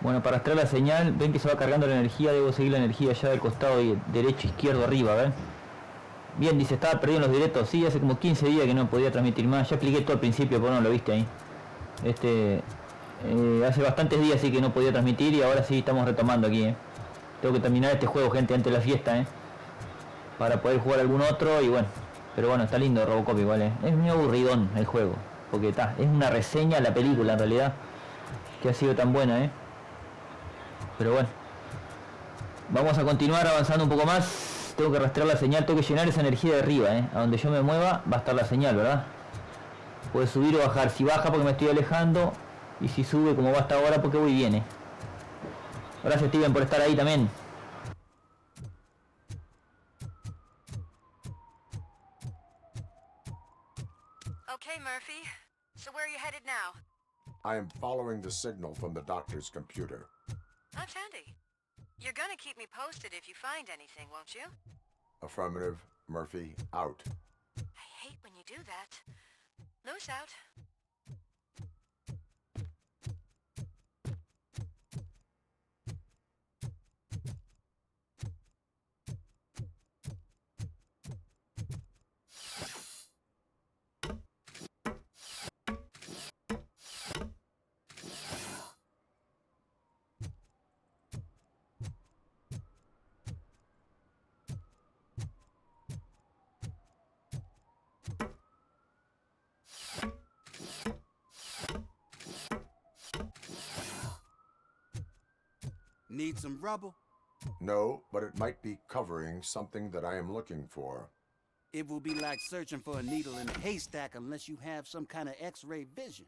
Bueno, para extraer la señal, ven que se va cargando la energía, debo seguir la energía allá del costado derecho, izquierdo, arriba, ¿ven? Bien, dice, estaba perdiendo los directos, sí, hace como 15 días que no podía transmitir más, ya expliqué todo al principio, pero no lo viste ahí. Hace bastantes días sí que no podía transmitir y ahora sí estamos retomando aquí, ¿eh? Tengo que terminar este juego, gente, antes de la fiesta, ¿eh? Para poder jugar algún otro y bueno, pero bueno, está lindo Robocop igual, ¿eh? Es muy aburridón el juego, porque está, es una reseña a la película en realidad, que ha sido tan buena, ¿eh? Pero bueno, vamos a continuar avanzando un poco más. Tengo que rastrear la señal, tengo que llenar esa energía de arriba, ¿eh? A donde yo me mueva va a estar la señal, ¿verdad? Puede subir o bajar. Si baja porque me estoy alejando, y si sube como va hasta ahora porque voy bien, ¿eh? Gracias, Steven, por estar ahí también. Okay, Murphy. So where are you headed now? I am following the signal from the doctor's computer. That's handy. You're gonna keep me posted if you find anything, won't you? Affirmative. Murphy, out. I hate when you do that. Lewis out. Need some rubble? No, but it might be covering something that I am looking for. It will be like searching for a needle in a haystack unless you have some kind of X-ray vision.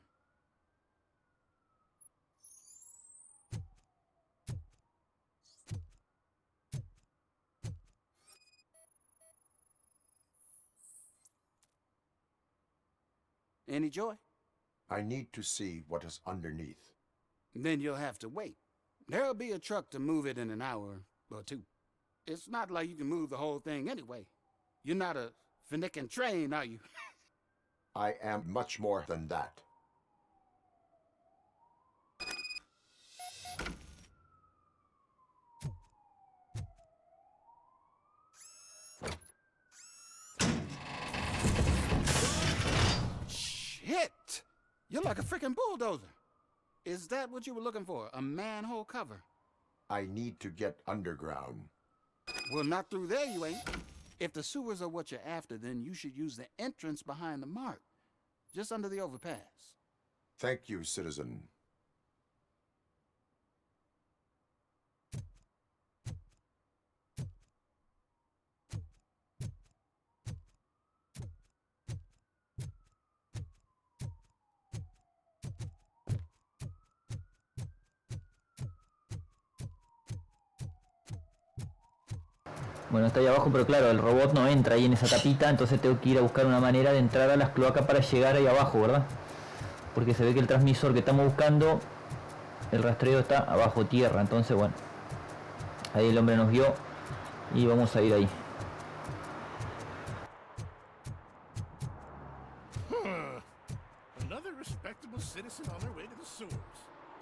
Any joy? I need to see what is underneath. Then you'll have to wait. There'll be a truck to move it in an hour or two. It's not like you can move the whole thing anyway. You're not a finicking train, are you? I am much more than that. Shit! You're like a freaking bulldozer. Is that what you were looking for? A manhole cover? I need to get underground. Well, not through there, you ain't. If the sewers are what you're after, then you should use the entrance behind the mark. Just under the overpass. Thank you, citizen. Bueno, está ahí abajo, pero claro, el robot no entra ahí en esa tapita, entonces tengo que ir a buscar una manera de entrar a las cloacas para llegar ahí abajo, ¿verdad? Porque se ve que el transmisor que estamos buscando, el rastreo está abajo tierra, entonces bueno. Ahí el hombre nos vio y vamos a ir ahí. Another respectable citizen on their way to the sewers.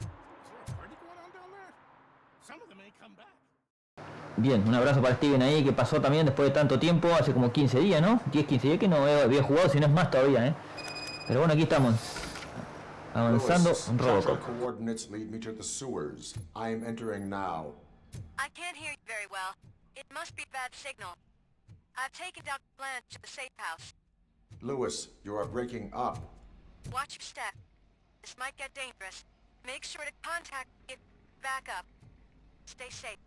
Is there a party going on down there? Some of them may come back. Bien, un abrazo para Steven ahí, que pasó también después de tanto tiempo, hace como 15 días, ¿no? 10, 15 días que no había jugado, si no es más todavía, ¿eh? Pero bueno, aquí estamos, avanzando en Robocop. Coordinates lead me to the sewers. I am entering now. I can't hear you very well. It must be bad signal. I've taken Dr. Blanche to the safe house. Lewis, you are breaking up. Watch your step. This might get dangerous. Make sure to contact me. Back up. Stay safe.